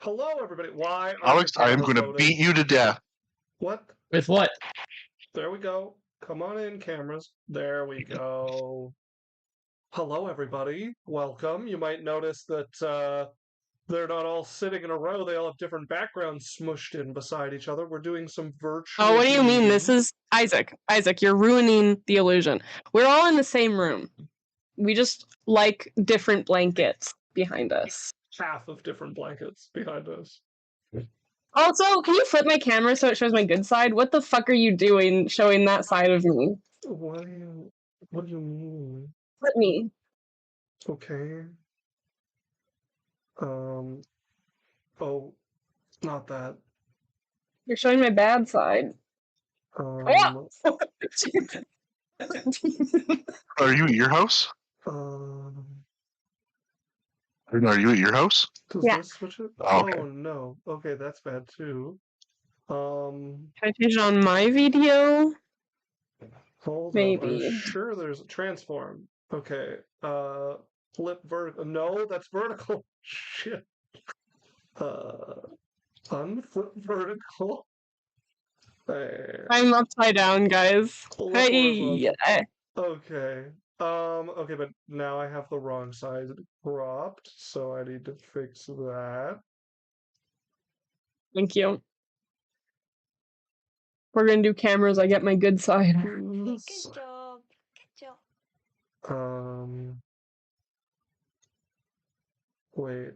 Hello, everybody. Why are Alex, the I am cameras going to loading? beat you to death. What? With what? There we go. Come on in, cameras. There we go. Hello, everybody. Welcome. You might notice that they're not all sitting in a row. They all have different backgrounds smushed in beside each other. We're doing some virtual. Oh, what do you mean? meeting. This is Isaac. Isaac, you're ruining the illusion. We're all in the same room. We just like different blankets behind us. Half of different blankets behind us. Also, can you flip my camera so it shows my good side? What the fuck are you doing showing that side of me? What do you mean? Flip me. Okay. Oh, not that. You're showing my bad side. Um, Are you at your house? um, Are you at your house? does Yeah. this switch it? Oh, okay. Oh no. Okay, that's bad too. Can I change it on my video? Hold Maybe. up. I'm sure there's a transform. Okay. Flip vertical. No, that's vertical. Shit. Unflip vertical. I'm upside down, guys. Flip Hey. Okay. Okay, but now I have the wrong side cropped, so I need to fix that. Thank you. We're gonna do cameras. I get my good side. Good job. Good job. Wait.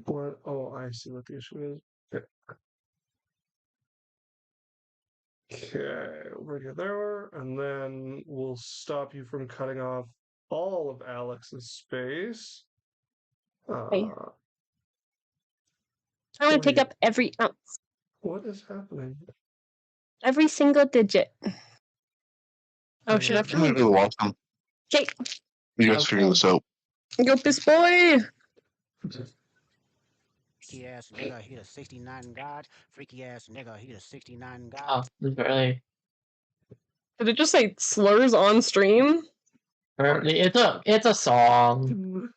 What? Oh, I see what the issue is. Okay, over here there, and then we'll stop you from cutting off all of Alex's space. Hey. I'm gonna take wait. up every ounce. What is happening? Every single digit. Oh, should I have I'm going to go watch them. Okay. You guys figure this out. Go this boy. Freaky ass nigga, he the 69 god. Freaky ass nigga, he the 69 god. Oh, really? Did it just say slurs on stream? Apparently, it's a song.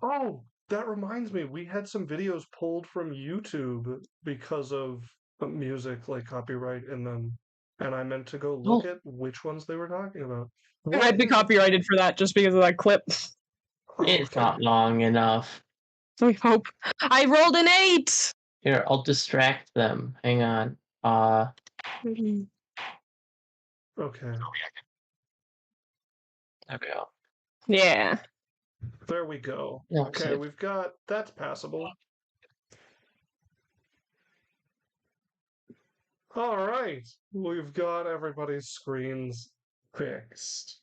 Oh, that reminds me. We had some videos pulled from YouTube because of music, like copyright in them. And I meant to go look at which ones they were talking about. It might be copyrighted for that just because of that clip. It's not long enough. We hope. I rolled an 8! Here, I'll distract them. Hang on. Okay. There we go. Yeah. There we go. Yeah, Okay, we've got... That's passable. Alright. We've got everybody's screens fixed.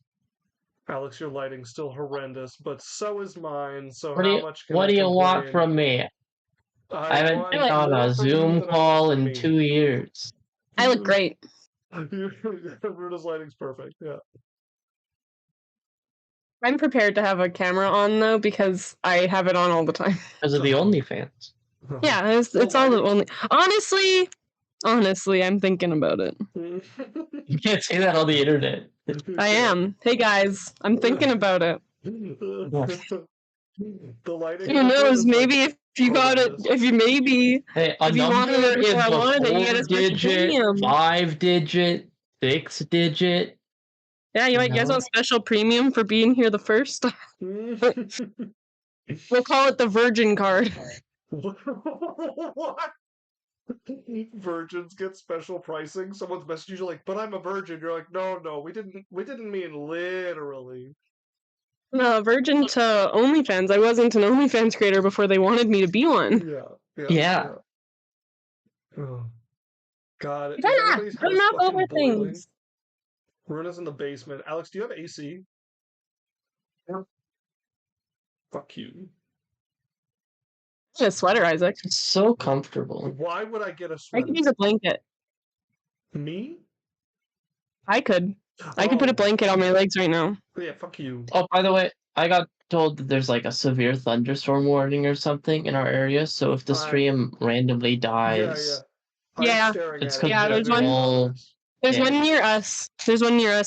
Alex, your lighting's still horrendous, but so is mine, so how much can I What do you want complain? from me? I haven't been on a Zoom call in 2 years. I look great. Ruda's lighting's perfect, yeah. I'm prepared to have a camera on, though, because I have it on all the time. Because of the OnlyFans. Yeah, it's all the only... Honestly, I'm thinking about it. You can't say that on the internet. I am. Hey, guys, I'm thinking about it. The lighting. Who knows? Maybe if you got it, Hey, a if you wanted number it is before I wanted it, you get a a special 4-digit, premium. 5-digit, 6-digit. Yeah, you guys want special premium for being here the first? We'll call it the Virgin card. What? Virgins get special pricing. Someone's messaging you like, "But I'm a virgin." You're like, "No, we didn't mean literally." No, Virgin to OnlyFans. I wasn't an OnlyFans creator before they wanted me to be one. Yeah. Oh. God, is I'm anybody's house not fucking over boiling? things. Runa's in the basement. Alex, do you have AC? Yeah. Fuck you. A sweater, Isaac. It's so comfortable. Why would I get a I sweater? could use a blanket. Me? I could put a blanket on my legs right now. Yeah, fuck you. Oh, by the way, I got told that there's like a severe thunderstorm warning or something in our area, so if the stream randomly dies... Yeah, it's there's one. There's one near us.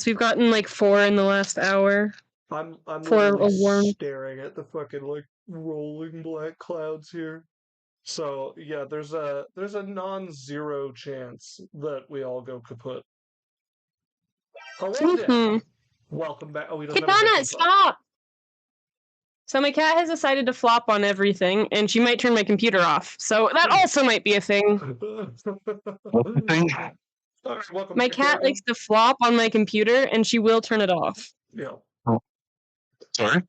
We've gotten like 4 in the last hour. I'm for a warm. staring at the fucking like rolling black clouds here. So yeah, there's a non-zero chance that we all go kaput. Hello, Dan. Welcome back. Oh, he doesn't have a Kitana, headphones on. stop! So my cat has decided to flop on everything, and she might turn my computer off. So that also might be a thing. What's the thing? All right, welcome My back, cat Daniel. likes to flop on my computer, and she will turn it off. Yeah. Sorry?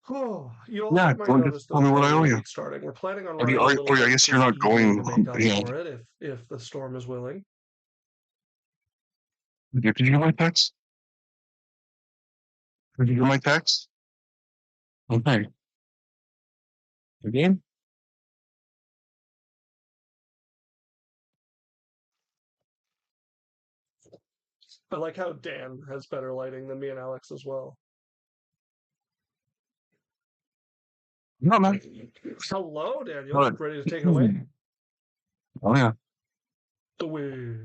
Oh, you also Yeah, might go and notice just the tell me what I party owe you. late starting. We're planning on Are you, running a little I bit guess this you're not evening to going. make up Yeah. for it if the storm is willing. Did you get my text? Did you get my text? Okay. Again? I like how Dan has better lighting than me and Alex as well. No, man. Hello, Daniel. What? Ready to take it away? Oh, yeah. Away.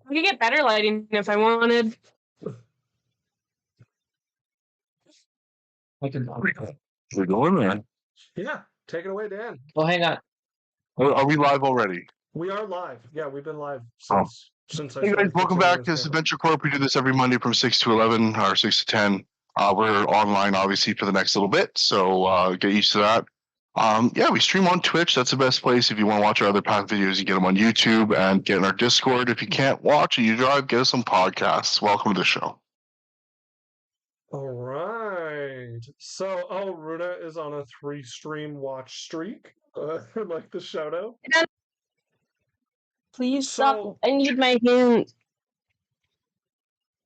I could get better lighting if I wanted. I can. We're going, man. Yeah, take it away, Dan. Oh, hang on. Are we live already? We are live. Yeah, we've been live Oh. since I Hey guys, started welcome fixing back this to this camera. Adventure Corp. We do this every Monday from 6 to 11 or 6 to 10. We're online, obviously, for the next little bit, so get used to that. Yeah, we stream on Twitch. That's the best place. If you want to watch our other past videos, you get them on YouTube and get in our Discord. If you can't watch and you drive, get us some podcasts. Welcome to the show. All right. So, Runa is on a 3-stream watch streak. Like the shout out. Please So- stop. I need my hand.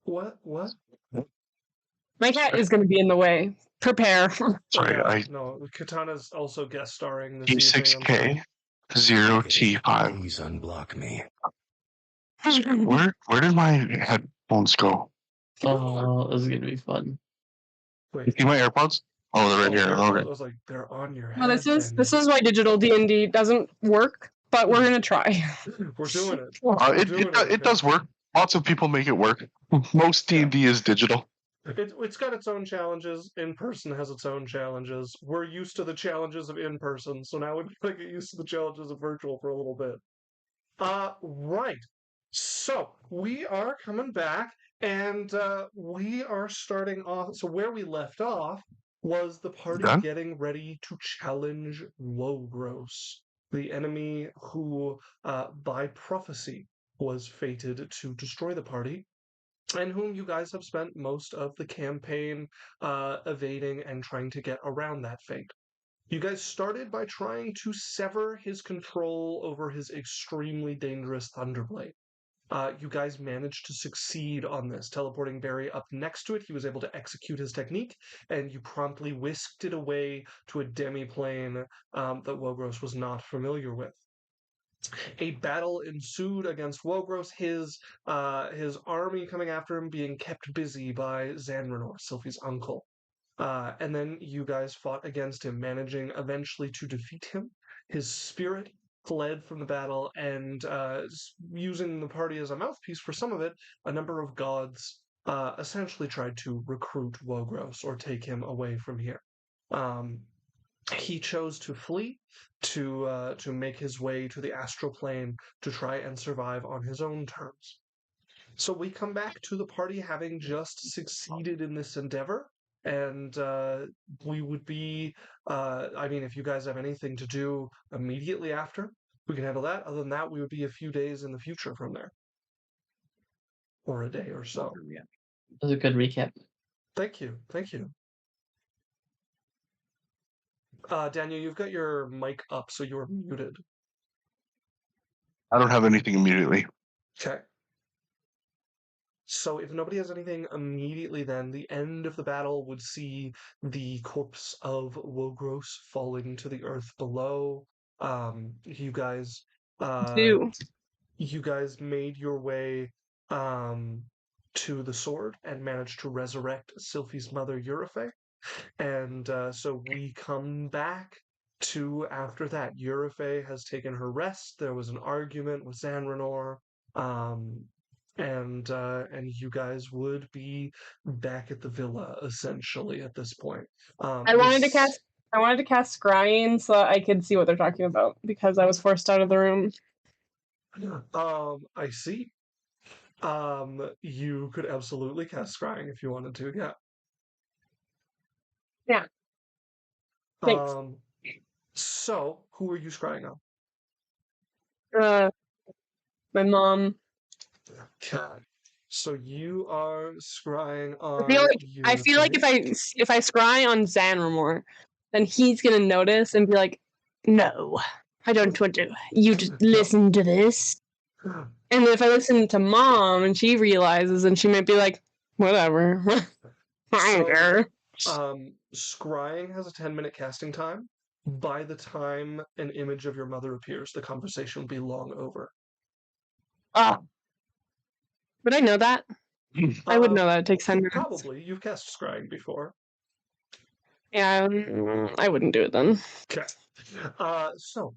What? My cat is going to be in the way. Prepare. Sorry, Yeah, no, Katana's also guest starring this evening. P6K 0T5. Please unblock me. Where did my headphones go? Oh, this is gonna be fun. You Wait. see my AirPods? Oh, they're right here. I Okay. was like, they're on your head. Well, this Daniel. is why digital D&D doesn't work, but we're going to try. We're doing it. It does work. Lots of people make it work. Most D&D is digital. It's got its own challenges. In person has its own challenges. We're used to the challenges of in person, so now we're gonna get used to the challenges of virtual for a little bit. Right. So we are coming back, and we are starting off. So where we left off was the party Done? getting ready to challenge Logros, the enemy who, by prophecy, was fated to destroy the party, and whom you guys have spent most of the campaign evading and trying to get around that fate. You guys started by trying to sever his control over his extremely dangerous Thunder Blade. You guys managed to succeed on this, teleporting Barry up next to it. He was able to execute his technique, and you promptly whisked it away to a demi-plane that Wogros was not familiar with. A battle ensued against Wogros, his army coming after him being kept busy by Zanranor, Sylphie's uncle. And then you guys fought against him, managing eventually to defeat him. His spirit fled from the battle, and using the party as a mouthpiece for some of it, a number of gods essentially tried to recruit Wogros or take him away from here. He chose to flee, to make his way to the astral plane to try and survive on his own terms. So we come back to the party having just succeeded in this endeavor, and we would be, if you guys have anything to do immediately after, we can handle that. Other than that, we would be a few days in the future from there. Or a day or so. That was a good recap. Thank you. Daniel, you've got your mic up, so you're muted. I don't have anything immediately. Okay. So if nobody has anything immediately, then the end of the battle would see the corpse of Wogros falling to the earth below. You guys made your way to the sword and managed to resurrect Sylphie's mother, Euriphae. And so we come back to after that. Euriphae has taken her rest. There was an argument with Zanranor. And you guys would be back at the villa essentially at this point. I wanted to cast I wanted to cast scrying so that I could see what they're talking about because I was forced out of the room. I see. You could absolutely cast scrying if you wanted to, yeah. Yeah. Thanks. So, who are you scrying on? My mom. Okay. So you are scrying I feel like if I scry on Xanramore, then he's gonna notice and be like, "No, I don't want to. You just listen to this." And then if I listen to Mom and she realizes, and she might be like, "Whatever, I don't care." Scrying has a 10-minute casting time. By the time an image of your mother appears, the conversation will be long over. Would I know that? I would know that. It takes 10 minutes. Probably. You've cast scrying before. Yeah, I wouldn't do it then. Okay. So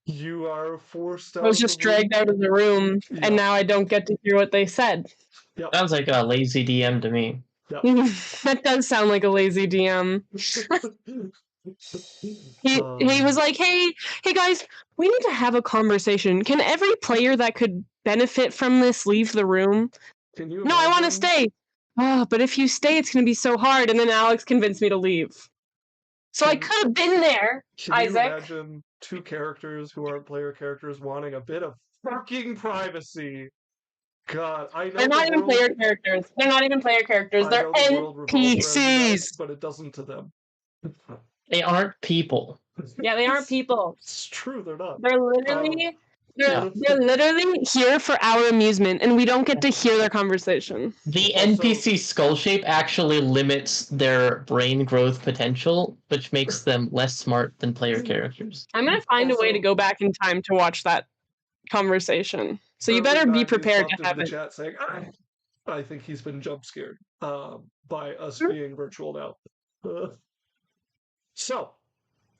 you are forced out I was of just the room. dragged out of the room, Yep. and now I don't get to hear what they said. Yep. Sounds like a lazy DM to me. Yep. That does sound like a lazy DM. He was like, hey guys, we need to have a conversation. Can every player that could benefit from this leave the room? Can you No, I want to imagine- stay. Oh, but if you stay, it's going to be so hard. And then Alex convinced me to leave. So I could have been there, Can Isaac. you imagine two characters who aren't player characters wanting a bit of fucking privacy? God, I know They're not even player characters. They're not even player characters. They're NPCs. But it doesn't to them. They aren't people. Yeah, they aren't people. It's true, they're not. They're literally they're literally here for our amusement, and we don't get to hear their conversation. The NPC skull shape actually limits their brain growth potential, which makes them less smart than player characters. I'm gonna find a way to go back in time to watch that conversation. So you better be prepared to have the it. chat saying, I think he's been jump scared by us being virtual now. So,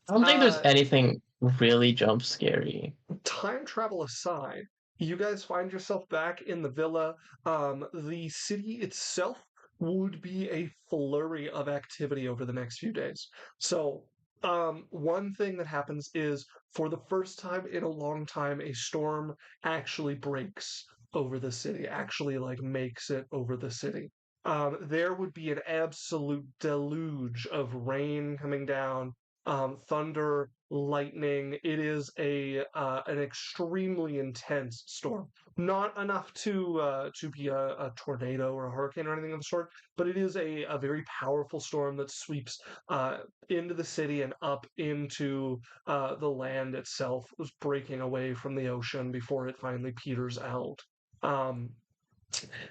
I don't think there's anything really jump scary. Time travel aside, you guys find yourself back in the villa. The city itself would be a flurry of activity over the next few days. So, one thing that happens is, for the first time in a long time, a storm actually breaks over the city, actually makes it over the city. There would be an absolute deluge of rain coming down, thunder, lightning. It is an extremely intense storm. Not enough to be a tornado or a hurricane or anything of the sort, but it is a very powerful storm that sweeps into the city and up into the land itself, breaking away from the ocean before it finally peters out.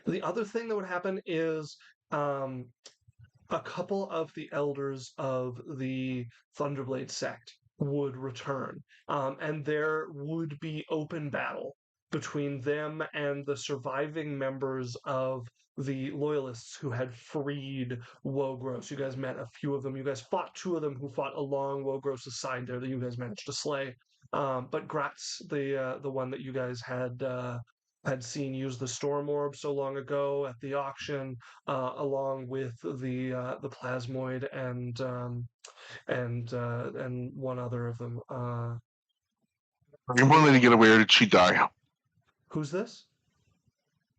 The other thing that would happen is a couple of the elders of the Thunder Blade Sect would return, and there would be open battle between them and the surviving members of the Loyalists who had freed Wogros. You guys met a few of them. You guys fought two of them who fought along Wogros's side there that you guys managed to slay. But Gratz, the one that you guys had seen use the storm orb so long ago at the auction, along with the plasmoid and one other of them. You're more likely to get away, or did she die? Who's this?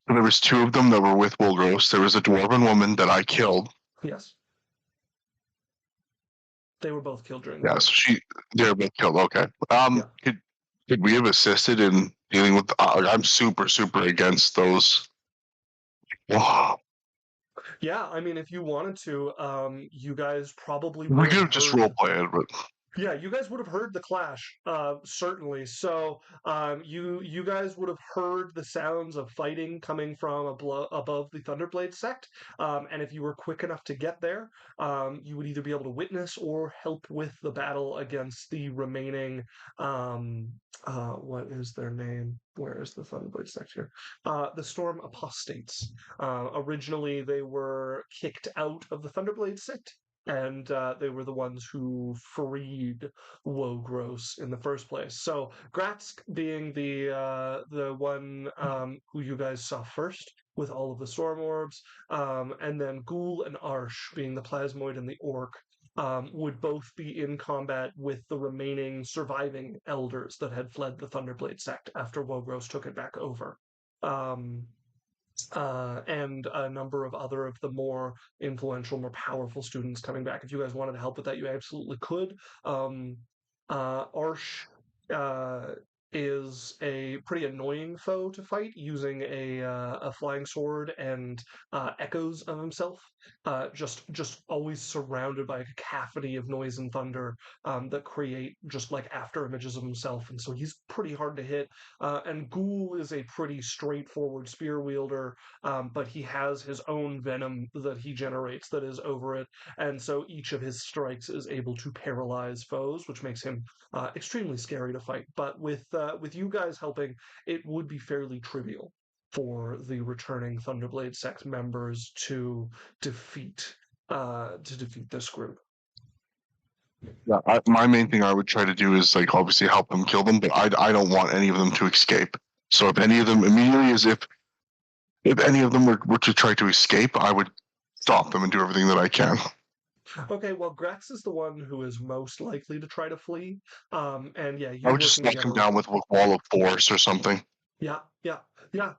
There was two of them that were with Wolgros. There was a dwarven woman that I killed. Yes. They were both killed during. Yeah, so they were both killed. Okay. Could we have assisted in dealing with? I'm super against those. Wow. Yeah, I mean, if you wanted to, you guys probably we could have just roleplay it, but. Yeah, you guys would have heard the clash, certainly. So, you guys would have heard the sounds of fighting coming from above the Thunder Blade Sect, and if you were quick enough to get there, you would either be able to witness or help with the battle against the remaining. What is their name? Where is the Thunder Blade Sect here? The Storm Apostates. Originally, they were kicked out of the Thunder Blade Sect, and they were the ones who freed Wogros in the first place. So Gratsk being the one who you guys saw first with all of the storm orbs, and then Ghoul and Arsh being the plasmoid and the orc would both be in combat with the remaining surviving elders that had fled the Thunder Blade Sect after Wogros took it back over. And a number of other of the more influential, more powerful students coming back. If you guys wanted to help with that, you absolutely could. Arsh is a pretty annoying foe to fight, using a flying sword and echoes of himself. Just always surrounded by a cacophony of noise and thunder that create just like after images of himself, and so he's pretty hard to hit. And Ghoul is a pretty straightforward spear wielder, but he has his own venom that he generates that is over it, and so each of his strikes is able to paralyze foes, which makes him extremely scary to fight. But with you guys helping, it would be fairly trivial for the returning Thunderblade Sect members to defeat this group. Yeah, my main thing I would try to do is like obviously help them kill them, but I don't want any of them to escape. So if any of them immediately, as if any of them were to try to escape, I would stop them and do everything that I can. Okay, well, Grex is the one who is most likely to try to flee. And yeah, I you're would just working knock them together. down with a wall of force or something, Yeah,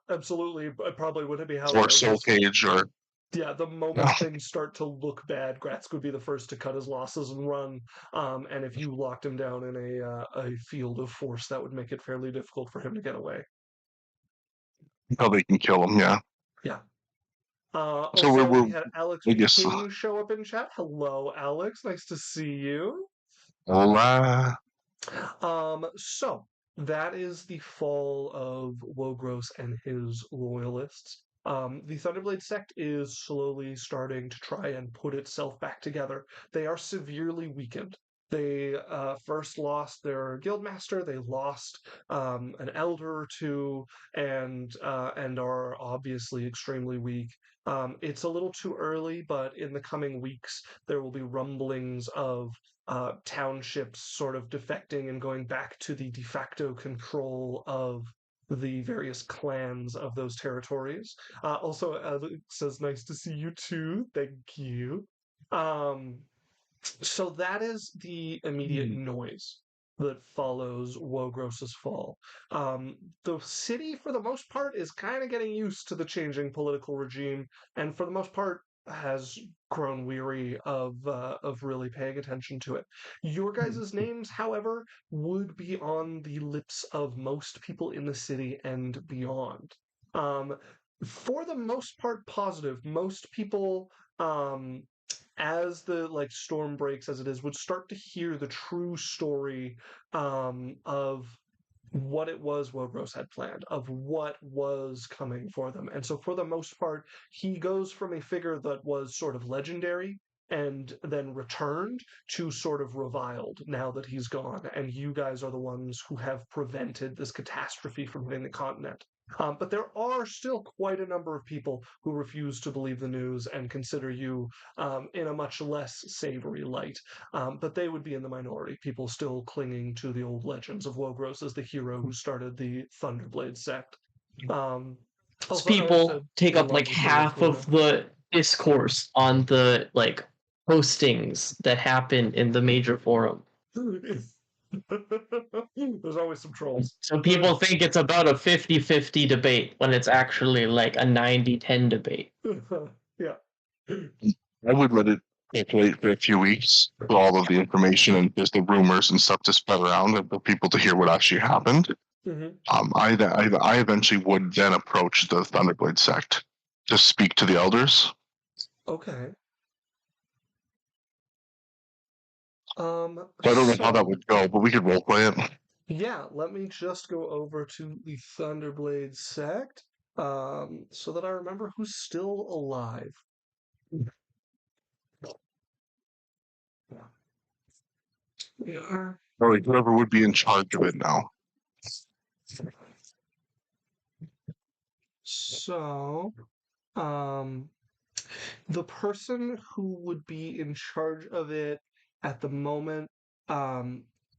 absolutely. It probably would be how or it a soul goes. cage, or Yeah, the moment things start to look bad, Gratz would be the first to cut his losses and run. And if you locked him down in a field of force, that would make it fairly difficult for him to get away. how they can kill them. Yeah. Yeah. So Also, we're we had Alex I guess. King show up in chat. Hello, Alex. Nice to see you. Hola. So that is the fall of Wogros and his loyalists. The Thunderblade sect is slowly starting to try and put itself back together. They are severely weakened. They first lost their guildmaster. They lost an elder or two, and are obviously extremely weak. It's a little too early, but in the coming weeks there will be rumblings of townships sort of defecting and going back to the de facto control of the various clans of those territories. Also, Alex says, nice to see you too. Thank you. So that is the immediate noise that follows Wogros's fall. The city, for the most part, is kind of getting used to the changing political regime, and for the most part, has grown weary of really paying attention to it. Your guys' names, however, would be on the lips of most people in the city and beyond. For the most part, positive. Most people, as the storm breaks as it is, would start to hear the true story of what it was Wogros had planned, of what was coming for them. And so for the most part, he goes from a figure that was sort of legendary and then returned to sort of reviled now that he's gone. And you guys are the ones who have prevented this catastrophe from hitting the continent. But there are still quite a number of people who refuse to believe the news and consider you in a much less savory light. But they would be in the minority, people still clinging to the old legends of Wogros as the hero who started the Thunderblade Sect. Those people take up like half of the discourse on the postings that happen in the major forum. There's always some trolls. So people think it's about a 50-50 debate when it's actually like a 90-10 debate. Yeah. I would let it circulate for a few weeks with all of the information and just the rumors and stuff to spread around and for people to hear what actually happened. Mm-hmm. I eventually would then approach the Thunderblade sect to speak to the elders. Okay. So I don't know how that would go, but we could roleplay it. Yeah, let me just go over to the Thunderblade sect so that I remember who's still alive. Yeah. Or like whoever would be in charge of it now. So, the person who would be in charge of it at the moment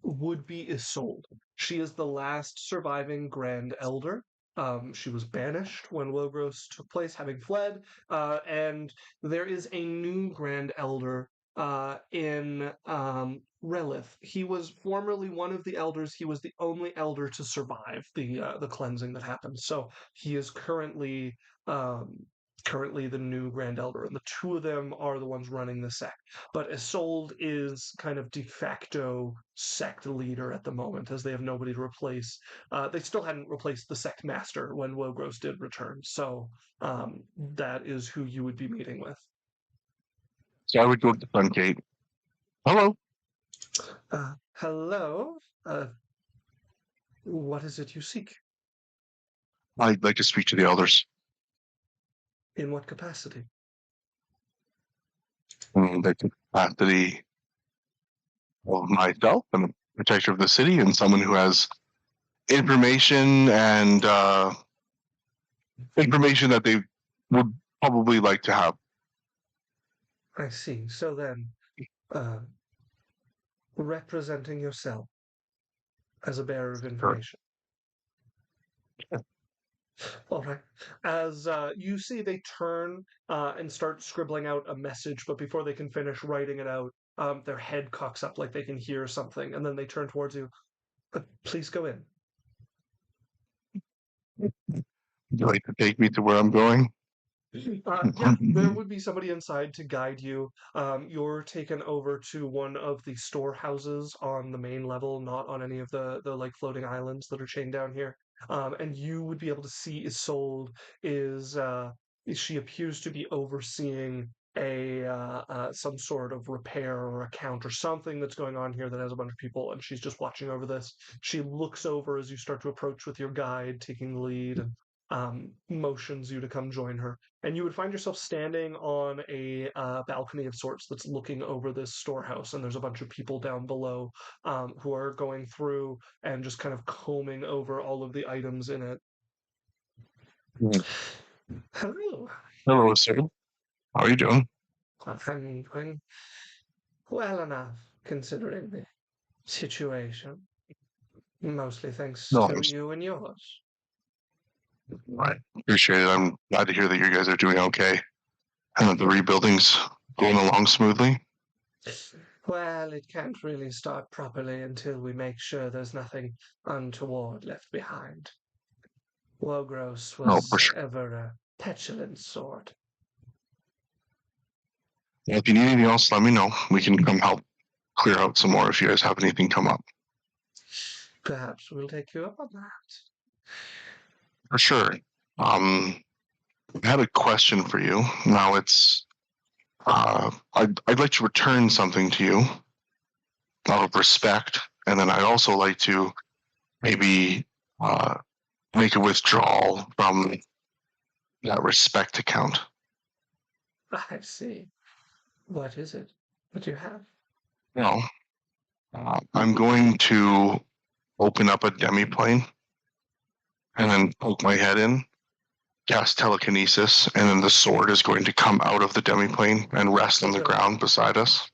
would be Isolde. She is the last surviving Grand Elder. She was banished when Wogros took place, having fled, and there is a new Grand Elder in Relith. He was formerly one of the elders. He was the only elder to survive the cleansing that happened. So he is currently the new Grand Elder, and the two of them are the ones running the sect. But Isolde is kind of de facto sect leader at the moment, as they have nobody to replace. They still hadn't replaced the sect master when Wogros did return. So that is who you would be meeting with. So I would go to the front gate. Hello. Hello. What is it you seek? I'd like to speak to the elders. In what capacity? The capacity of myself and a protector of the city, and someone who has information and information that they would probably like to have. I see. So then, representing yourself as a bearer of information. Sure. All right. As you see, they turn and start scribbling out a message, but before they can finish writing it out, their head cocks up like they can hear something, and then they turn towards you. Please go in. Would you like to take me to where I'm going? Yeah, there would be somebody inside to guide you. You're taken over to one of the storehouses on the main level, not on any of the like floating islands that are chained down here. And you would be able to see Isolde is she appears to be overseeing some sort of repair or account or something that's going on here that has a bunch of people, and she's just watching over this. She looks over as you start to approach with your guide, taking the lead, and motions you to come join her. And you would find yourself standing on a balcony of sorts that's looking over this storehouse, and there's a bunch of people down below who are going through and just kind of combing over all of the items in it. Hello. Hello, sir. How are you doing? I'm doing well enough, considering the situation. Mostly thanks to you and yours. Right. Appreciate it. I'm glad to hear that you guys are doing okay and that the rebuilding's going along smoothly. Well, it can't really start properly until we make sure there's nothing untoward left behind. Wogros was ever a petulant sort. Yeah, if you need anything else, let me know. We can come help clear out some more if you guys have anything come up. Perhaps we'll take you up on that. For sure. I had a question for you. Now it's I'd like to return something to you out of respect, and then I'd also like to maybe make a withdrawal from that respect account. I see. What is it? What do you have? No. I'm going to open up a demi-plane and then poke my head in, cast telekinesis, and then the sword is going to come out of the demi-plane and rest on the ground beside us.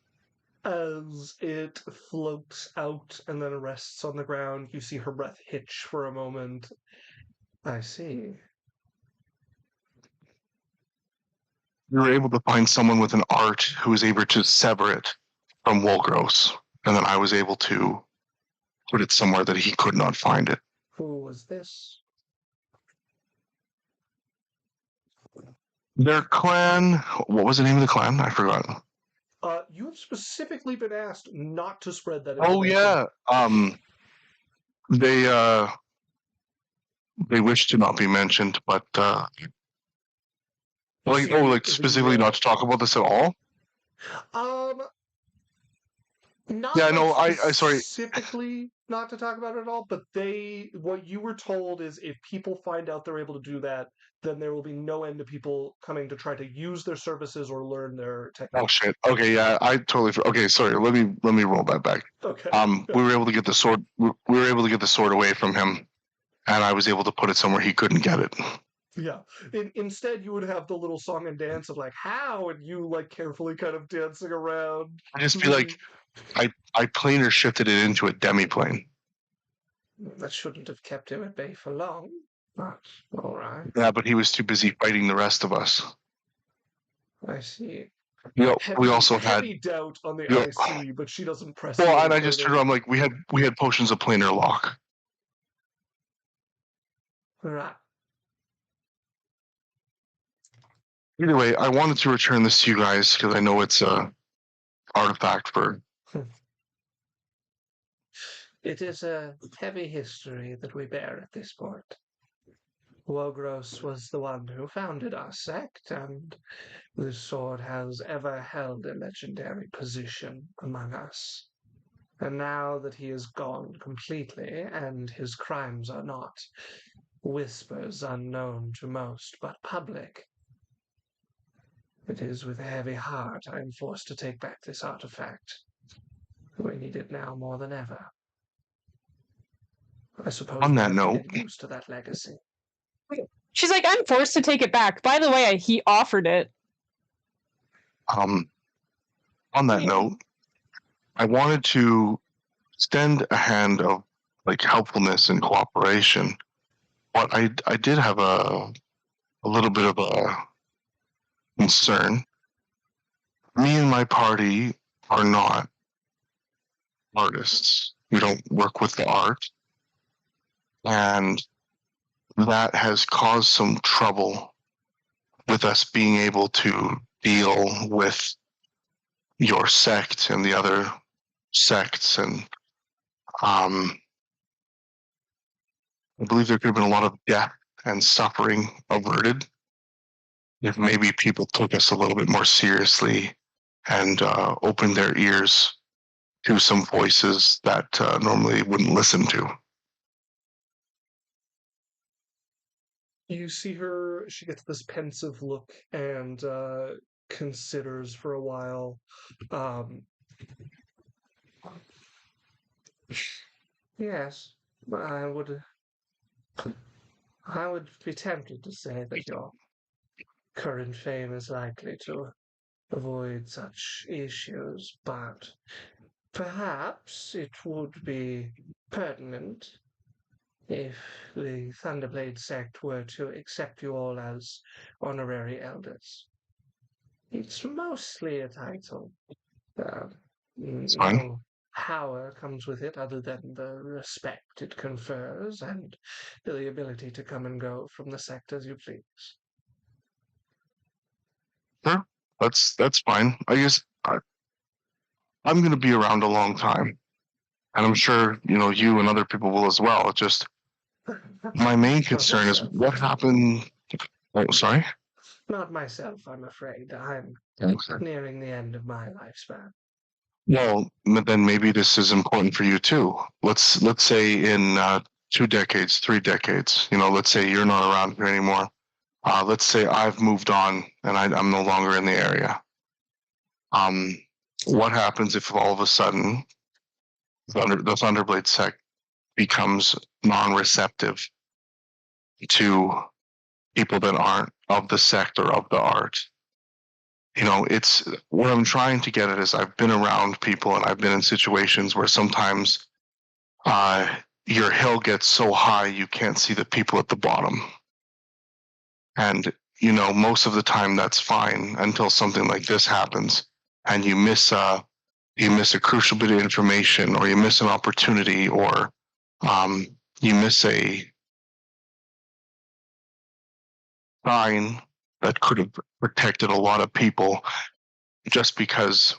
As it floats out and then rests on the ground, you see her breath hitch for a moment. I see. We were able to find someone with an art who was able to sever it from Wogros, and then I was able to put it somewhere that he could not find it. Who was this? Their clan. What was the name of the clan? I forgot. You have specifically been asked not to spread that Oh information. yeah. They wish to not be mentioned, but specifically not to talk about this at all. Not yeah, no, I sorry. Specifically not to talk about it at all, but what you were told is if people find out they're able to do that, then there will be no end to people coming to try to use their services or learn their technique. Oh shit. Okay, yeah, I totally. Okay, sorry. Let me roll that back. Okay. We were able to get the sword. We were able to get the sword away from him, and I was able to put it somewhere he couldn't get it. Yeah. Instead, you would have the little song and dance of like how, and you like carefully kind of dancing around. I just be like, I planer shifted it into a demi-plane. That shouldn't have kept him at bay for long. But all right. Yeah, but he was too busy fighting the rest of us. I see. We also had heavy doubt on the Yeah. IC, but she doesn't press. Well, you and any I just further. turned around like we had potions of planar lock. Right. Either way, I wanted to return this to you guys because I know it's a artifact for. It is a heavy history that we bear at this point. Wogros was the one who founded our sect, and this sword has ever held a legendary position among us. And now that he is gone completely, and his crimes are not whispers unknown to most, but public, it is with a heavy heart I am forced to take back this artifact. We need it now more than ever. I suppose On we that have to note, get used to that legacy. She's like, I'm forced to take it back. By the way, he offered it. on that note, I wanted to extend a hand of like helpfulness and cooperation, but I did have a little bit of a concern. Me and my party are not artists. We don't work with the art, and that has caused some trouble with us being able to deal with your sect and the other sects. And I believe there could have been a lot of death and suffering averted if maybe people took us a little bit more seriously and opened their ears to some voices that normally wouldn't listen to. You see her, she gets this pensive look and considers for a while. Yes, I would be tempted to say that your current fame is likely to avoid such issues, but perhaps it would be pertinent if the Thunder Blade Sect were to accept you all as Honorary Elders. It's mostly a title. It's fine. No power comes with it other than the respect it confers and the ability to come and go from the sect as you please. Sure, that's fine. I guess I'm going to be around a long time, and I'm sure you and other people will as well. It's just my main concern is what happened. Oh, sorry. Not myself, I'm afraid. I'm nearing the end of my lifespan. Well, then maybe this is important for you too. Let's say in 2 decades, 3 decades. Let's say you're not around here anymore. Let's say I've moved on and I'm no longer in the area. What happens if all of a sudden the Thunder Blade Sect becomes non-receptive to people that aren't of the sect or of the art? It's what I'm trying to get at is I've been around people and I've been in situations where sometimes your hill gets so high you can't see the people at the bottom. And most of the time that's fine until something like this happens and you miss a crucial bit of information, or you miss an opportunity, or you miss a sign that could have protected a lot of people just because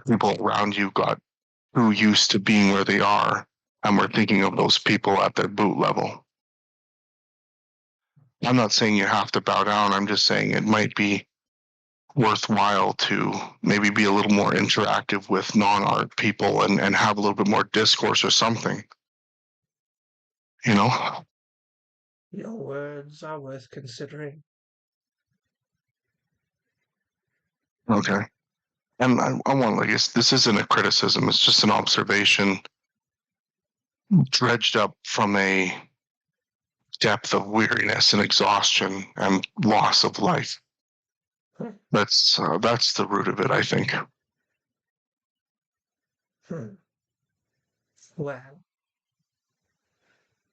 people around you got too used to being where they are and were thinking of those people at their boot level. I'm not saying you have to bow down. I'm just saying it might be worthwhile to maybe be a little more interactive with non-art people and have a little bit more discourse or something. Your words are worth considering. Okay. And I want, I guess, this isn't a criticism. It's just an observation dredged up from a depth of weariness and exhaustion and loss of life. That's the root of it, I think. Well,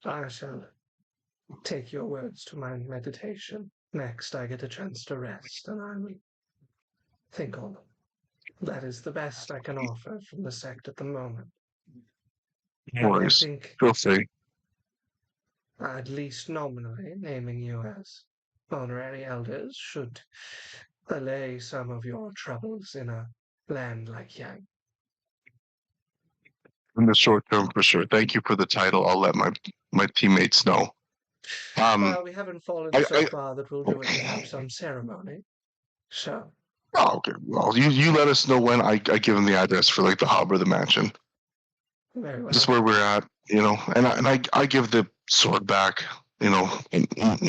I shall take your words to my meditation. next I get a chance to rest, and I will think on them. That is the best I can offer from the sect at the moment. No I worries. think, Feel free. at least nominally, naming you as Honorary Elders should allay some of your troubles in a land like Yang. In the short term, for sure. Thank you for the title. I'll let my teammates know. We haven't fallen I- so I- far that we'll do it without some ceremony. So, Oh, okay. Well, you let us know when I give them the address for like the hub or the mansion. very well. Just where we're at, and I give the sword back. And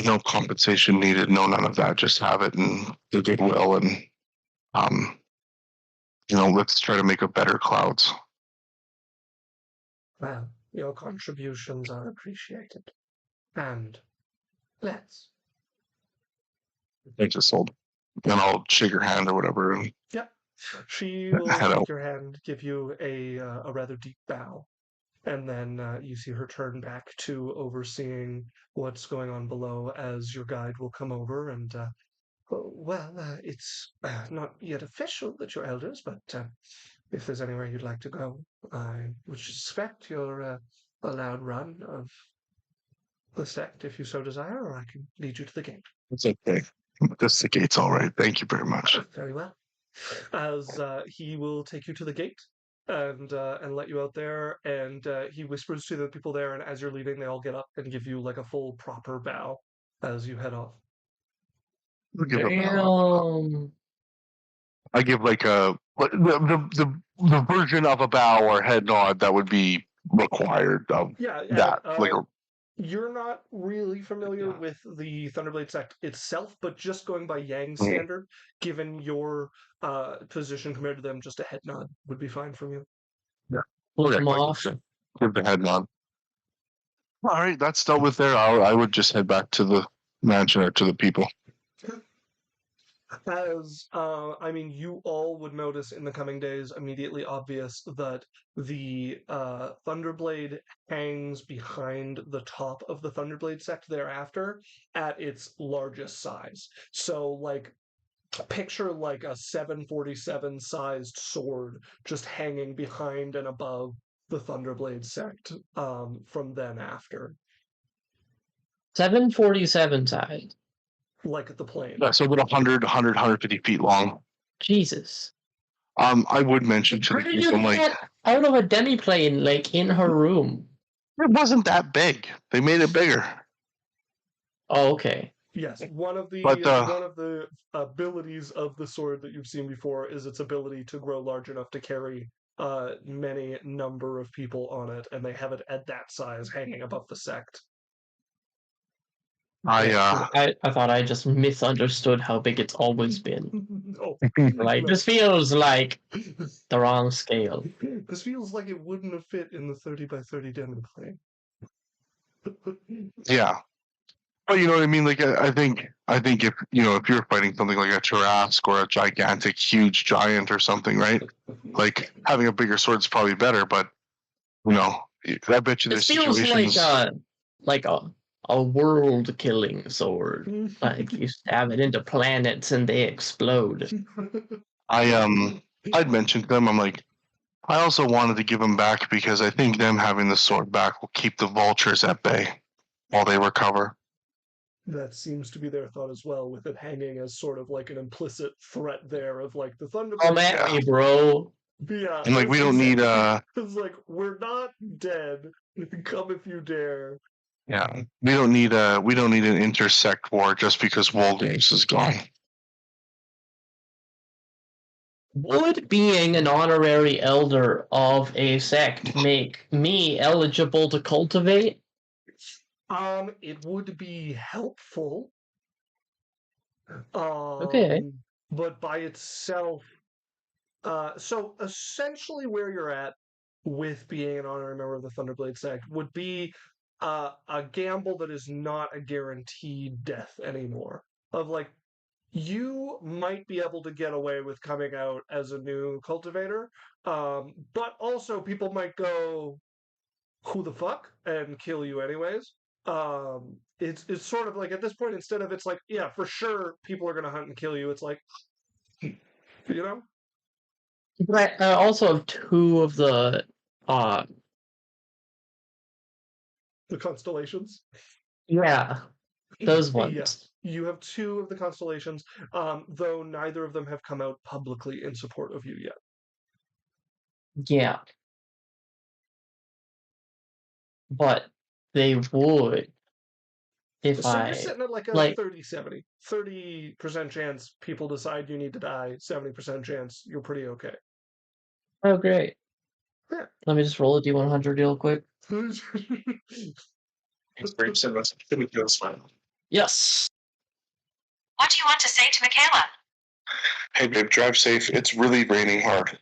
no compensation needed, no none of that. Just have it and the goodwill, and let's try to make a better Clouds. Well, your contributions are appreciated. And let's. Thanks, Isolde. Then I'll shake her hand or whatever. And She will head take out. your hand, give you a rather deep bow, and then you see her turn back to overseeing what's going on below as your guide will come over and, it's not yet official that you're elders, but if there's anywhere you'd like to go, I would suspect you're allowed run of the sect if you so desire, or I can lead you to the gate. It's okay. The gate's all right. Thank you very much. Very well. As he will take you to the gate and let you out there, and he whispers to the people there, and as you're leaving, they all get up and give you like a full proper bow as you head off. Damn. I give like the version of a bow or head nod that would be required of that. You're not really familiar with the Thunder Blade Sect itself, but just going by Yang standard, given your position compared to them, just a head nod would be fine from you. Yeah. Give the head nod. All right, that's dealt with there. I would just head back to the mansion or to the people. As you all would notice in the coming days, immediately obvious that the Thunderblade hangs behind the top of the Thunderblade sect thereafter at its largest size. So, picture like a 747 sized sword just hanging behind and above the Thunderblade sect from then after. 747 size. Like at the plane. Yeah, so about 150 feet long. Jesus. I would mention to Where the did you people, get out of a demi-plane, in her room? It wasn't that big. They made it bigger. Oh, okay. Yes, one of the abilities of the sword that you've seen before is its ability to grow large enough to carry many number of people on it, and they have it at that size hanging above the sect. I thought I just misunderstood how big it's always been. No. This feels like the wrong scale. This feels like it wouldn't have fit in the 30 by 30 demi plane. Yeah. But you know what I mean? I think if if you're fighting something like a Tarrasque or a gigantic, huge giant or something, right? Like having a bigger sword is probably better, but I bet you there's situations. This feels like a world-killing sword. You stab it into planets and they explode. I'd mentioned to them, I'm like, I also wanted to give them back because I think them having the sword back will keep the vultures at bay while they recover. That seems to be their thought as well, with it hanging as sort of like an implicit threat there of like the Thunder Blade. Come at me, bro. Yeah. And we don't need It's like, we're not dead. Come if you dare. Yeah. We don't need an intersect war just because Wolgames is gone. Would being an honorary elder of a sect make me eligible to cultivate? It would be helpful. Okay. But by itself, so essentially where you're at with being an honorary member of the Thunder Blade Sect would be a gamble that is not a guaranteed death anymore. Of you might be able to get away with coming out as a new cultivator, but also people might go, who the fuck, and kill you anyways. it's sort of like at this point, instead of it's like, yeah, for sure people are gonna hunt and kill you, it's like, you know, But I also have 2 of the the constellations. yeah, those ones. Yes, you have 2 of the constellations, though neither of them have come out publicly in support of you yet. Yeah. But they would if So I you're sitting at like a like 30-70. 30% chance people decide you need to die, 70% chance you're pretty okay. oh great. Yeah. Let me just roll a D100 real quick. Yes. What do you want to say to Michaela? Hey babe, drive safe. It's really raining hard.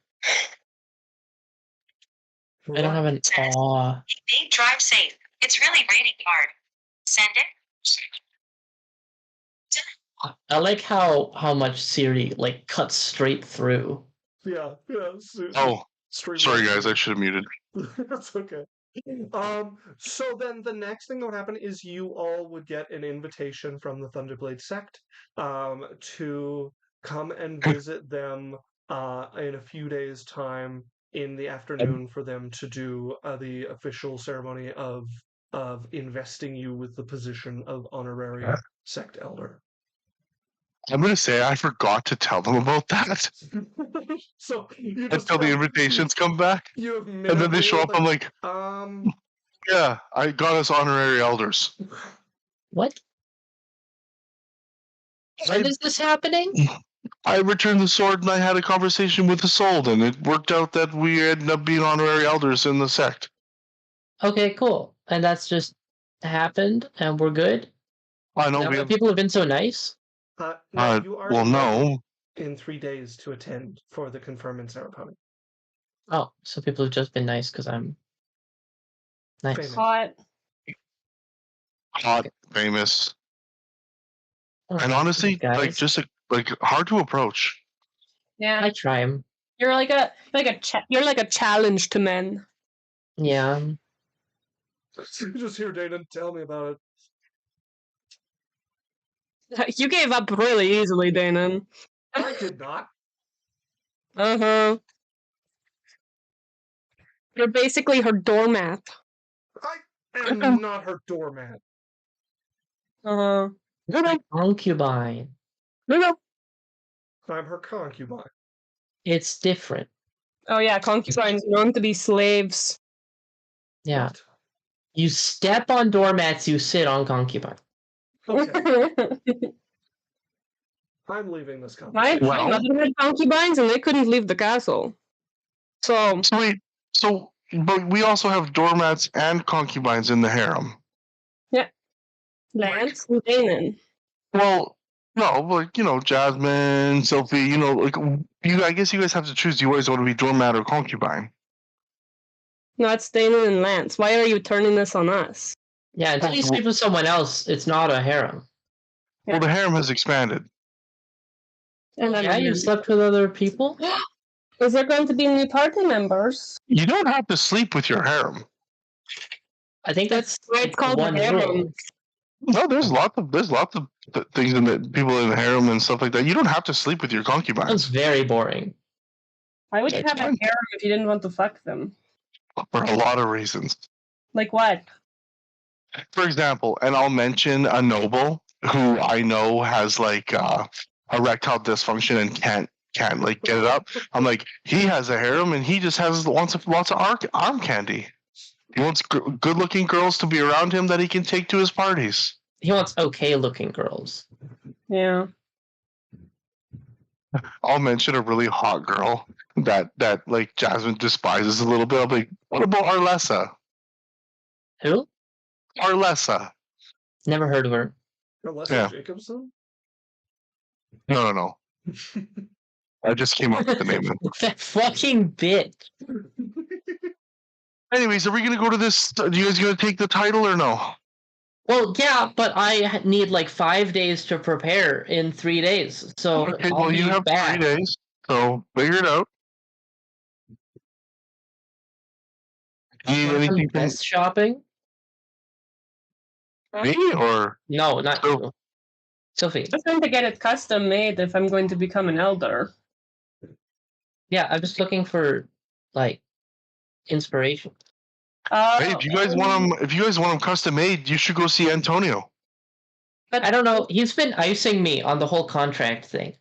I don't have an aw. Hey, drive safe. It's really raining hard. Send it. I like how much Siri like cuts straight through. Yeah. Oh, sorry guys, I should have muted. That's okay. So then the next thing that would happen is you all would get an invitation from the Thunder Blade Sect to come and visit them in a few days' time in the afternoon for them to do the official ceremony of investing you with the position of Honorary Sect Elder. I'm gonna say I forgot to tell them about that So you just until the invitations come back, You have and then they show up. I'm like, yeah, I got us honorary elders. What? When is this happening? I returned the sword and I had a conversation with the soul, and it worked out that we ended up being honorary elders in the sect. Okay, cool. And that's just happened, and we're good. I know Now people have been so nice. No, you are well, no. in 3 days to attend for the conferment ceremony. Oh, so people have just been nice because I'm nice. Famous. Hot, famous, Oh, and honestly, guys. like just like hard to approach. Yeah, I try him. you're like a challenge to men. Yeah. Just hear Dana tell me about You gave up really easily, Dana. it. I did not. You're basically her doormat. I am not her doormat. Concubine. No. I'm her concubine. It's different. Oh yeah, concubines known to be slaves. Yeah. What? You step on doormats, you sit on concubine. Okay. I'm leaving this My conversation. mother had concubines and they couldn't leave the castle. So wait, but we also have doormats and concubines in the harem. yeah, Lance and Danon. Well, no, like Jasmine, Sophie. Like I guess you guys have to choose. Do you always want to be doormat or concubine? No, it's Danon and Lance. Why are you turning this on us? Yeah, until you sleep with someone else, it's not a harem. Well, the harem has expanded. And yeah, you slept with other people? Is there going to be new party members? You don't have to sleep with your harem. I think that's why it's called one harem. rule. No, there's lots of things in the people in the harem and stuff like that. You don't have to sleep with your concubines. That's very boring. Why would you have a harem if you didn't want to fuck them? For a lot of reasons. Like what? For example, and I'll mention a noble who I know has like erectile dysfunction and can't like get it up. I'm like, he has a harem and he just has lots of arm candy. He wants good-looking girls to be around him that he can take to his parties. He wants okay-looking girls. Yeah. I'll mention a really hot girl that like Jasmine despises a little bit. I'll be like, what about Arlessa? Who? Arlessa. Never heard of her. Arlessa Jacobson? No. I just came up with the name. That fucking bitch. Anyways, are we gonna go to this? Are you guys gonna take the title or no? Well, yeah, but I need like 5 days to prepare in 3 days. So Okay, I'll you have back. 3 days, so figure it out. Do you need anything from best shopping? Me or No, not Oh. you. Sophie. I'm trying to get it custom made if I'm going to become an elder. Yeah, I'm just looking for like inspiration. Hey, if you guys want them custom made, you should go see Antonio. But I don't know. He's been icing me on the whole contract thing.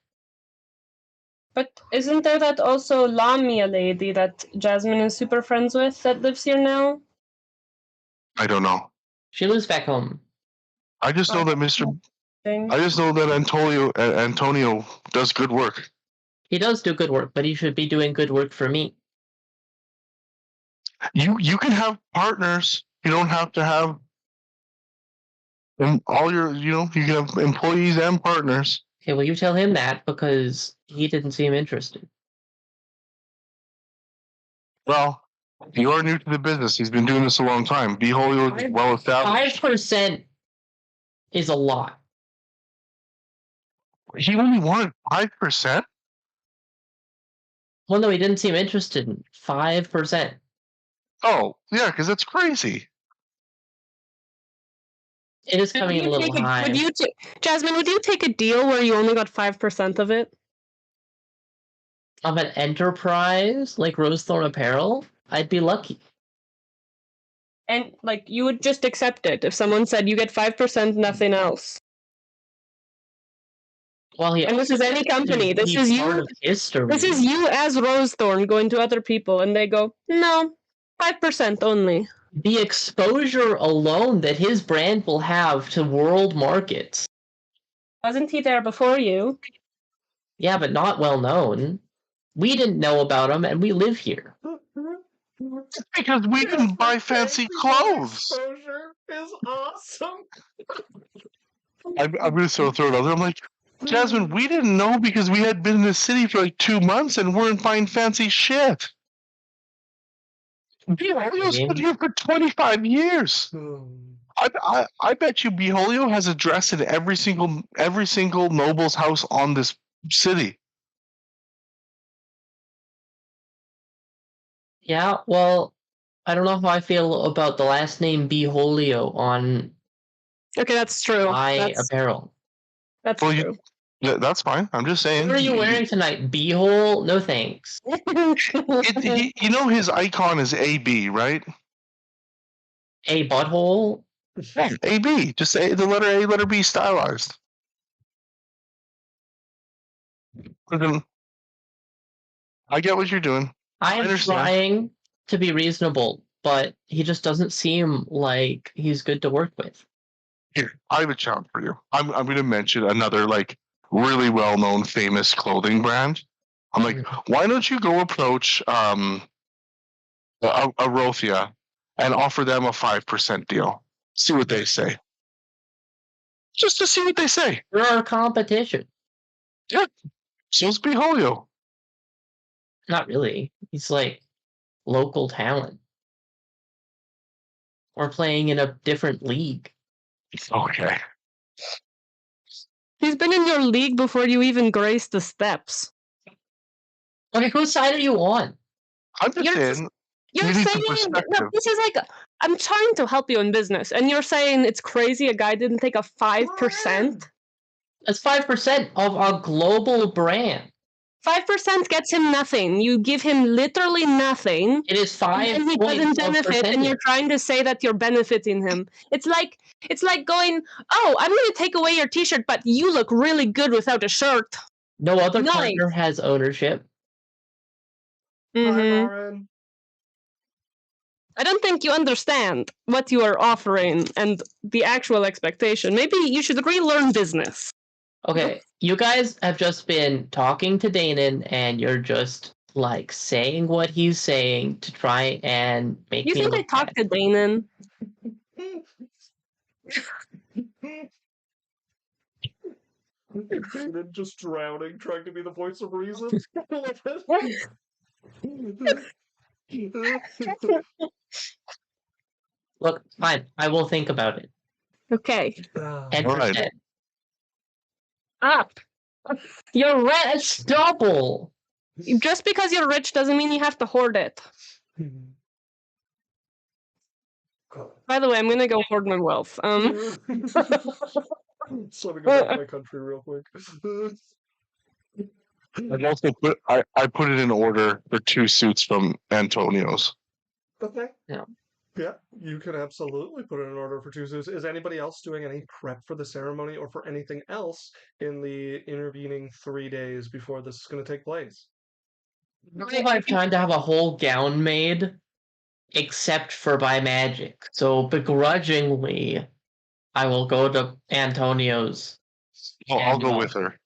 But isn't there that also Lamia lady that Jasmine is super friends with that lives here now? I don't know. She lives back home. I just know that Thing. I just know that Antonio does good work. He does do good work, but he should be doing good work for me. You can have partners. You don't have to have all your. You can have employees and partners. Okay, well, you tell him that because he didn't seem interested. Well, you are new to the business. He's been doing this a long time. Beholio is well established. 5% is a lot. He only wanted 5%. Well, no, he didn't seem interested in 5%. Oh, yeah, because that's crazy. It is coming a little high. Jasmine, would you take a deal where you only got 5% of it? Of an enterprise like Rosethorn Apparel? I'd be lucky. And like you would just accept it if someone said you get 5%, nothing else. Well, and this is any company. This is you. History. This is you as Rosethorn going to other people, and they go, no, 5% only. The exposure alone that his brand will have to world markets. Wasn't he there before you? Yeah, but not well known. We didn't know about him, and we live here. It's because we can buy fancy clothes. Exposure is awesome. I'm going to throw it out there. I'm like, Jasmine, we didn't know because we had been in the city for like 2 months and weren't buying fancy shit. Beholio's been here for 25 years. I bet you Beholio has a dress in every single noble's house on this city. Yeah, well, I don't know how I feel about the last name Beholio on. Okay, that's true. My apparel. That's true. That's fine. I'm just saying. What are you wearing tonight? Beehole? No thanks. You know his icon is AB, right? A butthole? Yeah, AB. Just say the letter A, letter B stylized. I get what you're doing. I am trying to be reasonable, but he just doesn't seem like he's good to work with. Here, I have a challenge for you. I'm going to mention another like really well-known, famous clothing brand. I'm like, why don't you go approach Arothia and offer them a 5% deal? See what they say. Just to see what they say. They're our competition. Yeah. So's Beholio. Not really. He's like local talent. We're playing in a different league. Okay. He's been in your league before you even graced the steps. Okay, whose side are you on? I'm just saying. You're saying no, this is like I'm trying to help you in business, and you're saying it's crazy a guy didn't take a 5%. That's 5% of a global brand. 5% gets him nothing. You give him literally nothing. It is 5 and he doesn't benefit, and you're trying to say that you're benefiting him. It's like going, oh, I'm going to take away your T-shirt, but you look really good without a shirt. No other partner has ownership. Mm-hmm. I don't think you understand what you are offering and the actual expectation. Maybe you should relearn business. Okay, you guys have just been talking to Danon, and you're just like saying what he's saying to try and make me. You think I talked to Danon? Danon just drowning, trying to be the voice of reason. Look, fine. I will think about it. Okay. And right. Up. You're rich double. Just because you're rich doesn't mean you have to hoard it. By the way, I'm gonna go hoard my wealth. So let me go back to my country real quick. I also I put it in order for 2 suits from Antonio's. Okay. Yeah. Yeah, you can absolutely put it in order for 2 suits. Is anybody else doing any prep for the ceremony or for anything else in the intervening 3 days before this is going to take place? I don't know if I have time to have a whole gown made, except for by magic. So begrudgingly, I will go to Antonio's. I'll go with her.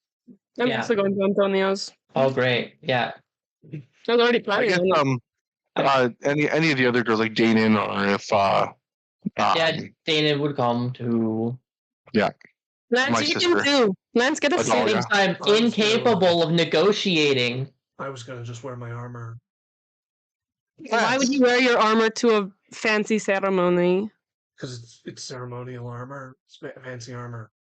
I'm Yeah. also going to Antonio's. Oh, great. Yeah. I was already I planning guess on it. any of the other girls like Danon, or if Yeah, Dana would come to. Yeah. Lance, my you sister. can too. Lance, get a Adalia. suit. Thinks I'm incapable of negotiating. I was going to just wear my armor. Why would you wear your armor to a fancy ceremony? Because it's ceremonial armor. It's fancy armor.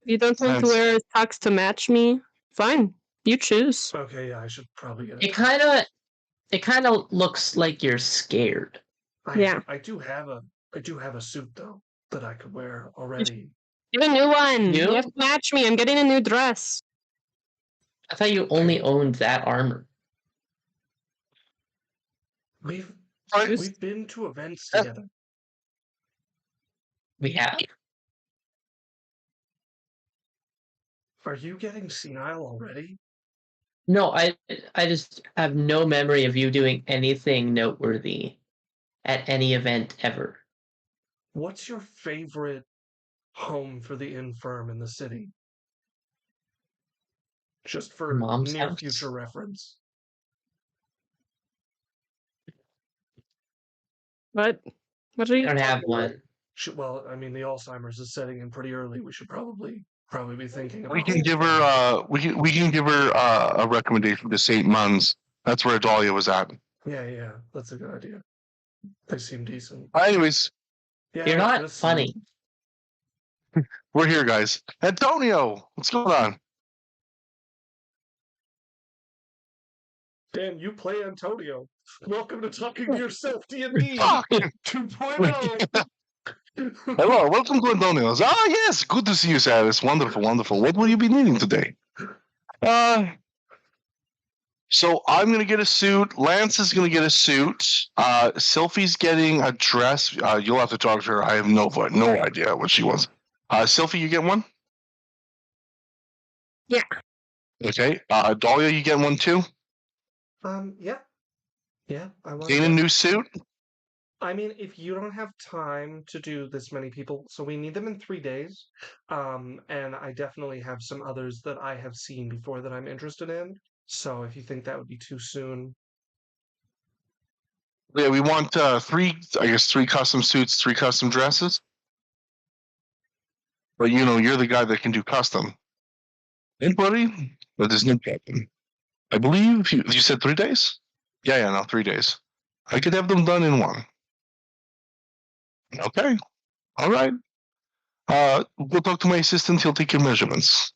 You don't want to Lance. wear a tux to match me? Fine. You choose. Okay, yeah, I should probably get It kind of looks like you're scared. Yeah. I do have a suit though that I could wear already. Get a new one. You? You have to match me. I'm getting a new dress. I thought you only owned that armor. We've been to events Yeah. together. We have. Are you getting senile already? No, I just have no memory of you doing anything noteworthy at any event ever. What's your favorite home for the infirm in the city? Just for Mom's near house? future reference. What? What are you I don't have talking about? one. Well, I mean, the Alzheimer's is setting in pretty early. We should probably be thinking about. We can give her we can give her a recommendation to St. Mun's. That's where Adalia was at. Yeah, that's a good idea. They seem decent. Anyways, Yeah, You're not just- funny. we're here, guys. Antonio, what's going on? Dan, you play Antonio. Welcome to Talking to Yourself D&D Fuck. 2.0. Hello, welcome to Antonio's. Ah, yes, good to see you, Saris. Wonderful, wonderful. What will you be needing today? So I'm gonna get a suit. Lance is gonna get a suit. Sylphie's getting a dress. You'll have to talk to her. I have no idea what she wants. Sylphie, you get one? Yeah. Okay. Dahlia, you get one too? Yeah. I want Gain a new suit? I mean, if you don't have time to do this many people, so we need them in 3 days. And I definitely have some others that I have seen before that I'm interested in. So if you think that would be too soon. Yeah, we want 3 custom suits, 3 custom dresses. But you're the guy that can do custom. Anybody? But there's no problem. I believe you said 3 days? Yeah, no, 3 days. I could have them done in 1. Okay. All right. We'll talk to my assistant. He'll take your measurements.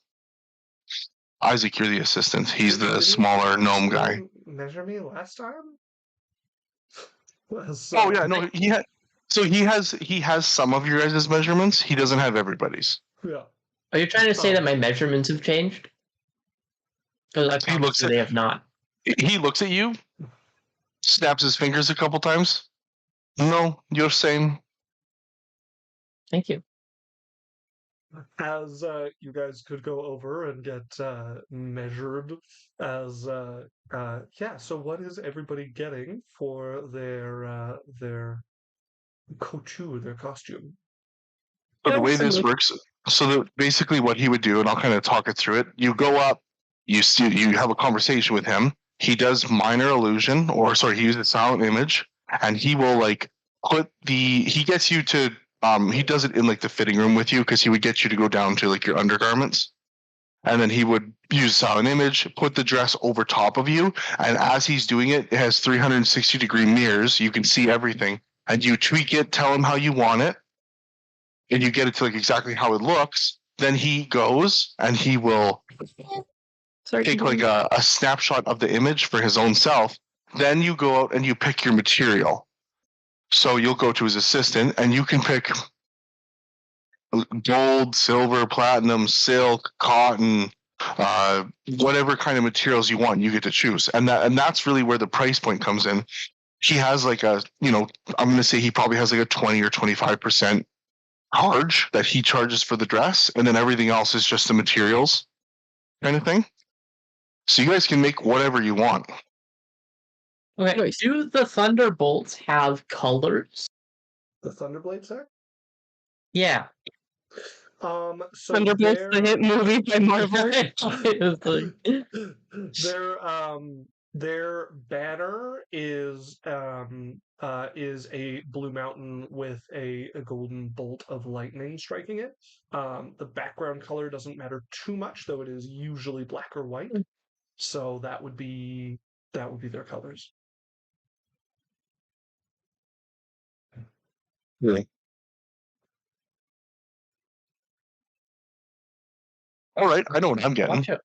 Isaac, you're the assistant. He's the smaller gnome guy. Measure me last time? Oh yeah, no, he had. So he has some of your guys' measurements. He doesn't have everybody's. Yeah. Are you trying to say that my measurements have changed? Because He looks at- they have not. He looks at you, snaps his fingers a couple times. No, you're same. Thank you. As you guys could go over and get measured as so what is everybody getting for their couture, their costume? So the way this works, basically what he would do, and I'll kind of talk it through it. You go up, you have a conversation with him. He does minor illusion, he uses silent image, and he will he gets you to he does it in the fitting room with you, because he would get you to go down to your undergarments, and then he would use silent image, put the dress over top of you, and as he's doing it, it has 360-degree mirrors. You can see everything, and you tweak it, tell him how you want it, and you get it to exactly how it looks. Then he goes and he will take a snapshot of the image for his own self. Then you go out and you pick your material. So you'll go to his assistant, and you can pick gold, silver, platinum, silk, cotton, whatever kind of materials you want. You get to choose, and that's really where the price point comes in. He has like a, I'm going to say he probably has like a 20 or 25% charge that he charges for the dress, and then everything else is just the materials kind of thing. So you guys can make whatever you want. Okay, Nice. do the Thunderbolts have colors? The Thunder Blade Sect? Yeah. So Thunderbolts, the hit movie by Marvel. their banner is a blue mountain with a golden bolt of lightning striking it. The background color doesn't matter too much, though it is usually black or white. So that would be their colors. Really? All right, I know what I'm getting. Watch it.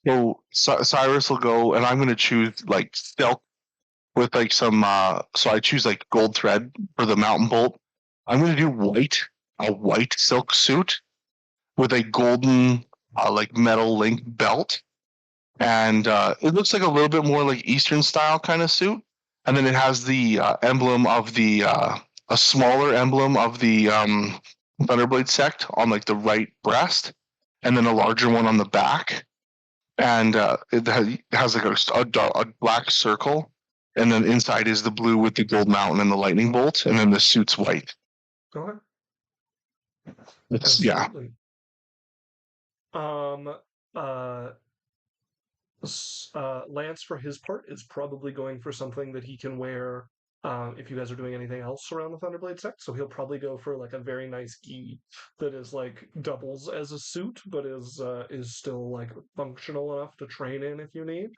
So Cyrus will go, and I'm going to choose like silk with like some. So I choose like gold thread for the mountain bolt. I'm going to do a white silk suit with a golden like metal link belt, and it looks like a little bit more like Eastern style kind of suit. And then it has the emblem of the a smaller emblem of the Thunder Blade Sect on like the right breast, and then a larger one on the back. And it has like a black circle, and then inside is the blue with the gold mountain and the lightning bolt, and then the suit's white. Okay. Yeah. Absolutely. Lance, for his part, is probably going for something that he can wear if you guys are doing anything else around the Thunderblade Sect. So he'll probably go for like a very nice gi that is like doubles as a suit, but is still like functional enough to train in if you need.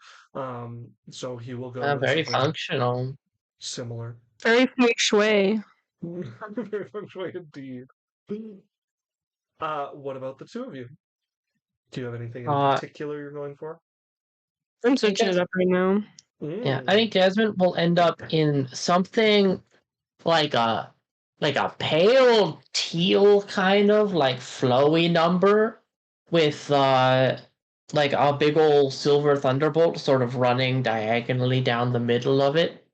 So he will go with Very something functional. similar. Very feng shui. Very feng shui indeed. What about the two of you? Do you have anything in particular you're going for? I'm searching it up right now. Yeah, I think Jasmine will end up in something like a pale teal kind of like flowy number with like a big old silver thunderbolt sort of running diagonally down the middle of it.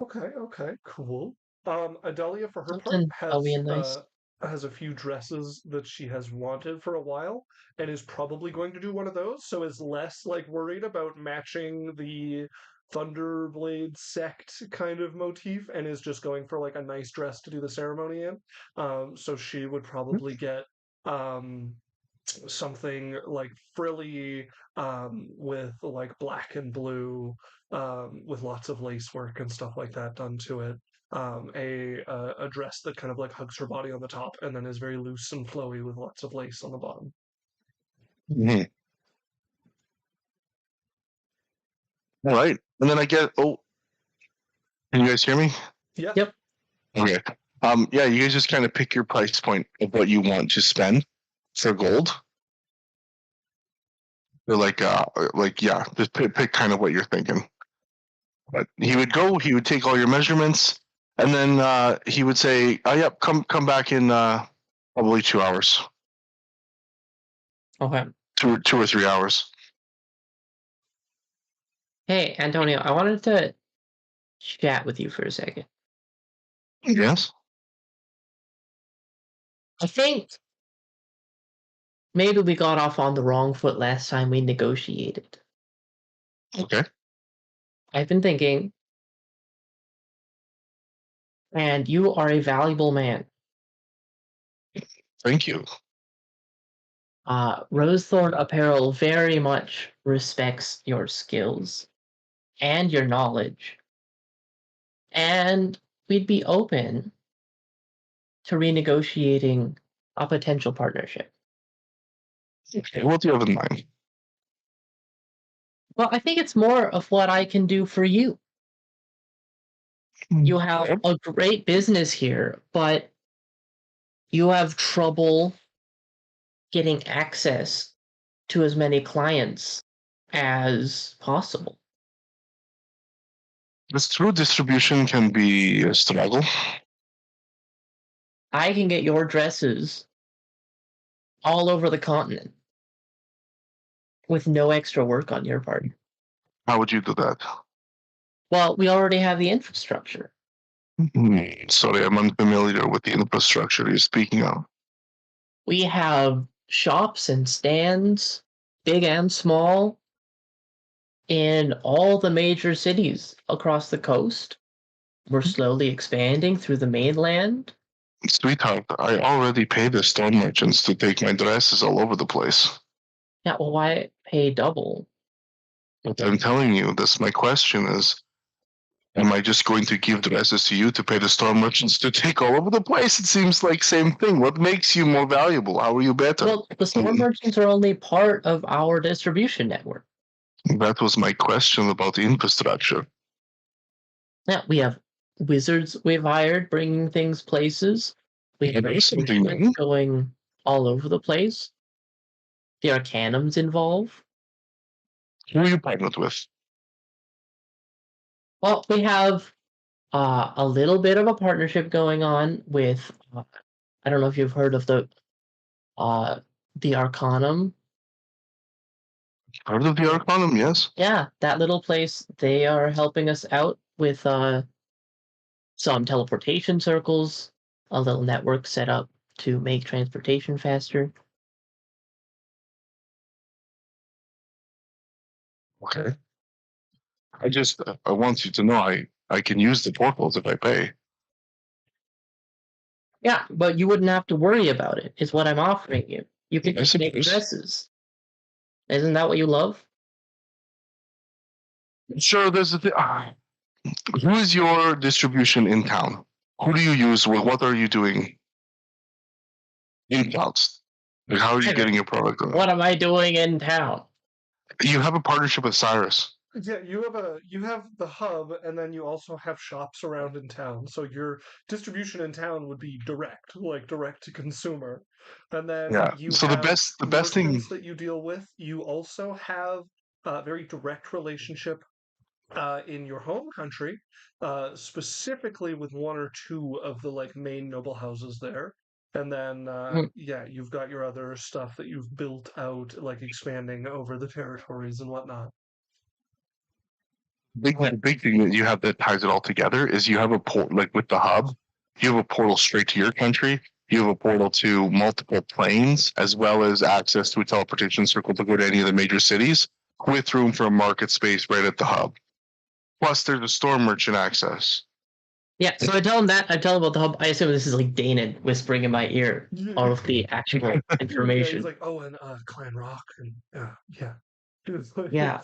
Okay, cool. Adelia, for her Something part, flowy and nice. has a few dresses that she has wanted for a while, and is probably going to do one of those. So is less like worried about matching the Thunder Blade Sect kind of motif, and is just going for like a nice dress to do the ceremony in. So she would probably get something like frilly with like black and blue with lots of lace work and stuff like that done to it. A dress that kind of like hugs her body on the top and then is very loose and flowy with lots of lace on the bottom. Mm-hmm. All right, and then I get. Oh, can you guys hear me? Yeah. Yep. Okay. Yeah, you guys just kind of pick your price point of what you want to spend for gold. Or like yeah, just pick kind of what you're thinking. But he would take all your measurements, and then he would say, "Oh, yep, come back in probably 2 hours, Okay. 2 or 3 hours." Hey, Antonio, I wanted to chat with you for a second. Yes. I think maybe we got off on the wrong foot last time we negotiated. Okay. I've been thinking, and you are a valuable man. Thank you. Rosethorn Apparel very much respects your skills and your knowledge, and we'd be open to renegotiating a potential partnership. Okay. What do you have in mind? Well, I think it's more of what I can do for you. You have a great business here, but you have trouble getting access to as many clients as possible. This true distribution can be a struggle. I can get your dresses all over the continent with no extra work on your part. How would you do that? Well, we already have the infrastructure. Sorry, I'm unfamiliar with the infrastructure you're speaking of. We have shops and stands, big and small, in all the major cities across the coast. We're slowly expanding through the mainland. Sweetheart, I already paid the stone merchants to take my dresses all over the place. Yeah, well, why pay double? But I'm telling you, this my question is, am I just going to give dresses to you to pay the stone merchants to take all over the place? It seems like same thing. What makes you more valuable? How are you better? Well, the store merchants are only part of our distribution network. That was my question about the infrastructure. Yeah, we have wizards we've hired bringing things places. We have There's something instruments new. going all over the place. There are cannons involved. Who are you partnered with? Well, we have a little bit of a partnership going on with. I don't know if you've heard of the Arcanum. Heard of the Arcanum, yes. Yeah, that little place. They are helping us out with some teleportation circles, a little network set up to make transportation faster. Okay. I want you to know I can use the portals if I pay. Yeah, but you wouldn't have to worry about it, is what I'm offering you. You can I just make suppose. dresses. Isn't that what you love? Sure, there's who is your distribution in town? Who do you use? What are you doing in clouds? Like, how are you getting your product on? What am I doing in town? You have a partnership with Cyrus. Yeah, you have the hub, and then you also have shops around in town. So your distribution in town would be direct, like direct to consumer. And then Yeah. you So have the best thing merchants that you deal with. You also have a very direct relationship in your home country, specifically with one or two of the like main noble houses there. And then yeah, you've got your other stuff that you've built out, like expanding over the territories and whatnot. the big thing that you have that ties it all together is you have a port, like with the hub, you have a portal straight to your country. You have a portal to multiple planes, as well as access to a teleportation circle to go to any of the major cities, with room for a market space right at the hub. Plus, there's a store merchant access. Yeah, so I tell him that. I tell him about the hub. I assume this is like Danon whispering in my ear all of the actual Yeah, information. he's like, oh, and Clan Rock, and yeah. Yeah.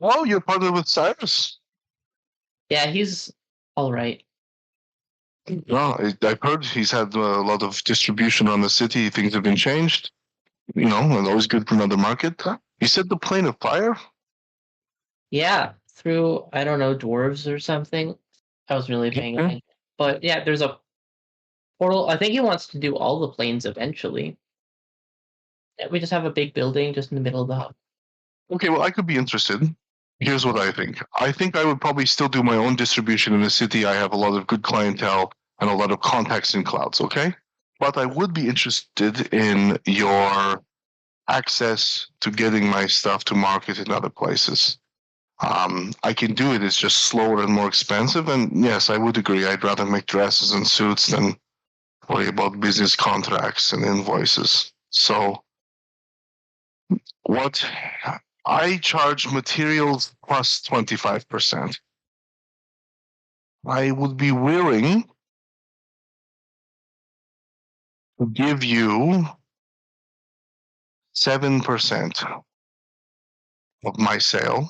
Oh, you're partnered with Cyrus. Yeah, he's all right. No, I've heard he's had a lot of distribution on the city. Things have been changed. You know, and always good for another market. You said the Plane of Fire? Yeah, through, I don't know, dwarves or something. I was really paying attention. But yeah, there's a portal. I think he wants to do all the planes eventually. Yeah, we just have a big building just in the middle of the hub. Okay, well, I could be interested. Here's what I think. I think I would probably still do my own distribution in the city. I have a lot of good clientele and a lot of contacts in clouds, okay? But I would be interested in your access to getting my stuff to market in other places. I can do it. It's just slower and more expensive. And yes, I would agree. I'd rather make dresses and suits than worry about business contracts and invoices. So what I charge materials plus 25%. I would be willing to give you 7% of my sale.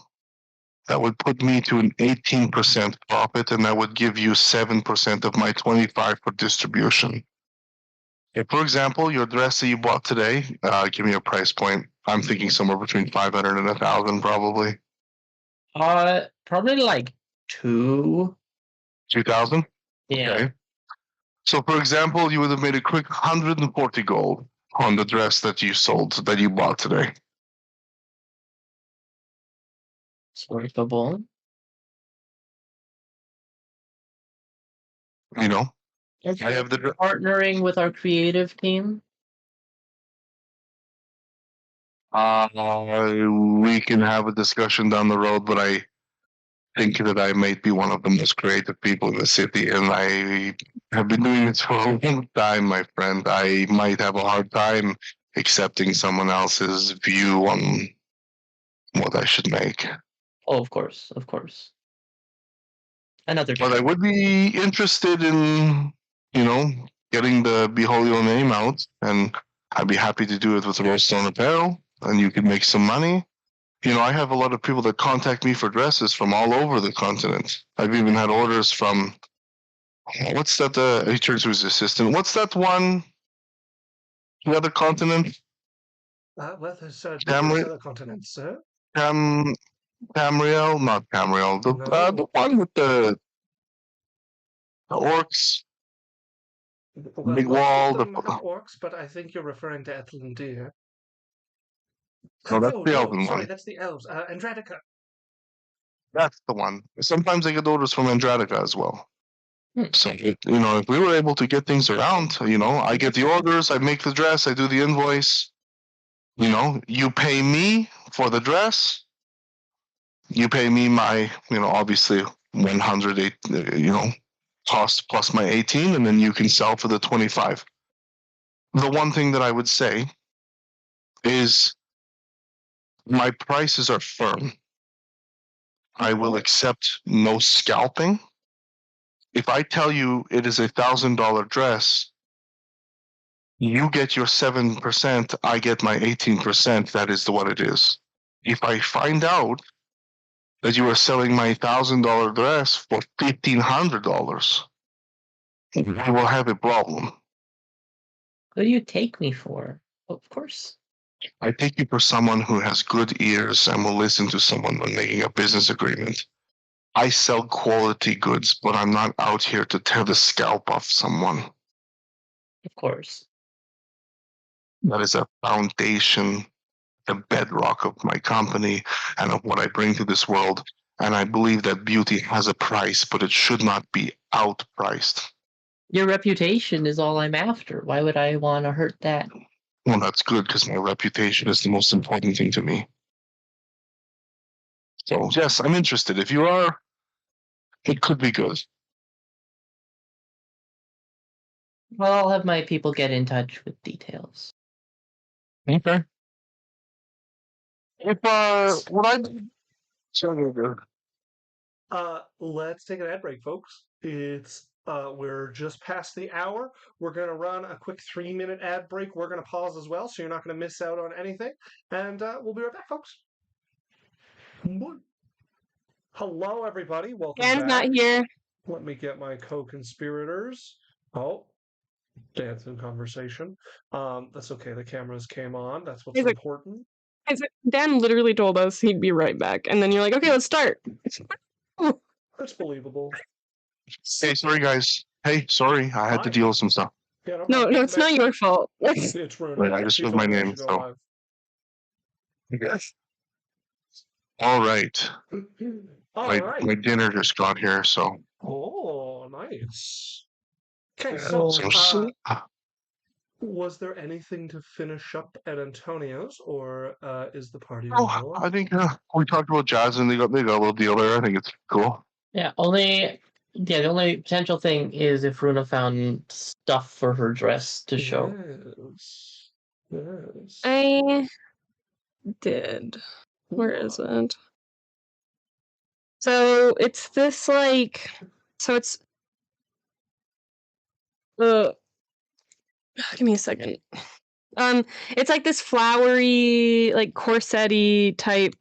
That would put me to an 18% profit, and that would give you 7% of my 25 for distribution. If, for example, your dress that you bought today, give me a price point. I'm thinking somewhere between 500 and 1,000, probably. Probably like 2,000? Yeah. Okay. So, for example, you would have made a quick 140 gold on the dress that you sold, that you bought today. Workable. You know, Okay. I have the Partnering with our creative team. we can have a discussion down the road, but I think that I might be one of the most creative people in the city, and I have been doing this for a long time, my friend. I might have a hard time accepting someone else's view on what I should make. Oh, of course, of course. Another But I time. would be interested in, getting the Beholio name out, and I'd be happy to do it with Redstone Apparel, and you could make some money. I have a lot of people that contact me for dresses from all over the continent. I've even had orders from, what's that? He turns to his assistant. What's that one? The other continent? What is Tamri- the other continent, sir? Tam, Tamriel? Not Tamriel. The one with the orcs, Well, big most wall. of them have orcs, but I think you're referring to Etlandir. No, that's the elven sorry, one. that's the elves. Andradica. That's the one. Sometimes I get orders from Andradica as well. Hmm. So, if we were able to get things around, I get the orders, I make the dress, I do the invoice. You pay me for the dress. You pay me my, obviously 108, cost plus my 18, and then you can sell for the 25. The one thing that I would say is my prices are firm. I will accept no scalping. If I tell you it is $1,000 dress, you get your 7%, I get my 18%. That is what it is. If I find out that you are selling my $1,000 dress for $1,500, we will have a problem. What do you take me for? Of course. I take you for someone who has good ears and will listen to someone when making a business agreement. I sell quality goods, but I'm not out here to tear the scalp off someone. Of course. That is a foundation, the bedrock of my company and of what I bring to this world. And I believe that beauty has a price, but it should not be outpriced. Your reputation is all I'm after. Why would I want to hurt that? Well, that's good because my reputation is the most important thing to me. So, yes, I'm interested. If you are, it could be good. Well, I'll have my people get in touch with details. Okay. If, what I... Sorry, Let's take an ad break, folks. It's we're just past the hour. We're gonna run a quick 3-minute ad break. We're gonna pause as well, so you're not gonna miss out on anything. And we'll be right back, folks. Hello, everybody. Welcome Dan's back. not here. Let me get my co-conspirators. Oh, dance in conversation. That's okay. The cameras came on. That's what's He's like- important. Dan literally told us he'd be right back, and then you're like, okay, let's start. That's believable. Hey, sorry, guys. Hey, sorry. I had to deal with some stuff. Yeah, no, No, problem. it's not your fault. It's ruined. Right, I just She's put my aware name, she go so. live. Yes. All right. All my, right. my dinner just got here, so. Oh, nice. Okay, So, was there anything to finish up at Antonio's, or is the party oh, I think we talked about jazz, and they got a little deal there. I think it's cool. Yeah, the only potential thing is if Runa found stuff for her dress to show. Yes. Yes. I did. Where is it? So it's this like. So it's. Give me a second. It's like this flowery, like corset-y type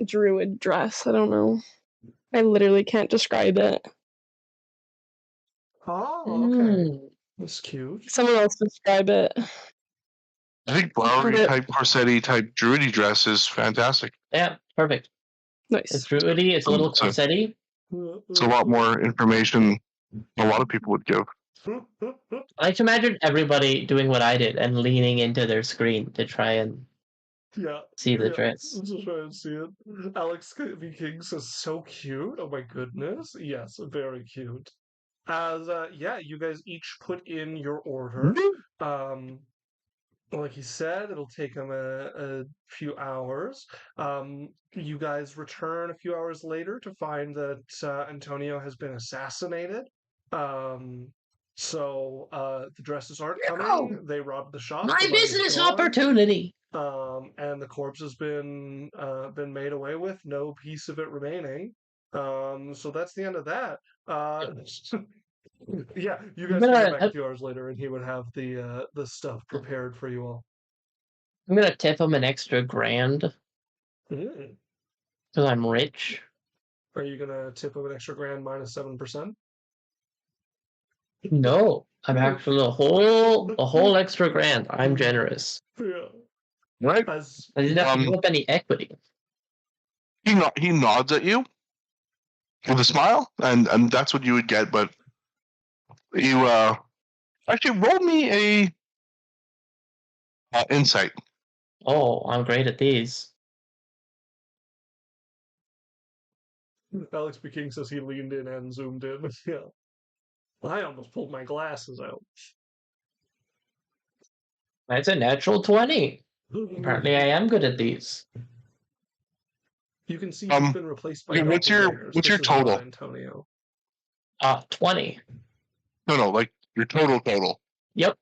druid dress. I don't know. I literally can't describe it. Oh, okay. Mm. That's cute. Someone else describe it. I think flowery type, corset-y type druidy dress is fantastic. Yeah, perfect. Nice. It's druidy, it's a little corset-y. It's a lot more information a lot of people would give. I like to imagine everybody doing what I did and leaning into their screen to try and see the dress. Let's just try and see it. Alex V. King says, so cute. Oh my goodness. Yes, very cute. You guys each put in your order. Like he said, it'll take him a few hours. You guys return a few hours later to find that Antonio has been assassinated. The dresses aren't coming. They robbed the shop. My The money's business gone. opportunity. And the corpse has been made away with. No piece of it remaining. So that's the end of that. Yeah, you guys can go back a few hours later, and he would have the stuff prepared for you all. I'm gonna tip him an extra $1,000 Mm. because I'm rich. Are you gonna tip him an extra $1,000 minus 7%? No, I'm actually a whole extra $1,000. I'm generous. Yeah. Right. I didn't have to give up any equity. He nods at you with a smile, and that's what you would get. But you actually roll me a insight. Oh, I'm great at these. Alex B. King says he leaned in and zoomed in. Yeah. I almost pulled my glasses out. That's a natural 20. Apparently, I am good at these. You can see he's been replaced by what's your total? Antonio. 20. No, like your total. Yep.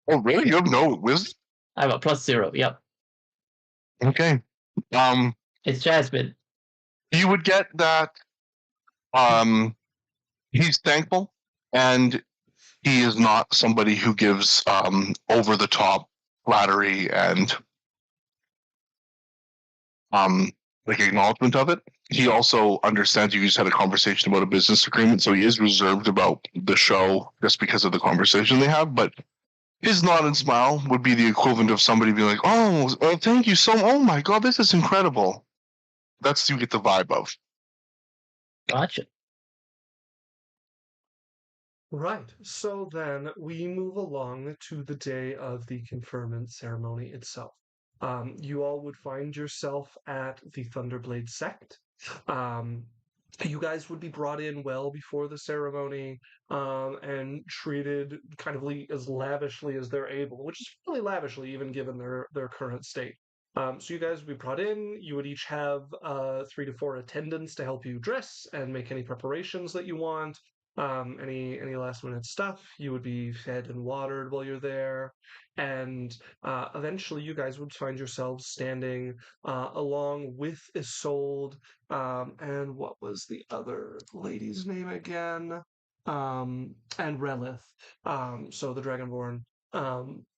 Oh, really? You have no wisdom? I have a +0. Yep. Okay. It's Jasmine. You would get that. He's thankful, and he is not somebody who gives over the top flattery and like acknowledgement of it. He also understands you just had a conversation about a business agreement, so he is reserved about the show just because of the conversation they have. But his nod and smile would be the equivalent of somebody being like, "Oh, thank you so. Oh my God, this is incredible." That's you get the vibe of. Gotcha. Right. So then we move along to the day of the conferment ceremony itself. You all would find yourself at the Thunder Blade Sect. You guys would be brought in well before the ceremony and treated kind of as lavishly as they're able, which is really lavishly even given their current state. So you guys would be brought in. You would each have 3 to 4 attendants to help you dress and make any preparations that you want. Any last minute stuff. You would be fed and watered while you're there, and eventually you guys would find yourselves standing along with Isolde, and what was the other lady's name again? And Relith. So the Dragonborn.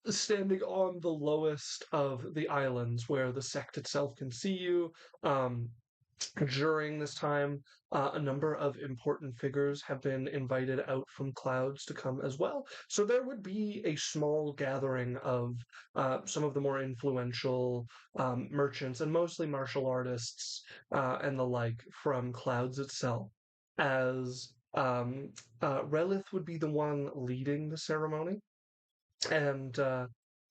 Standing on the lowest of the islands where the sect itself can see you. During this time, a number of important figures have been invited out from clouds to come as well. So there would be a small gathering of some of the more influential merchants and mostly martial artists and the like from clouds itself, as Relith would be the one leading the ceremony. And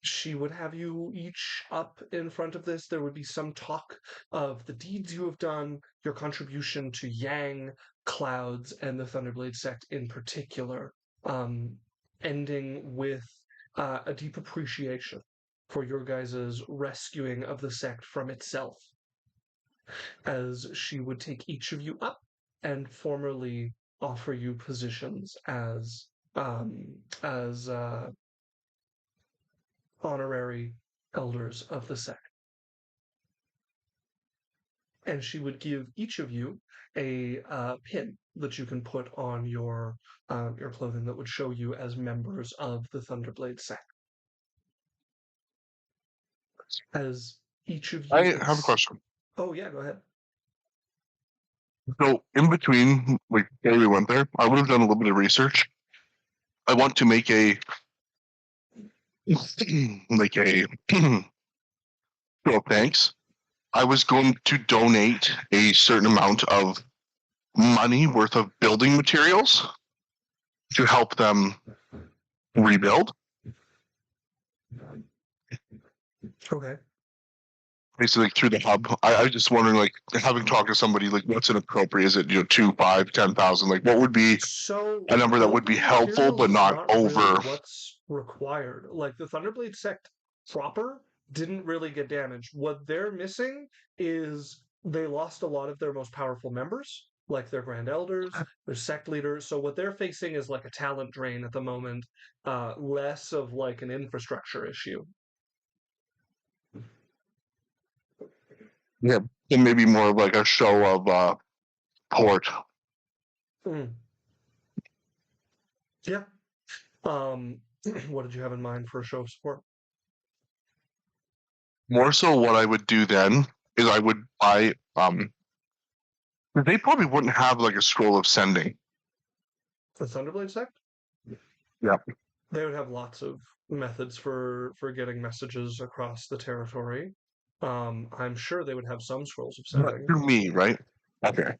she would have you each up in front of this. There would be some talk of the deeds you have done, your contribution to Yang, Clouds, and the Thunderblade Sect in particular, ending with a deep appreciation for your guys' rescuing of the sect from itself, as she would take each of you up and formally offer you positions as honorary elders of the sect. And she would give each of you a pin that you can put on your clothing that would show you as members of the Thunderblade Sect. As each of you... I have a question. Oh, yeah, go ahead. So in between, like before we went there, I would have done a little bit of research. I want to make a like a show of thanks. I was going to donate a certain amount of money worth of building materials to help them rebuild. Okay. basically like, through the hub. I was just wondering, like, having talked to somebody, like, what's an appropriate? Is it 2, 5, 10,000? Like, what would be So a number that would be building helpful materials but is not not over? really what's required. Like the Thunder Blade Sect proper didn't really get damaged. What they're missing is they lost a lot of their most powerful members, like their Grand Elders, their sect leaders. So what they're facing is like a talent drain at the moment, less of like an infrastructure issue. Yeah, and maybe more of like a show of port. Mm. Yeah. What did you have in mind for a show of support? More so, what I would do then is I would buy. They probably wouldn't have like a scroll of sending. The Thunderblade Sect? Yep. They would have lots of methods for getting messages across the territory. I'm sure they would have some scrolls of Not sending. through me, right? Okay.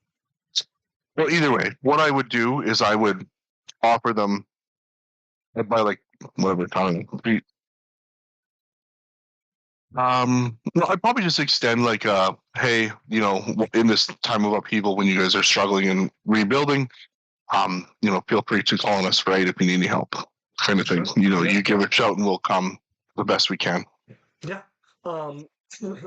Well, either way, what I would do is I would offer them. I'd buy like whatever time. No, I'd probably just extend like, hey, in this time of upheaval when you guys are struggling and rebuilding, feel free to call on us, right, if you need any help, kind of thing. Sure. You Yeah. give a shout and we'll come the best we can. Yeah.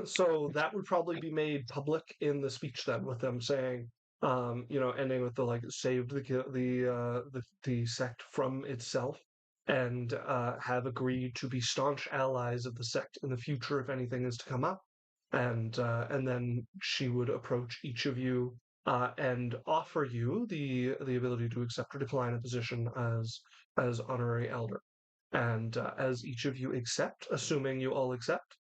So that would probably be made public in the speech then, with them saying, ending with the like saved the sect from itself, and have agreed to be staunch allies of the sect in the future if anything is to come up, and then she would approach each of you and offer you the ability to accept or decline a position as honorary elder, and as each of you accept, assuming you all accept.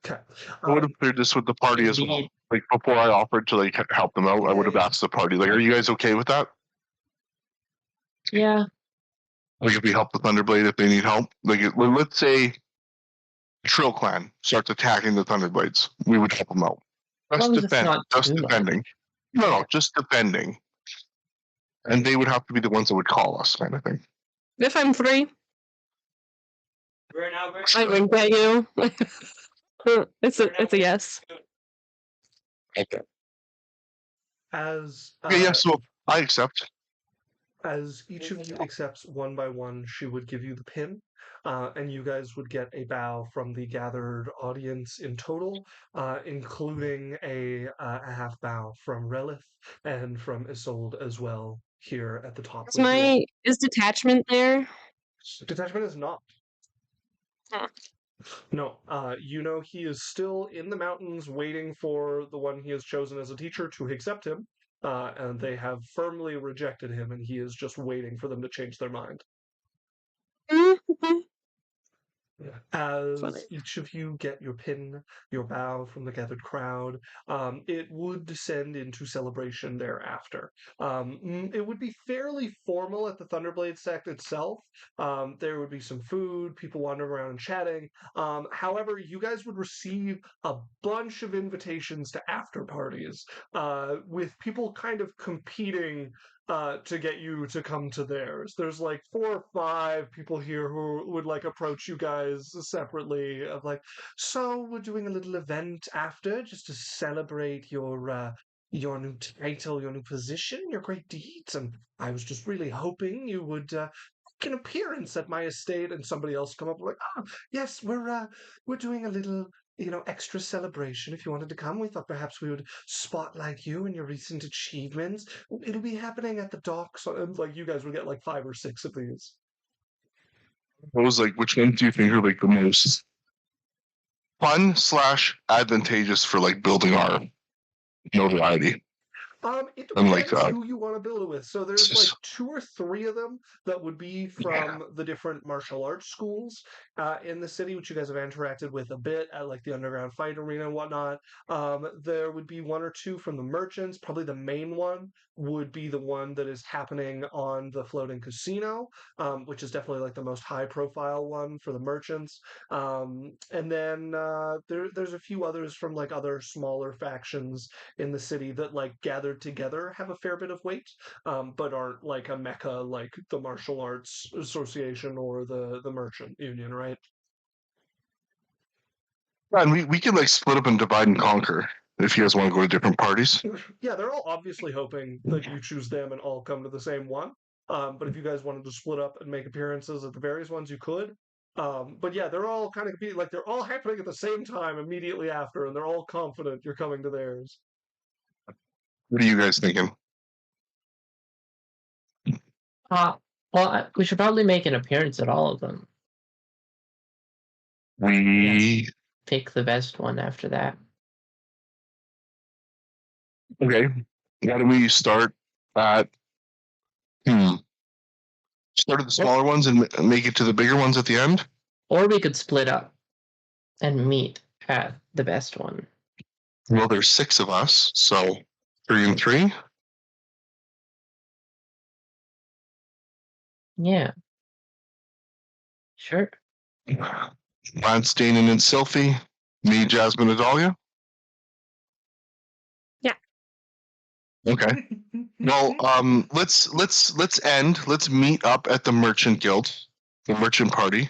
Okay. I would have cleared this with the party as well. Like before I offered to like help them out, I would have asked the party, like, are you guys okay with that? Yeah. Like if we help the Thunderblade if they need help, like let's say Trill Clan starts attacking the Thunderblades, we would help them out. As long as it's not Just too defending. No, just defending. And they would have to be the ones that would call us, kind of thing. If I'm free, I wink at you. It's a yes. Okay. As So I accept. As each of you accepts one by one, she would give you the pin, and you guys would get a bow from the gathered audience in total, including a half bow from Relith and from Isolde as well here at the top. Is detachment there? Detachment is not. Huh. No, he is still in the mountains waiting for the one he has chosen as a teacher to accept him, and they have firmly rejected him, and he is just waiting for them to change their mind. Mm-hmm. As Funny. each of you get your pin, your bow from the gathered crowd, it would descend into celebration thereafter. It would be fairly formal at the Thunderblade Sect itself. There would be some food, people wandering around and chatting. However, you guys would receive a bunch of invitations to after parties, with people kind of competing to get you to come to theirs. There's like 4 or 5 people here who would like approach you guys separately of like, so we're doing a little event after just to celebrate your new title, your new position, your great deeds, and I was just really hoping you would make an appearance at my estate. And somebody else come up like, oh yes, we're doing a little extra celebration. If you wanted to come, we thought perhaps we would spotlight you and your recent achievements. It'll be happening at the docks. And like you guys would get like 5 or 6 of these. I was like, which one do you think are like the most fun / advantageous for like building our notoriety? It And depends like, who you want to build it with. So there's like 2 or 3 of them that would be from the different martial arts schools in the city, which you guys have interacted with a bit at like the underground fight arena and whatnot. There would be 1 or 2 from the merchants. Probably the main one would be the one that is happening on the floating casino, which is definitely like the most high profile one for the merchants. And then there's a few others from like other smaller factions in the city that like gathered together have a fair bit of weight, but aren't like a mecca like the Martial Arts Association or the Merchant Union, right? And we can like split up and divide and conquer if you guys want to go to different parties. Yeah, they're all obviously hoping that you choose them and all come to the same one. But if you guys wanted to split up and make appearances at the various ones, you could. But yeah, they're all kind of like they're all happening at the same time immediately after, and they're all confident you're coming to theirs. What are you guys thinking? We should probably make an appearance at all of them. We Pick the best one after that. okay. Why don't we start at start at the smaller ones and make it to the bigger ones at the end? Or we could split up and meet at the best one. Well, there's 6 of us, so 3 and 3. Yeah. Sure. Lance, Danon, and Sylphie. Me, Jasmine, and Dahlia. Yeah. Okay. Well, let's meet up at the Merchant Guild, the Merchant Party,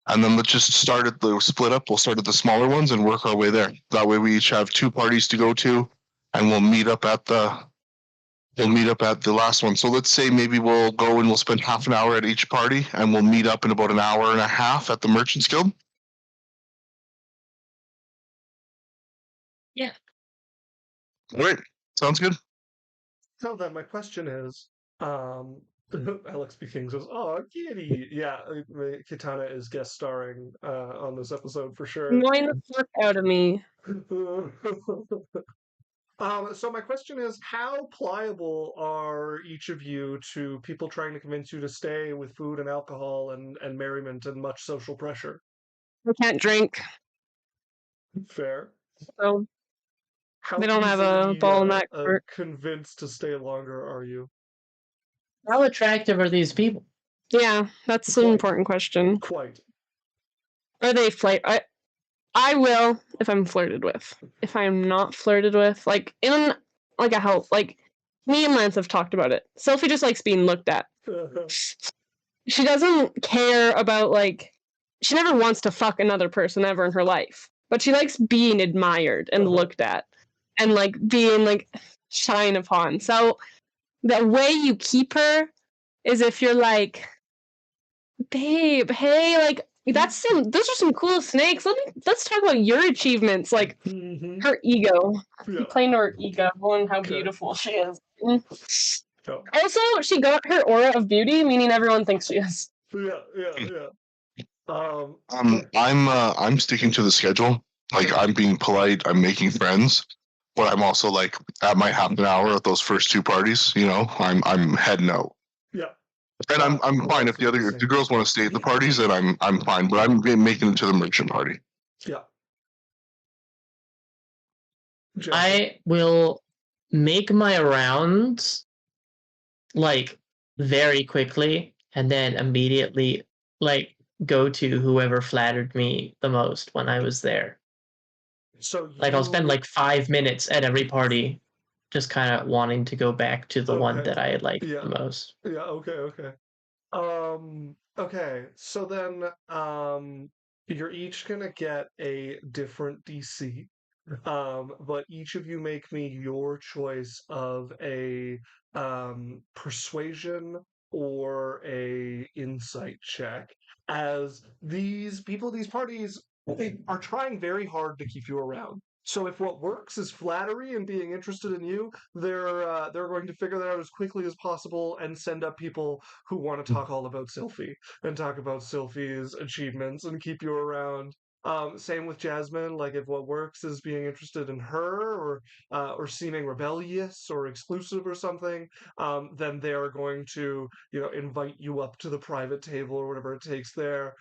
and then let's just start at the split up. We'll start at the smaller ones and work our way there. That way, we each have 2 parties to go to, and we'll meet up at the last one. So let's say maybe we'll go and we'll spend half an hour at each party, and we'll meet up in about an hour and a half at the Merchants Guild. Yeah. All right. Sounds good. So then my question is, Alex B. King says, "Oh, Kitty, yeah, Kitana is guest starring on this episode for sure." Annoying the fuck out of me. So my question is, how pliable are each of you to people trying to convince you to stay with food and alcohol and merriment and much social pressure? I can't drink, Fair. so How they don't have a easily, ball in that court. convinced to stay longer are you? How attractive are these people? Yeah, that's an Quite. important question. Quite. Are they I will if I'm flirted with. If I am not flirted with, like in like a help, like me and Lance have talked about it. Sylphie just likes being looked at. She doesn't care about like she never wants to fuck another person ever in her life, but she likes being admired and looked at and like being like shined upon. So the way you keep her is if you're like, babe, hey, like those are some cool snakes. Let's talk about your achievements, like her ego. Yeah. Playing to her ego and how Okay. beautiful she is. Yeah. Also, she got her aura of beauty, meaning everyone thinks she is. Yeah. I'm sticking to the schedule. Like I'm being polite. I'm making friends, but I'm also like at my half an hour at those first 2 parties. You know, I'm heading out. Yeah. And I'm fine if the girls want to stay at the parties, then I'm fine. But I'm making it to the merchant party. Yeah. I will make my rounds like very quickly and then immediately like go to whoever flattered me the most when I was there. So like I'll spend like 5 minutes at every party just kind of wanting to go back to the one that I liked the most. Yeah, okay. Okay, so then you're each gonna get a different DC. But each of you make me your choice of a persuasion or a insight check. As these people, these parties, they are trying very hard to keep you around. So if what works is flattery and being interested in you, they're going to figure that out as quickly as possible and send up people who want to talk all about Sylphie and talk about Sylphie's achievements and keep you around. Same with Jasmine. Like if what works is being interested in her or seeming rebellious or exclusive or something, then they are going to invite you up to the private table or whatever it takes there.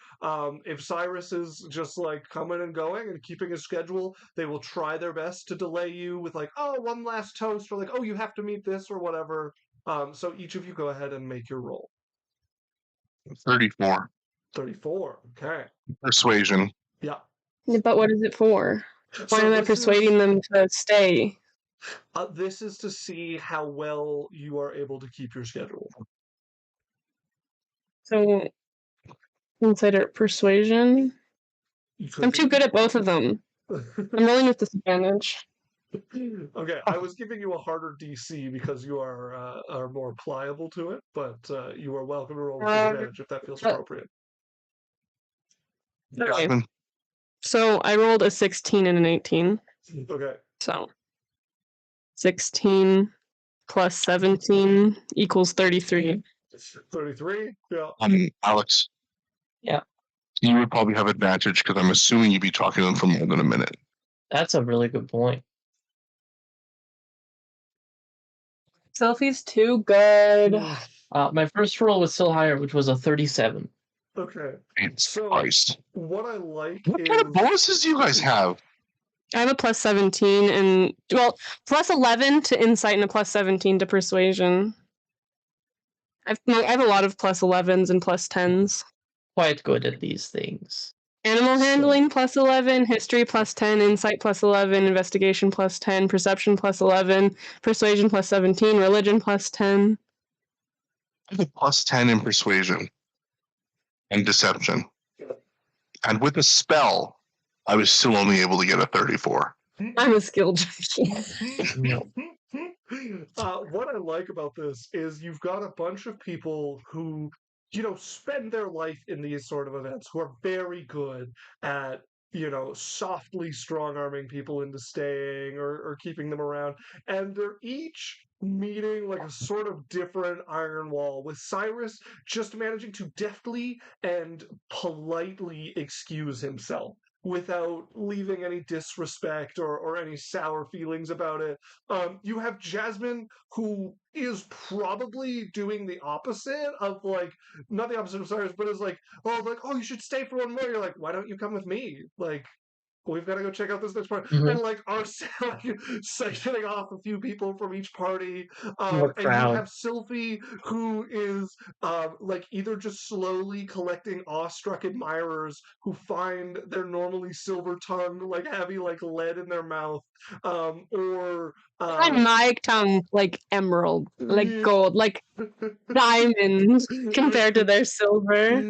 If Cyrus is just like coming and going and keeping his schedule, they will try their best to delay you with like, oh, one last toast or like, oh, you have to meet this or whatever. So each of you go ahead and make your roll. 34. 34. Okay. Persuasion. Yeah. But what is it for? Why So am I this persuading them to stay? This is to see how well you are able to keep your schedule. So, consider persuasion. I'm too good at both of them. I'm rolling with disadvantage. Okay, I was giving you a harder DC because you are more pliable to it, but you are welcome to roll with disadvantage if that feels appropriate. Okay. Jasmine, So I rolled a 16 and an 18. Okay. So 16 plus 17 equals 33. 33? Yeah. Alex. Yeah. You would probably have advantage because I'm assuming you'd be talking to them for more than a minute. That's a really good point. Selfie's too good. My first roll was still higher, which was a 37. Okay. Jesus So Christ. what I like What is kind of bonuses do you guys have? I have a plus 17 and, well, plus 11 to insight and a plus 17 to persuasion. I have a lot of plus 11s and plus 10s. Quite good at these things. Animal handling plus 11, history plus 10, insight plus 11, investigation plus 10, perception plus 11, persuasion plus 17, religion plus 10. I have a plus 10 in persuasion and deception. And with a spell, I was still only able to get a 34. I'm a skill junkie. What I like about this is you've got a bunch of people who, spend their life in these sort of events, who are very good at, softly strong arming people into staying or keeping them around. And they're each meeting like a sort of different iron wall, with Cyrus just managing to deftly and politely excuse himself without leaving any disrespect or any sour feelings about it. You have Jasmine, who is probably doing the opposite of not the opposite of Cyrus, but is oh, you should stay for one more. You're like, why don't you come with me? We've got to go check out this next part. Mhm. And are sectioning off a few people from each party. The And you crowd. have Sylphie, who is either just slowly collecting awestruck admirers who find their normally silver tongue having lead in their mouth, or My tongue like emerald, like Yeah. gold, like diamonds compared to their silver.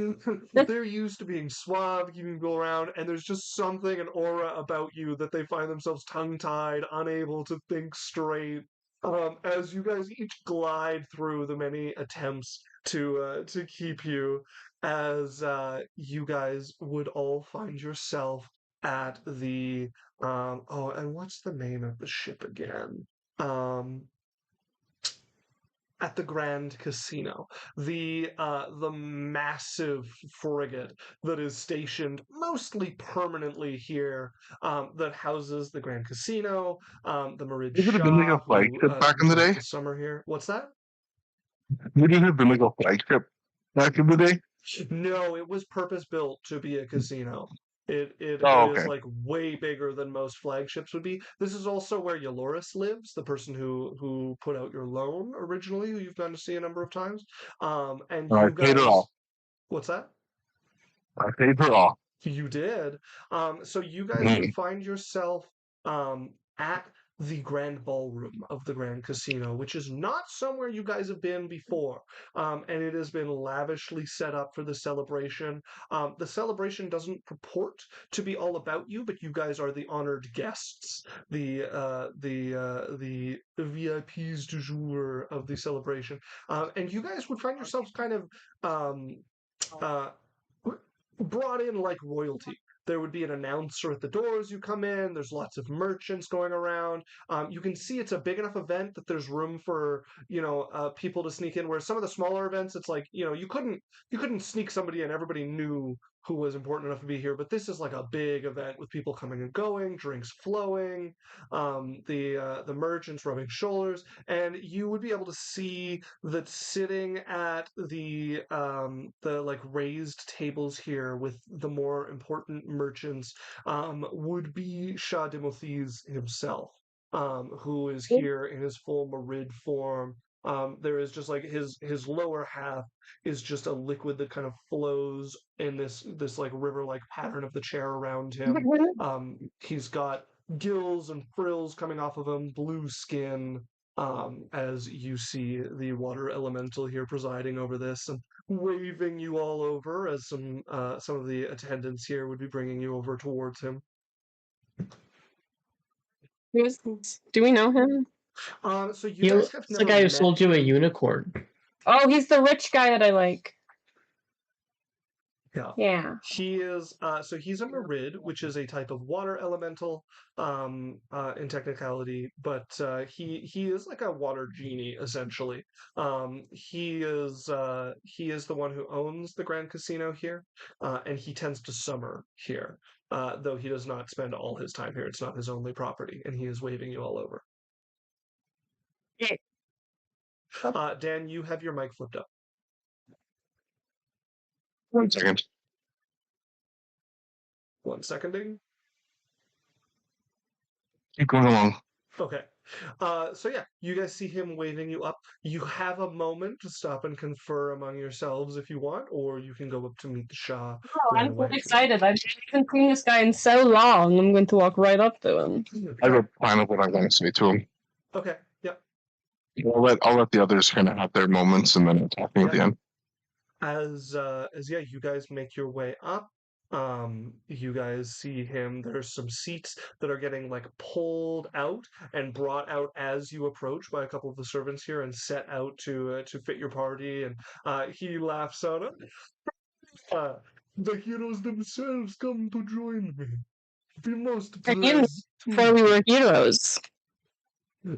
They're used to being suave, keeping people around, and there's just something, an aura about you that they find themselves tongue-tied, unable to think straight. As you guys each glide through the many attempts to keep you, as you guys would all find yourself at the and what's the name of the ship again? At the Grand Casino, the massive frigate that is stationed mostly permanently here, that houses the Grand Casino, the Marid Would it have been like Shah, a who flagship back in the spends day? the summer here. What's that? Would it have been like a flagship back in the day? No, it was purpose built to be a casino. It Oh, is okay. way bigger than most flagships would be. This is also where Yoloris lives, the person who put out your loan originally, who you've gone to see a number of times. And I you paid her guys, off. what's that? I paid her off. You did. So you guys would Mm. find yourself at the Grand Ballroom of the Grand Casino, which is not somewhere you guys have been before. And it has been lavishly set up for the celebration. The celebration doesn't purport to be all about you, but you guys are the honored guests, the VIPs du jour of the celebration. And you guys would find yourselves kind of uh, brought in like royalty. There would be an announcer at the door as you come in. There's lots of merchants going around. You can see it's a big enough event that there's room for people to sneak in. Where some of the smaller events, it's you couldn't sneak somebody in. Everybody knew who was important enough to be here. But this is like a big event with people coming and going, drinks flowing, the merchants rubbing shoulders, and you would be able to see that sitting at the raised tables here with the more important merchants would be Shah Demothes himself, who is here in his full Marid form. There is just his lower half is just a liquid that kind of flows in this river like pattern of the chair around him. He's got gills and frills coming off of him, blue skin, as you see the water elemental here presiding over this and waving you all over as some of the attendants here would be bringing you over towards him. Do we know him? So you He guys have looks the never guy who met. sold you a unicorn. Oh, he's the rich guy that I like. Yeah. Yeah. He is so he's a Merid, which is a type of water elemental in technicality, but he is like a water genie essentially. He is the one who owns the Grand Casino here, and he tends to summer here. Though he does not spend all his time here. It's not his only property, and he is waving you all over. Dan, you have your mic flipped up. 1 second. 1 seconding. Keep going along. Okay. So yeah, you guys see him waving you up. You have a moment to stop and confer among yourselves if you want, or you can go up to meet the Shah Oh, right I'm so away. excited. I haven't seen this guy in so long. I'm going to walk right up to him. I have a plan of what I want to say to him. Okay. Yeah. I'll let the others kind of have their moments and then I'll talk at the end. As yeah, you guys make your way up. You guys see him. There's some seats that are getting like pulled out and brought out as you approach by a couple of the servants here and set out to fit your party. And he laughs out. The heroes themselves come to join me. Be most I knew pleased. before we were heroes.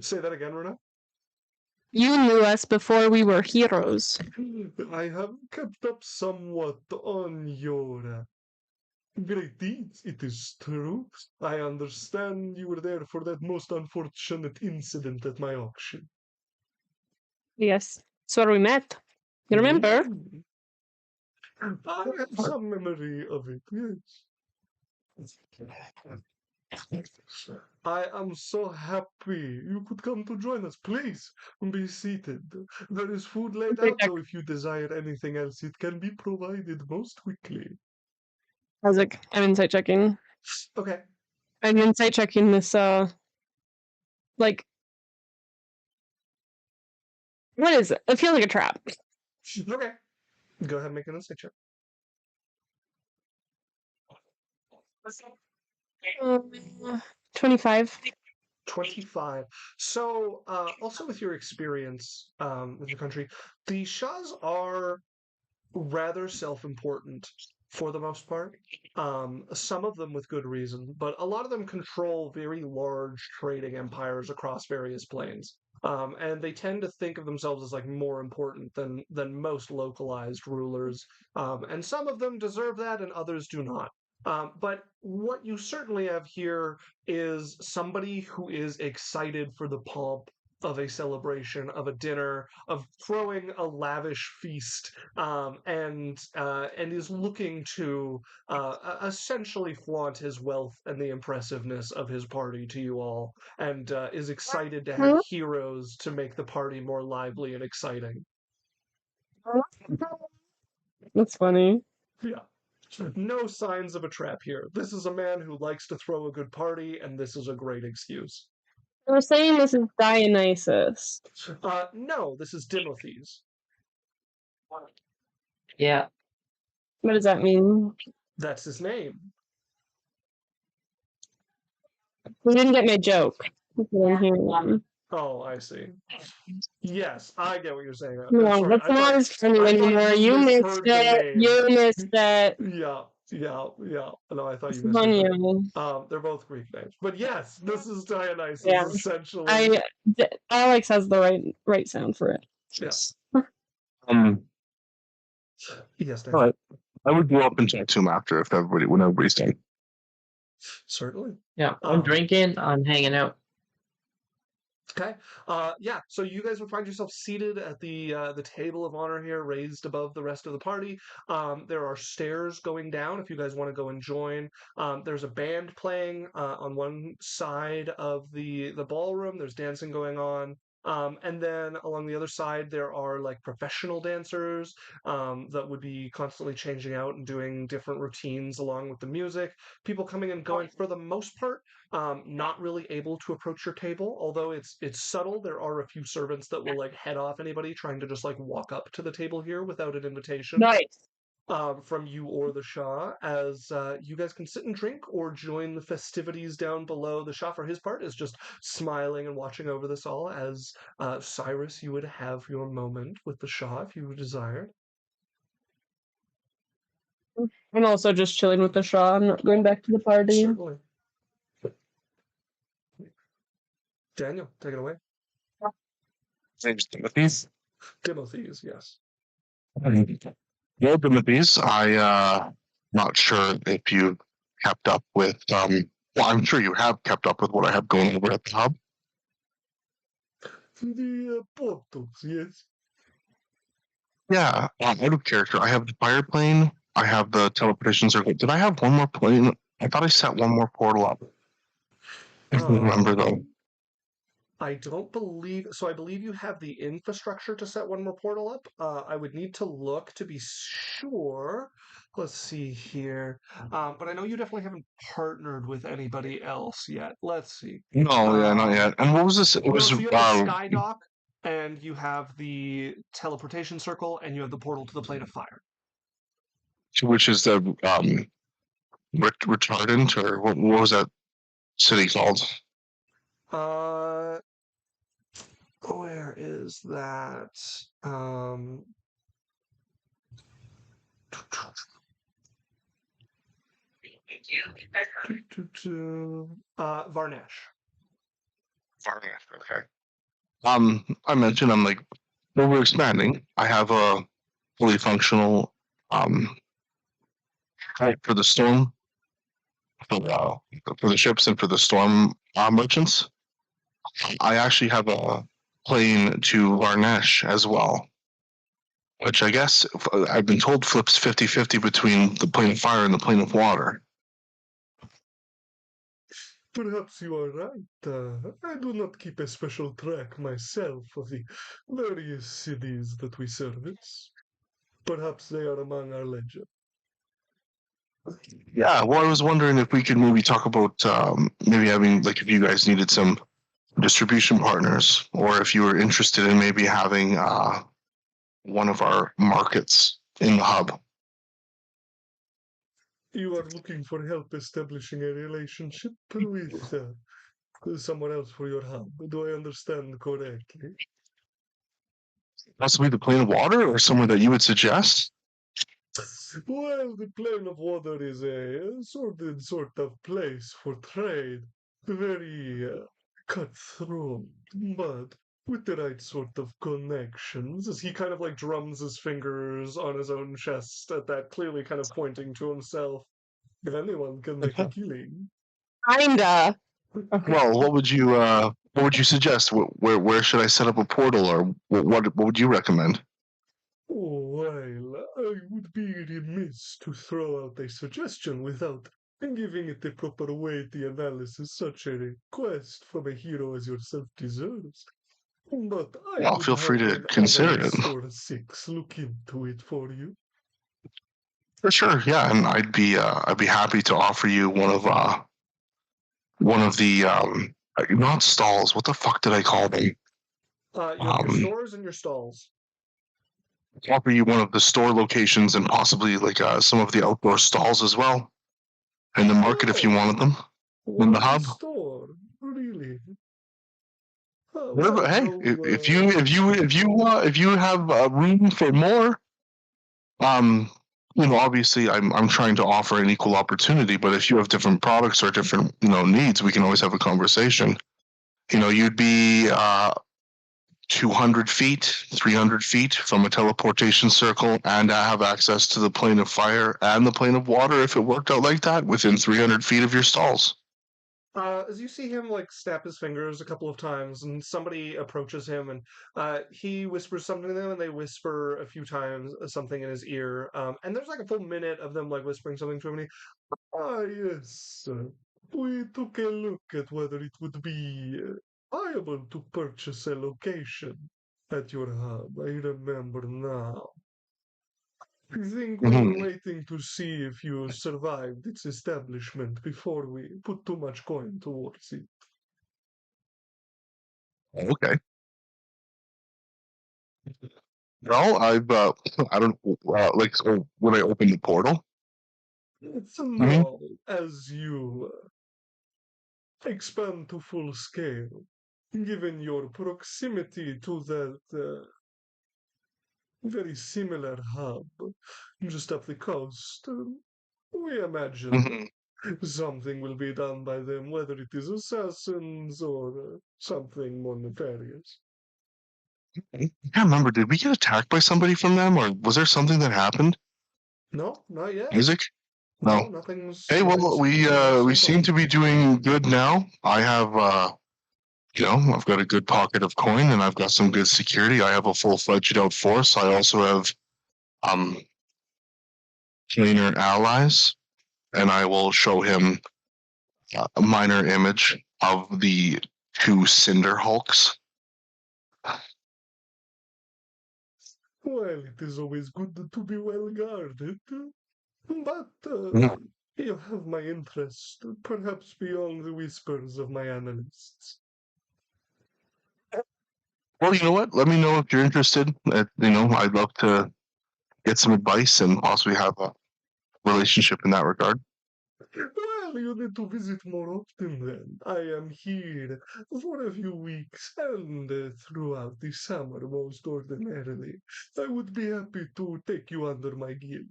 Say that again, Rena. You knew us before we were heroes. I have kept up somewhat on your great deeds, it is true. I understand you were there for that most unfortunate incident at my auction. Yes. That's where we met. You remember? I have some memory of it, yes. I am so happy you could come to join us. Please be seated. There is food laid out, though if you desire anything else, it can be provided most quickly. Isaac, I'm insight checking. Okay. I'm insight checking this, like, what is it? It feels like a trap. Okay. Go ahead and make an insight check. 25. 25. So, also with your experience with your country, the Shahs are rather self-important for the most part. Some of them with good reason, but a lot of them control very large trading empires across various planes. And they tend to think of themselves as like more important than most localized rulers. And some of them deserve that, and others do not. But what you certainly have here is somebody who is excited for the pomp of a celebration, of a dinner, of throwing a lavish feast, and is looking to essentially flaunt his wealth and the impressiveness of his party to you all, and is excited to have heroes to make the party more lively and exciting. That's funny. Yeah. No signs of a trap here. This is a man who likes to throw a good party, and this is a great excuse. We're saying this is Dionysus. No, this is Dimothes. Yeah. What does that mean? That's his name. You didn't get my joke. Oh, I see. Yes, I get what you're saying. No, Sorry, that's not as funny I thought anymore. You missed misheard the it. name. You missed it. Yeah. No, I thought It's you missed on it. you. They're both Greek names, but yes, this is Dionysus Yeah. essentially. Alex has the right sound for it. Yes. Yes, Dan. All right. I would go up and talk to him after when everybody's done. Certainly. Yeah. I'm drinking. I'm hanging out. Okay. Yeah. So you guys would find yourself seated at the table of honor here, raised above the rest of the party. There are stairs going down if you guys want to go and join. There's a band playing on one side of the ballroom. There's dancing going on. And then along the other side, there are like professional dancers that would be constantly changing out and doing different routines along with the music. People coming and going for the most part. Not really able to approach your table, although it's subtle. There are a few servants that will like head off anybody trying to just like walk up to the table here without an invitation. Nice. from you or the Shah, as you guys can sit and drink or join the festivities down below. The Shah, for his part, is just smiling and watching over this all. As Cyrus, you would have your moment with the Shah if you desired. I'm also just chilling with the Shah. I'm not going back to the party. Certainly. Daniel, take it away. Name's Timothy's. Timothy's, yes. Well, Timothy's, not sure if you kept up with, well, I'm sure you have kept up with what I have going over at the hub. The portals, yes. Yeah, out of character, I have the fire plane, I have the teleportation circle. Did I have one more plane? I thought I set one more portal up. I don't remember though. I don't believe so. I believe you have the infrastructure to set one more portal up. I would need to look to be sure. Let's see here. But I know you definitely haven't partnered with anybody else yet. Let's see. No, yeah, not yet. And what was this? It was So you have the Skydock, and you have the teleportation circle, and you have the portal to the plane of fire. which is the retardant, or what was that city called? Where is that? Varnash. Varnash, okay. I mentioned I'm like, well, we're expanding. I have a fully functional type for the storm, for the ships and for the storm merchants. I actually have a plane to Varnash as well, which I guess I've been told flips 50-50 between the plane of fire and the plane of water. Perhaps you are right. I do not keep a special track myself of the various cities that we service. Perhaps they are among our legend. Yeah, well, I was wondering if we could maybe talk about maybe having, like, if you guys needed some distribution partners, or if you were interested in maybe having one of our markets in the hub. You are looking for help establishing a relationship with someone else for your hub. Do I understand correctly? Possibly the plane of water, or somewhere that you would suggest? Well, the plane of water is a sort of place for trade. Very cutthroat, but with the right sort of connections, as he kind of like drums his fingers on his own chest at that, clearly kind of pointing to himself. If anyone can make a killing. Kinda. Well, what would you suggest? Where should I set up a portal, or what would you recommend? Oh, well, I would be remiss to throw out a suggestion without giving it the proper weighty analysis such a request from a hero as yourself deserves. But I Well, would feel free to have consider it. Store 6 look into it for you. For sure, yeah, and I'd be happy to offer you one of the not stalls. What the fuck did I call them? You have your stores and your stalls. Offer you one of the store locations and possibly like some of the outdoor stalls as well, in the market if you wanted them. In the hub. Store, really? Whatever. Hey, if you have room for more, obviously I'm trying to offer an equal opportunity. But if you have different products or different needs, we can always have a conversation. You'd be 200 feet, 300 feet from a teleportation circle, and I have access to the plane of fire and the plane of water if it worked out like that, within 300 feet of your stalls. As you see him like snap his fingers a couple of times, and somebody approaches him, and he whispers something to them, and they whisper a few times something in his ear. And there's like a full minute of them like whispering something to him. And yes, we took a look at whether it would be viable to purchase a location at your hub. I remember now. I think we were waiting to see if you survived its establishment before we put too much coin towards it. Okay. Well, I don't like so when I open the portal. No, as you expand to full scale, given your proximity to that very similar hub just up the coast, we imagine Mhm. something will be done by them, whether it is assassins or something more nefarious. I can't remember. Did we get attacked by somebody from them, or was there something that happened? No, not yet. Isaac? No, No. nothing's. Hey, well, nothing's we so seem far. to be doing good now. I have I've got a good pocket of coin, and I've got some good security. I have a full-fledged out force. I also have um trainer allies, and I will show him a minor image of the two Cinder Hulks. Well, it is always good to be well guarded, but Mhm. you have my interest, perhaps beyond the whispers of my analysts. Well, you know what? Let me know if you're interested. I'd love to get some advice and possibly have a relationship in that regard. Well, you need to visit more often then. I am here for a few weeks and throughout the summer, most ordinarily. I would be happy to take you under my guild.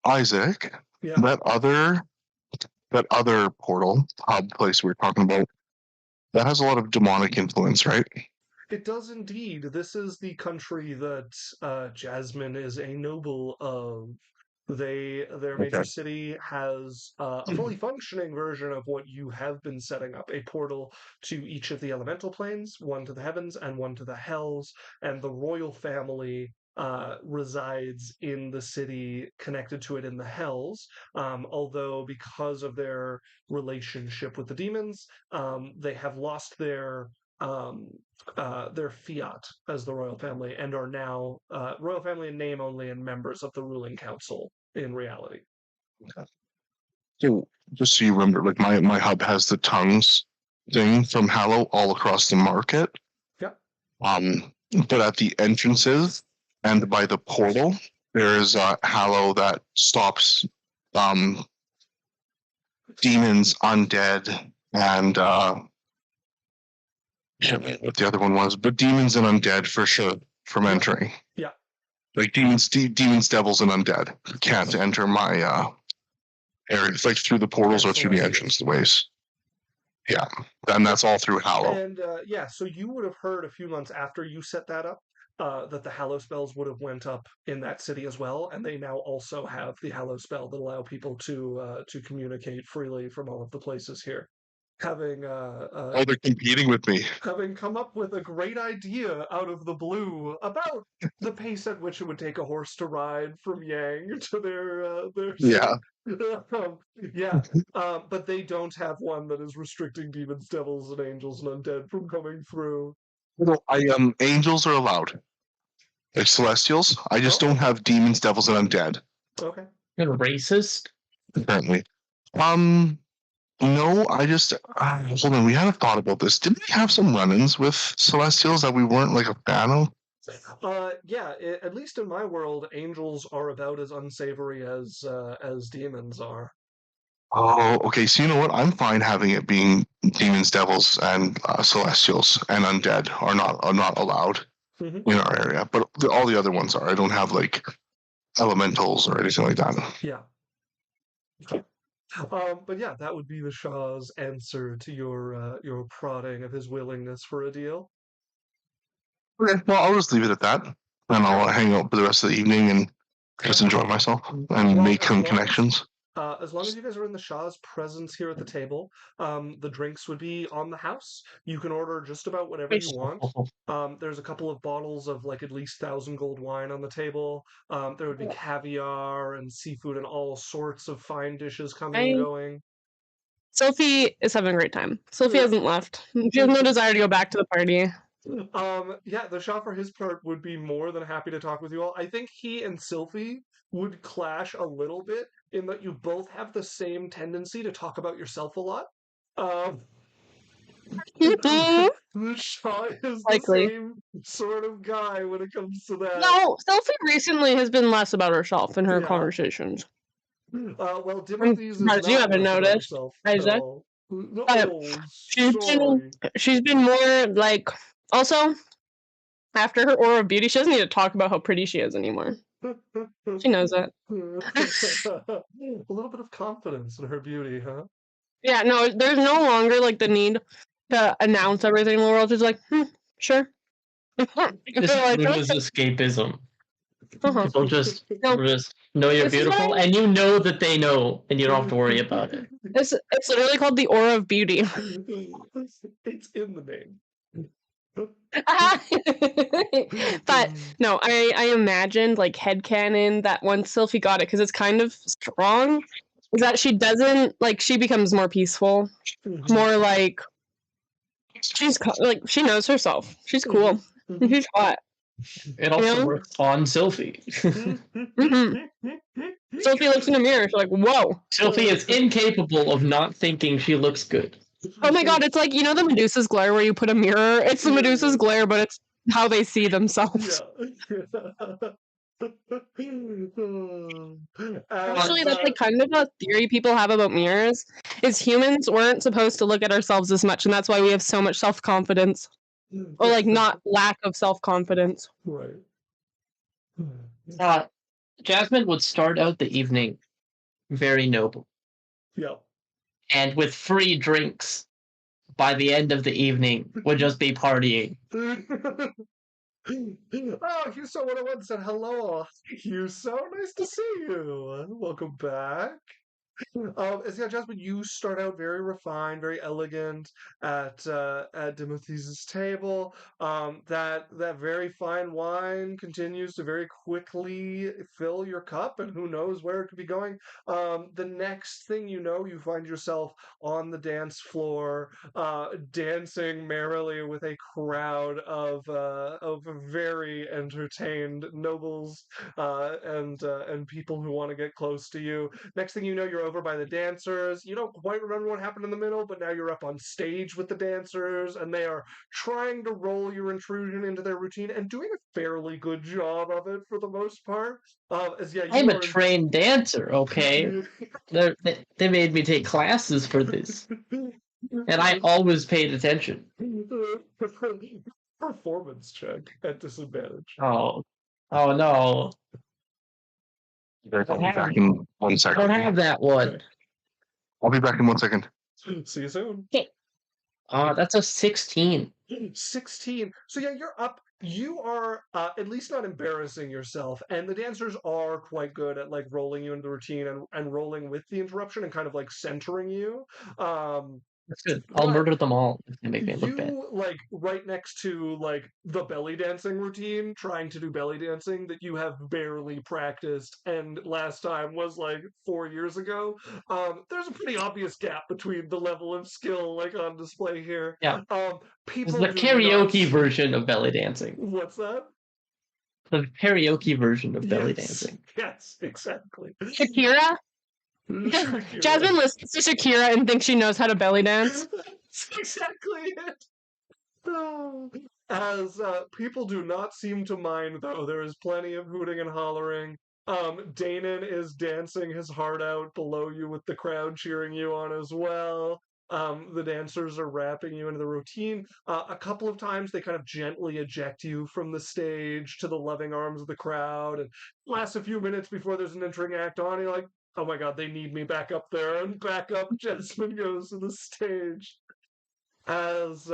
Isaac, Yeah. that other portal hub place we were talking about, that has a lot of demonic influence, right? It does indeed. This is the country that Jasmine is a noble of. Their major Okay. city has a fully functioning version of what you have been setting up, a portal to each of the elemental planes, one to the heavens and one to the hells, and the royal family resides in the city connected to it in the hells. Although because of their relationship with the demons, they have lost um, their fiat as the royal family and are now royal family in name only and members of the ruling council in reality. So just so you remember, like my hub has the tongues thing from Hallow all across the market. Yeah. But at the entrances and by the portal, there is a Hallow that stops demons, undead, and can't remember what the other one was, but demons and undead for sure from entering. Yeah. Like demons, devils, and undead can't enter my area. It's like through the portals or through the entrance the ways. Yeah, and that's all through Hallow. And so you would have heard a few months after you set that up that the Hallow spells would have went up in that city as well, and they now also have the Hallow spell that allow people to communicate freely from all of the places here. Having they're competing with me. Having come up with a great idea out of the blue about the pace at which it would take a horse to ride from Yang to their Yeah. but they don't have one that is restricting demons, devils, and angels and undead from coming through. Well, angels are allowed. Like celestials. I just don't have demons, devils, and undead. Okay. You're racist? Apparently. No, I just hold on. We hadn't thought about this. Didn't we have some run-ins with celestials that we weren't like a fan of? At least in my world, angels are about as unsavory as demons are. Oh, okay. So you know what? I'm fine having it being demons, devils, and celestials and undead are not allowed in our area, but all the other ones are. I don't have like elementals or anything like that. Yeah. But yeah, that would be the Shah's answer to your prodding of his willingness for a deal. Okay, well, I'll just leave it at that, and I'll hang out for the rest of the evening and just enjoy myself and make some connections. As long as you guys are in the Shah's presence here at the table, the drinks would be on the house. You can order just about whatever you want. There's a couple of bottles of like at least 1,000 gold wine on the table. There would be caviar and seafood and all sorts of fine dishes coming and going. Sophie is having a great time. Sophie hasn't left. She has no desire to go back to the party. The Shah for his part would be more than happy to talk with you all. I think he and Sylphie would clash a little bit in that you both have the same tendency to talk about yourself a lot. Mhm. Shah is Likely. the same sort of guy when it comes to that. No, Sophie recently has been less about herself in her Yeah. conversations. Well, Timothy's is surprised not you haven't less about noticed, herself Isaac. at all. Oh, She's sorry. she's been more like also after her aura of beauty, she doesn't need to talk about how pretty she is anymore. She knows it. A little bit of confidence in her beauty, huh? Yeah, no, there's no longer like the need to announce everything in the world. She's like, sure. This is Like, Luna's escapism. uh-huh. People just No, know you're this is beautiful, why- and you know that they know, and you don't have to worry about it. It's literally called the aura of beauty. It's in the name. But no, I imagined like headcanon that once Sylphie got it, because it's kind of strong, is that she doesn't like she becomes more peaceful, more like like she knows herself. She's cool. And she's hot. It also You know? works on Sylphie. Sylphie looks in the mirror. She's like, "Whoa!" Sylphie is incapable of not thinking she looks good. Oh my god! It's like you know the Medusa's glare where you put a mirror. It's the Medusa's glare, but it's how they see themselves. Actually, that's like kind of a theory people have about mirrors. Is humans weren't supposed to look at ourselves as much, and that's why we have so much self-confidence, or like not lack of self-confidence. Right. Jasmine would start out the evening very noble. Yeah. And with free drinks by the end of the evening would just be partying. Oh, Huso101 said hello. Huso, nice to see you. Welcome back. Yeah, Jasmine, you start out very refined, very elegant at Timothy's table. That very fine wine continues to very quickly fill your cup, and who knows where it could be going. The next thing you know, you find yourself on the dance floor, dancing merrily with a crowd of very entertained nobles and people who want to get close to you. Next thing you know, you're over by the dancers. You don't quite remember what happened in the middle, but now you're up on stage with the dancers, and they are trying to roll your intrusion into their routine and doing a fairly good job of it for the most part. I'm a trained dancer, okay? They made me take classes for this. And I always paid attention. Performance check at disadvantage. Oh no. I'll be back in 1 I second. don't have that one. Okay. I'll be back in 1 second. See you soon. That's a 16. 16. So yeah, you're up. You are at least not embarrassing yourself, and the dancers are quite good at like rolling you into the routine and rolling with the interruption and kind of like centering you. That's good. I'll But murder them all if they make me look bad. you like right next to like the belly dancing routine, trying to do belly dancing that you have barely practiced, and last time was like 4 years ago. There's a pretty obvious gap between the level of skill like on display here. Yeah. People It's the do karaoke not... version of belly dancing. What's that? The karaoke version of belly Yes. dancing. Yes, exactly. Shakira? Shakira. Jasmine listens to Shakira and thinks she knows how to belly dance. That's exactly it. As people do not seem to mind, though, there is plenty of hooting and hollering. Danon is dancing his heart out below you with the crowd cheering you on as well. The dancers are wrapping you into the routine. A couple of times they kind of gently eject you from the stage to the loving arms of the crowd, and it lasts a few minutes before there's an entering act on. You're like, oh my god, they need me back up there, and back up Jasmine goes to the stage. As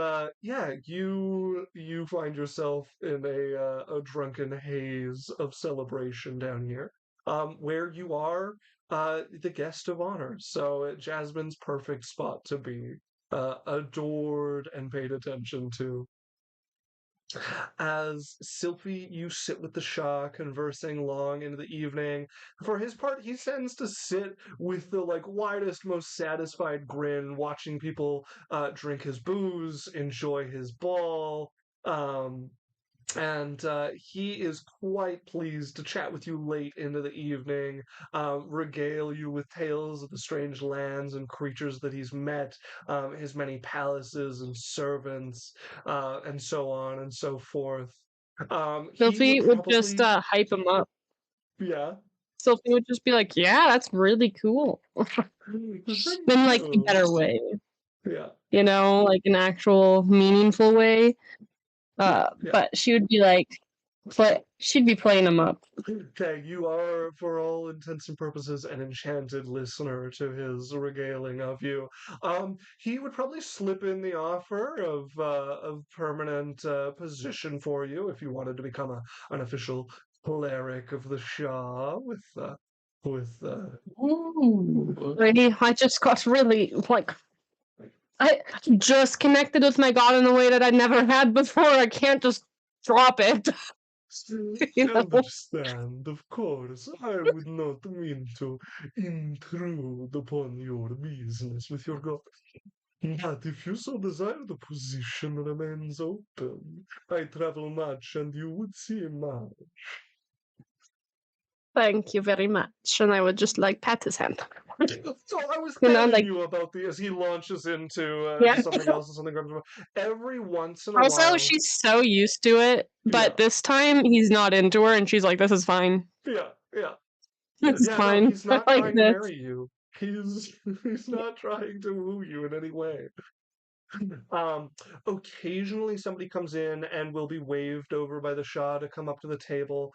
you find yourself in a drunken haze of celebration down here, where you are the guest of honor. So Jasmine's perfect spot to be adored and paid attention to. As Sylphie, you sit with the Shah, conversing long into the evening. For his part, he tends to sit with the like widest, most satisfied grin, watching people drink his booze, enjoy his ball. And he is quite pleased to chat with you late into the evening, regale you with tales of the strange lands and creatures that he's met, his many palaces and servants, and so on and so forth. He Sophie would would just probably, hype him up. yeah. Sophie would just be like, "Yeah, that's really cool," Thank in like a you. better way, Yeah. you know, like an actual meaningful way. Yeah. But she would be like, she'd be playing him up. Okay, you are, for all intents and purposes, an enchanted listener to his regaling of you. He would probably slip in the offer of permanent position for you if you wanted to become an official cleric of the Shah with Ooh. I just got really like I just connected with my God in a way that I never had before. I can't just drop it. You know? Understand, of course. I would not mean to intrude upon your business with your God. But if you so desire, the position remains open. I travel much, and you would see much. Thank you very much. And I would just like pat his hand. So I was You know, telling like you about the as he launches into yeah. to something else and something comes. Every once in a Also, while, she's so used to it, yeah, but this time he's not into her, and she's like, "This is fine. yeah, yeah, This is yeah. No, fine. he's I not like trying to this." marry you. He's not trying to woo you in any way. Um, Occasionally somebody comes in and will be waved over by the Shah to come up to the table.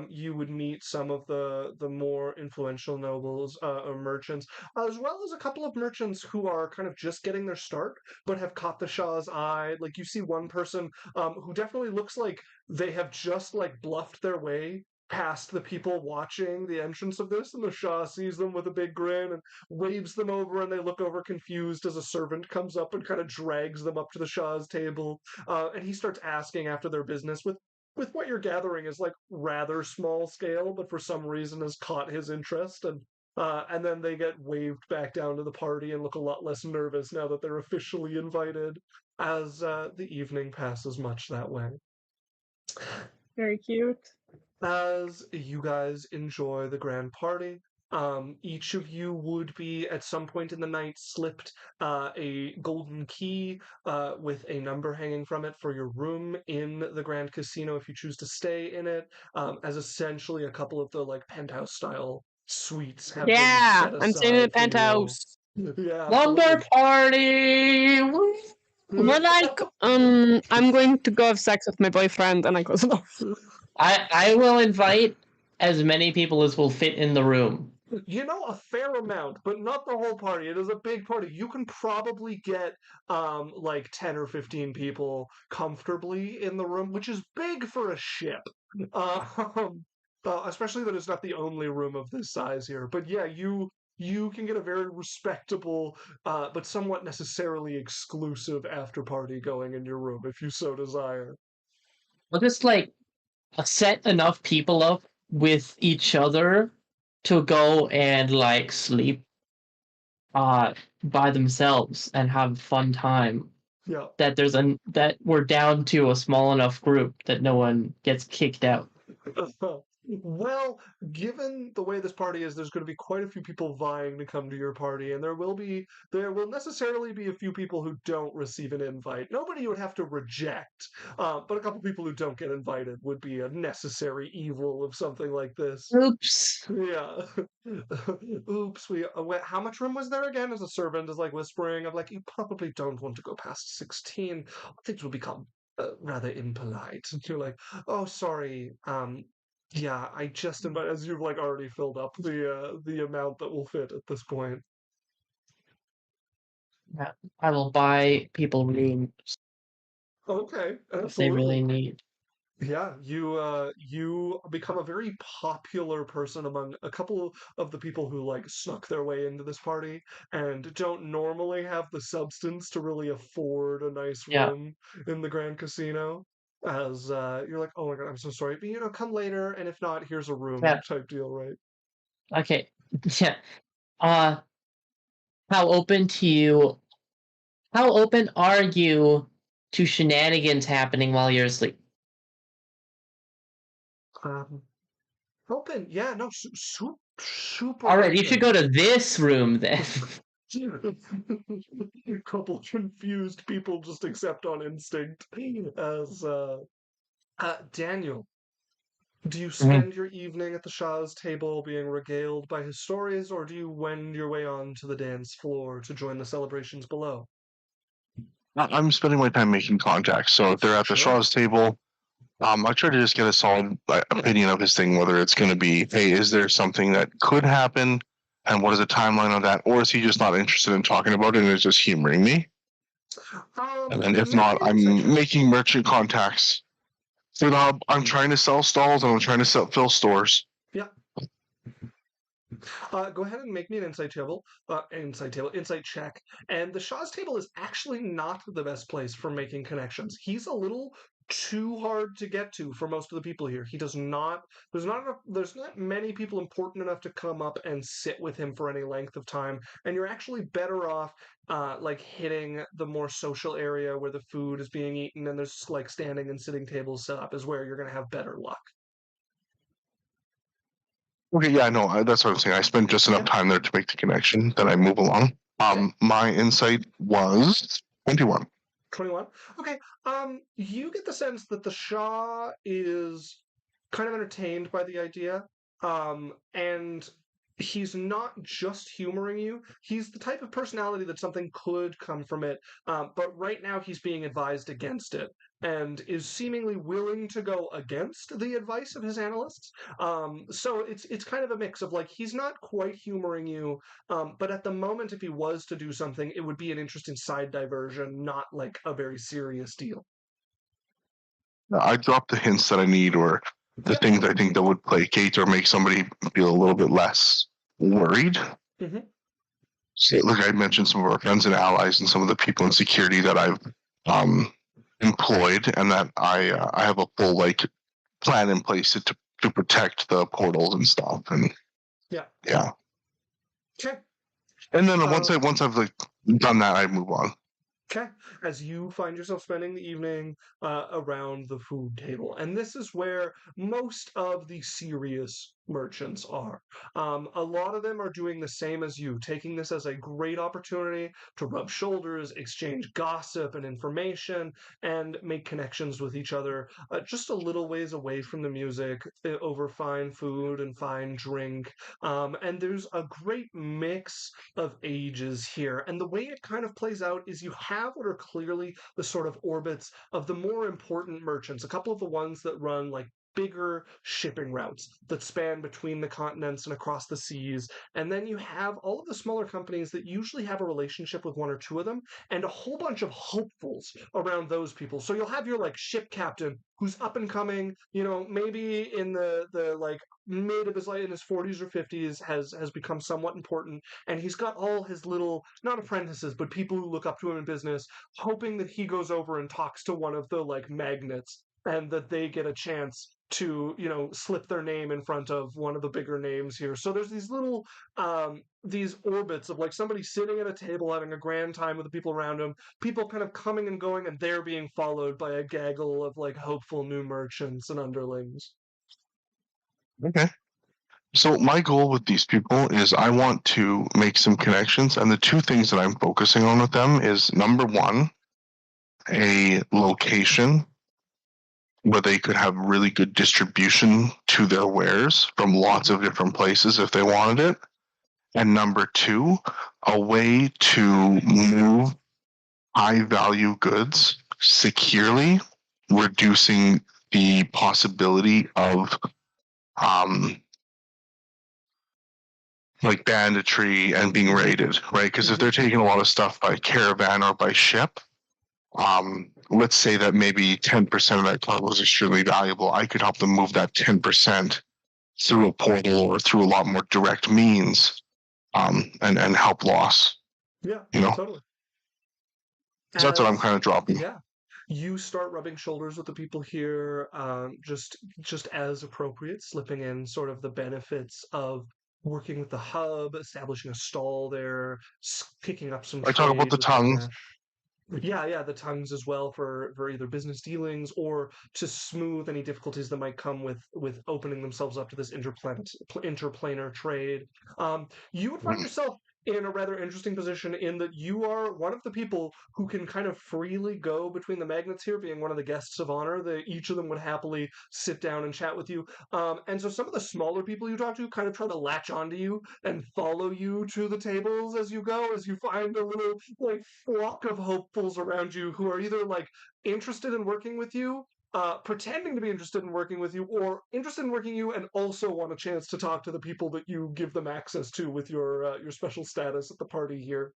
You would meet some of the more influential nobles or merchants, as well as a couple of merchants who are kind of just getting their start, but have caught the Shah's eye. Like you see one person who definitely looks like they have just like bluffed their way past the people watching the entrance of this, and the Shah sees them with a big grin and waves them over, and they look over confused as a servant comes up and kind of drags them up to the Shah's table. And he starts asking after their business with what you're gathering is like rather small scale, but for some reason has caught his interest. And then they get waved back down to the party and look a lot less nervous now that they're officially invited as the evening passes much that way. Very cute. As you guys enjoy the grand party, each of you would be at some point in the night slipped a golden key with a number hanging from it for your room in the Grand Casino if you choose to stay in it, as essentially a couple of the like penthouse style suites have been Yeah, set I'm staying in the aside for you. penthouse. Yeah, Lumber absolutely. party. Woo. But like, I'm going to go have sex with my boyfriend, and I close the door. I will invite as many people as will fit in the room. You know, a fair amount, but not the whole party. It is a big party. You can probably get like 10 or 15 people comfortably in the room, which is big for a ship. Um, Especially that it's not the only room of this size here. But yeah, you can get a very respectable but somewhat necessarily exclusive after party going in your room if you so desire. I'll just like set enough people up with each other to go and like sleep by themselves and have a fun time. Yeah. That we're down to a small enough group that no one gets kicked out. Well, given the way this party is, there's going to be quite a few people vying to come to your party, and there will necessarily be a few people who don't receive an invite. Nobody you would have to reject, but a couple people who don't get invited would be a necessary evil of something like this. Oops. Yeah. Oops. How much room was there again? As a servant is like whispering of like, you probably don't want to go past 16. Things will become rather impolite. And you're like, oh, sorry. Yeah, I just invite as you've like already filled up the amount that will fit at this point. Yeah, I will buy people rooms Okay, if they really absolutely. need. Yeah, you become a very popular person among a couple of the people who like snuck their way into this party and don't normally have the substance to really afford a nice Yeah, room in the Grand Casino. As you're like, oh my God, I'm so sorry, but come later, and if not, here's a room yeah. type deal, right? Okay. Yeah. Uh, how open to you? How open are you to shenanigans happening while you're asleep? Open, yeah, no, super All right, you open. should go to this room then. A couple confused people just accept on instinct as Daniel. Do you spend your evening at the Shah's table being regaled by his stories, or do you wend your way on to the dance floor to join the celebrations below? I'm spending my time making contacts. So if they're at the Sure. Shaw's table, I try to just get a solid opinion of his thing, whether it's going to be, hey, is there something that could happen? And what is the timeline of that? Or is he just not interested in talking about it and is just humoring me? And then if not, I'm making merchant contacts. So now I'm trying to sell stalls and I'm trying to fill stores. Yeah. Go ahead and make me an insight check. And the Shah's table is actually not the best place for making connections. He's a little too hard to get to for most of the people here. He does not. There's not many people important enough to come up and sit with him for any length of time. And you're actually better off, like hitting the more social area where the food is being eaten and there's like standing and sitting tables set up is where you're going to have better luck. Okay, yeah, no, that's what I'm saying. I spent just enough time there to make the connection that I move along. My insight was 21. 21. Okay. You get the sense that the Shah is kind of entertained by the idea. And he's not just humoring you. He's the type of personality that something could come from it. But right now he's being advised against it and is seemingly willing to go against the advice of his analysts. So it's kind of a mix of like he's not quite humoring you, but at the moment, if he was to do something, it would be an interesting side diversion, not like a very serious deal. I dropped the hints that I need or the things I think that would placate or make somebody feel a little bit less worried. Mm-hmm. So, like I mentioned, some of our friends and allies and some of the people in security that I've employed, and that I have a full like plan in place to protect the portals and stuff. And yeah. Okay. And then once I've like done that, I move on. Okay, as you find yourself spending the evening around the food table. And this is where most of the serious merchants are. A lot of them are doing the same as you, taking this as a great opportunity to rub shoulders, exchange gossip and information, and make connections with each other just a little ways away from the music, over fine food and fine drink. And there's a great mix of ages here. And the way it kind of plays out is you have what are clearly the sort of orbits of the more important merchants, a couple of the ones that run like bigger shipping routes that span between the continents and across the seas. And then you have all of the smaller companies that usually have a relationship with one or two of them, and a whole bunch of hopefuls around those people. So you'll have your like ship captain who's up and coming, maybe in the like mid of his life, in his 40s or 50s, has become somewhat important, and he's got all his little, not apprentices, but people who look up to him in business, hoping that he goes over and talks to one of the like magnates and that they get a chance to slip their name in front of one of the bigger names here. So there's these little these orbits of like somebody sitting at a table having a grand time with the people around him, people kind of coming and going, and they're being followed by a gaggle of like hopeful new merchants and underlings. Okay. So my goal with these people is I want to make some connections, and the two things that I'm focusing on with them is number one, a location where they could have really good distribution to their wares from lots of different places if they wanted it. And number two, a way to move high value goods securely, reducing the possibility of like banditry and being raided, right? Because if they're taking a lot of stuff by caravan or by ship, let's say that maybe 10% of that cargo is extremely valuable. I could help them move that 10% through a portal or through a lot more direct means, and help loss. Yeah, totally. So that's what I'm kind of dropping. Yeah. You start rubbing shoulders with the people here, just as appropriate, slipping in sort of the benefits of working with the hub, establishing a stall there, picking up some. I talk about the tongue. Yeah, the tongues as well for either business dealings or to smooth any difficulties that might come with opening themselves up to this interplanar trade. You would find yourself in a rather interesting position in that you are one of the people who can kind of freely go between the magnets here, being one of the guests of honor. Each of them would happily sit down and chat with you. And so some of the smaller people you talk to kind of try to latch onto you and follow you to the tables as you go, as you find a little like flock of hopefuls around you who are either like interested in working with you, pretending to be interested in working with you, or interested in working you and also want a chance to talk to the people that you give them access to with your special status at the party here.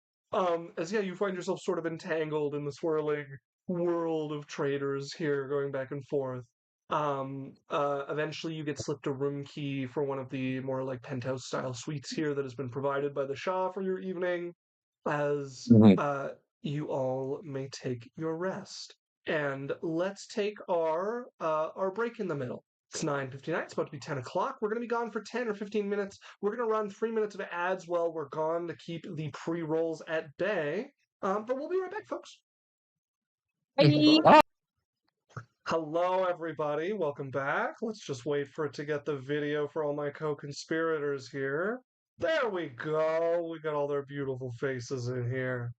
As yeah, you find yourself sort of entangled in the swirling world of traders here, going back and forth. Eventually you get slipped a room key for one of the more like penthouse style suites here that has been provided by the Shah for your evening, as you all may take your rest. And let's take our break in the middle. It's 9:59. It's about to be 10 o'clock. We're going to be gone for 10 or 15 minutes. We're going to run 3 minutes of ads while we're gone to keep the pre-rolls at bay. But we'll be right back, folks. Bye. Hello, everybody. Welcome back. Let's just wait for it to get the video for all my co-conspirators here. There we go. We got all their beautiful faces in here.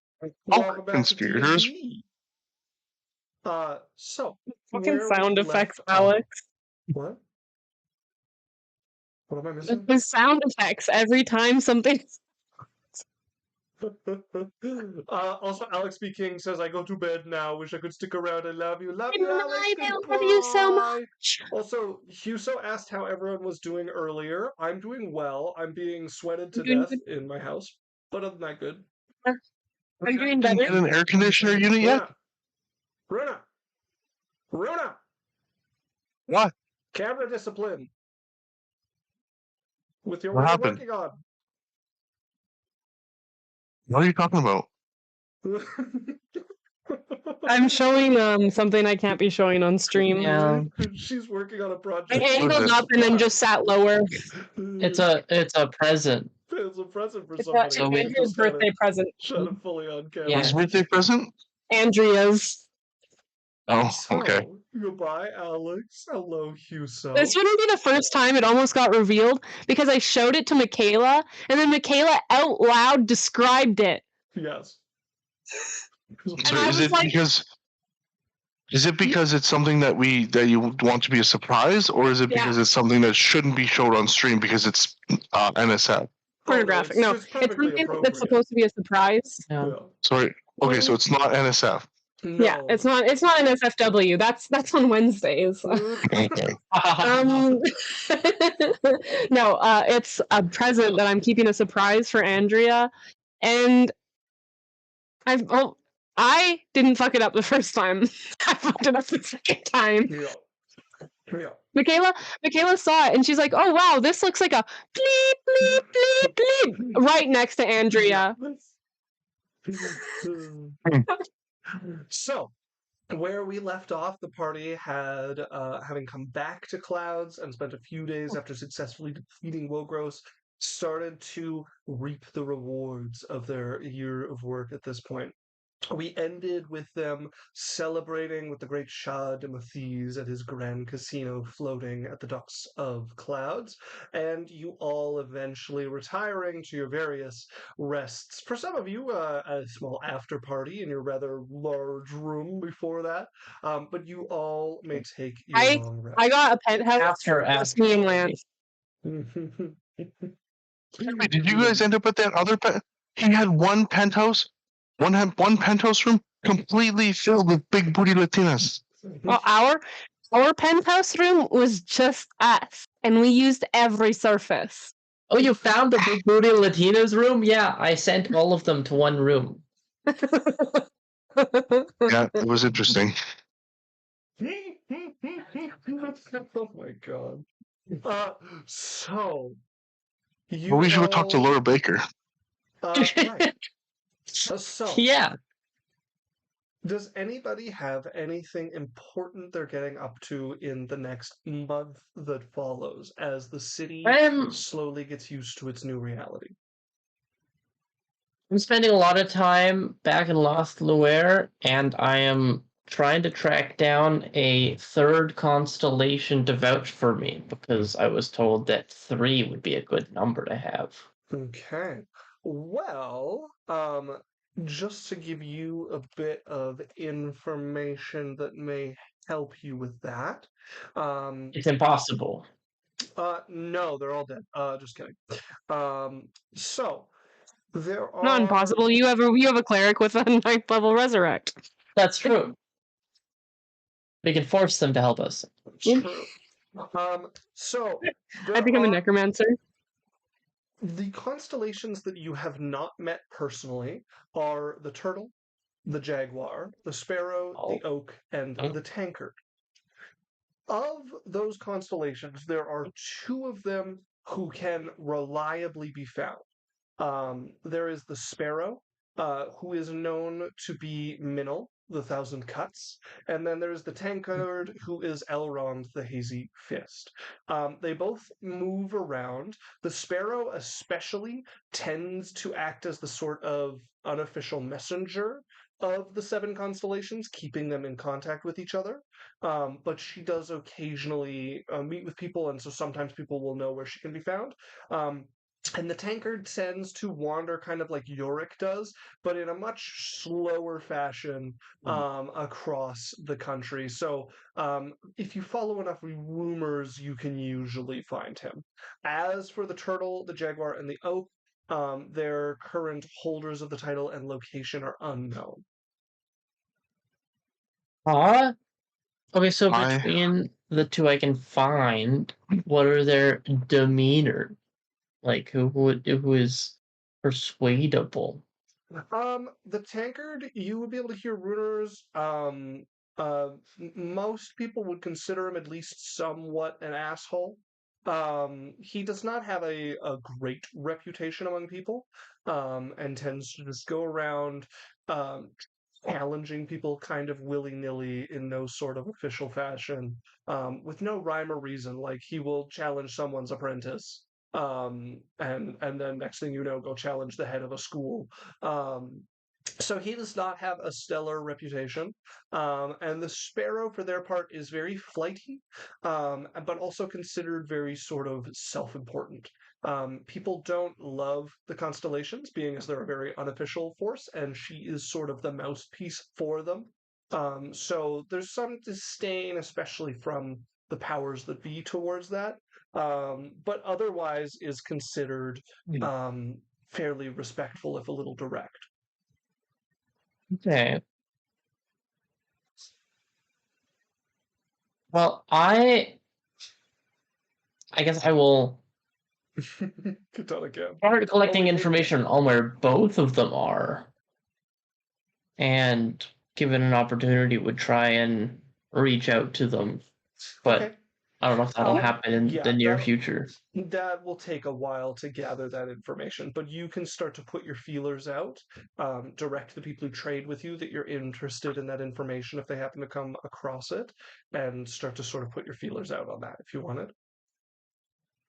Welcome back conspirators. to D&D. So Fucking where sound we effects, left off- Alex. What? What am I missing? The sound effects every time something. Also, Alex B. King says, I go to bed now. Wish I could stick around. I love you. Love you, Good Alex. night, I Goodbye. love you so much. Also, Huso asked how everyone was doing earlier. I'm doing well. I'm being sweated to Doing death good. in my house. But other than that, good. Are you doing Didn't better? get an air conditioner unit yet? Runa! What? Camera discipline. With your What what happened? you're working What are you talking about? on. I'm showing something I can't be showing on stream. Yeah. She's working on a I project. angled up and then just sat lower. It's a present. It's a present for It's somebody. So we- Andrea's birthday present. Shut it fully on camera. Yeah. His birthday present? Andrea's. Oh, So, okay. goodbye, Alex. Hello, Huso. This wouldn't be the first time it almost got revealed because I showed it to Michaela and then Michaela out loud described it. Yes. So I is was it like- because it's something that you want to be a surprise, or is it Yeah. because it's something that shouldn't be showed on stream because it's NSF? Pornographic. Oh, No, it's it's perfectly something appropriate. that's supposed to be a surprise. Yeah. Sorry. Okay, so it's not NSF. No. Yeah, it's not an SFW. That's on Wednesdays. Okay. No, it's a present that I'm keeping a surprise for Andrea, and I didn't fuck it up the first time. I fucked it up the second time. Yeah. Michaela saw it and she's like, "Oh wow, this looks like a bleep bleep bleep bleep," right next to Andrea. So, where we left off, the party had, having come back to Clouds and spent a few days after successfully defeating Wogros, started to reap the rewards of their year of work at this point. We ended with them celebrating with the great Shah de Mathiz at his grand casino floating at the docks of Clouds, and you all eventually retiring to your various rests. For some of you, a small after party in your rather large room before that, but you all may take your long rest. I got a penthouse After skiing land. Wait, did you guys end up at that other he had one penthouse? One penthouse room completely filled with big booty Latinas. Well, our penthouse room was just us, and we used every surface. Oh, you found the big booty Latinas room? Yeah, I sent all of them to one room. Yeah, it was interesting. Oh my god. So you But we should have talked to all- Laura Baker. Right. So Yeah. does anybody have anything important they're getting up to in the next month that follows as the city slowly gets used to its new reality? I'm spending a lot of time back in Lost Luer, and I am trying to track down a third constellation to vouch for me because I was told that 3 would be a good number to have. Okay. Well, just to give you a bit of information that may help you with that. It's impossible. No, they're all dead. Just kidding. So there Not are impossible. You have a cleric with a 9th level resurrect. That's true. We can force them to help us. true. So I there become a are necromancer. the constellations that you have not met personally are the turtle, the jaguar, the sparrow, the Oh. oak, and Oh. the tankard. Of those constellations, there are 2 of them who can reliably be found. There is the sparrow, who is known to be Minnow, the Thousand Cuts, and then there's the tankard, who is Elrond, the Hazy Fist. They both move around. The sparrow, especially, tends to act as the sort of unofficial messenger of the 7 constellations, keeping them in contact with each other. But she does occasionally meet with people, and so sometimes people will know where she can be found. And the tankard tends to wander kind of like Yorick does, but in a much slower fashion across the country. So if you follow enough rumors, you can usually find him. As for the turtle, the jaguar, and the oak, their current holders of the title and location are unknown. Huh? Okay, so I between the 2 I can find, what are their demeanor? Like who is persuadable? The tankard, you would be able to hear rumors. Most people would consider him at least somewhat an asshole. He does not have a great reputation among people, and tends to just go around um, challenging people kind of willy-nilly in no sort of official fashion, with no rhyme or reason. Like he will challenge someone's apprentice, and then next thing you know, go challenge the head of a school. Um, so he does not have a stellar reputation. And the sparrow, for their part, is very flighty, but also considered very sort of self-important. People don't love the constellations, being as they're a very unofficial force, and she is sort of the mouthpiece for them. So there's some disdain, especially from the powers that be, towards that. But otherwise is considered fairly respectful, if a little direct. Okay. Well, I guess I will Get done again. start collecting wait, information on where both of them are, and given an opportunity, would try and reach out to them. But Okay. I don't know if that'll happen in Yeah, the near future. that will take a while to gather that information, but you can start to put your feelers out, direct the people who trade with you that you're interested in that information if they happen to come across it, and start to sort of put your feelers out on that if you want it.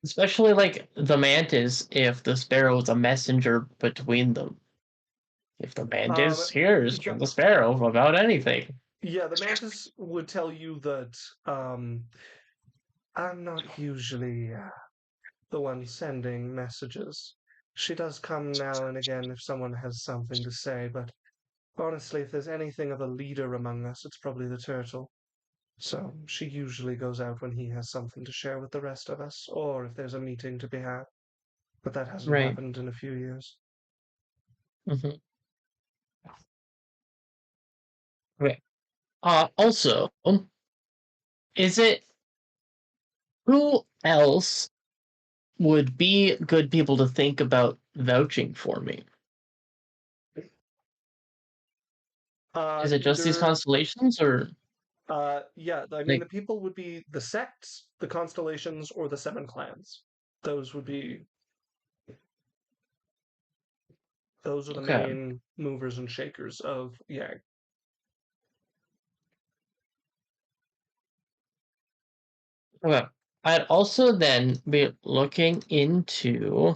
Especially like the mantis, if the sparrow is a messenger between them. If the mantis hears from the sparrow about anything. Yeah, the mantis would tell you that I'm not usually the one sending messages. She does come now and again if someone has something to say, but honestly, if there's anything of a leader among us, it's probably the turtle. So she usually goes out when he has something to share with the rest of us, or if there's a meeting to be had. But that hasn't Right. happened in a few years. Mm-hmm. Okay. Also, is it who else would be good people to think about vouching for me? Is it just these constellations, or Yeah, I mean, like? the people would be the sects, the constellations, or the 7 clans. Those would be. Those are the Okay. main movers and shakers of Yang. Okay. I'd also then be looking into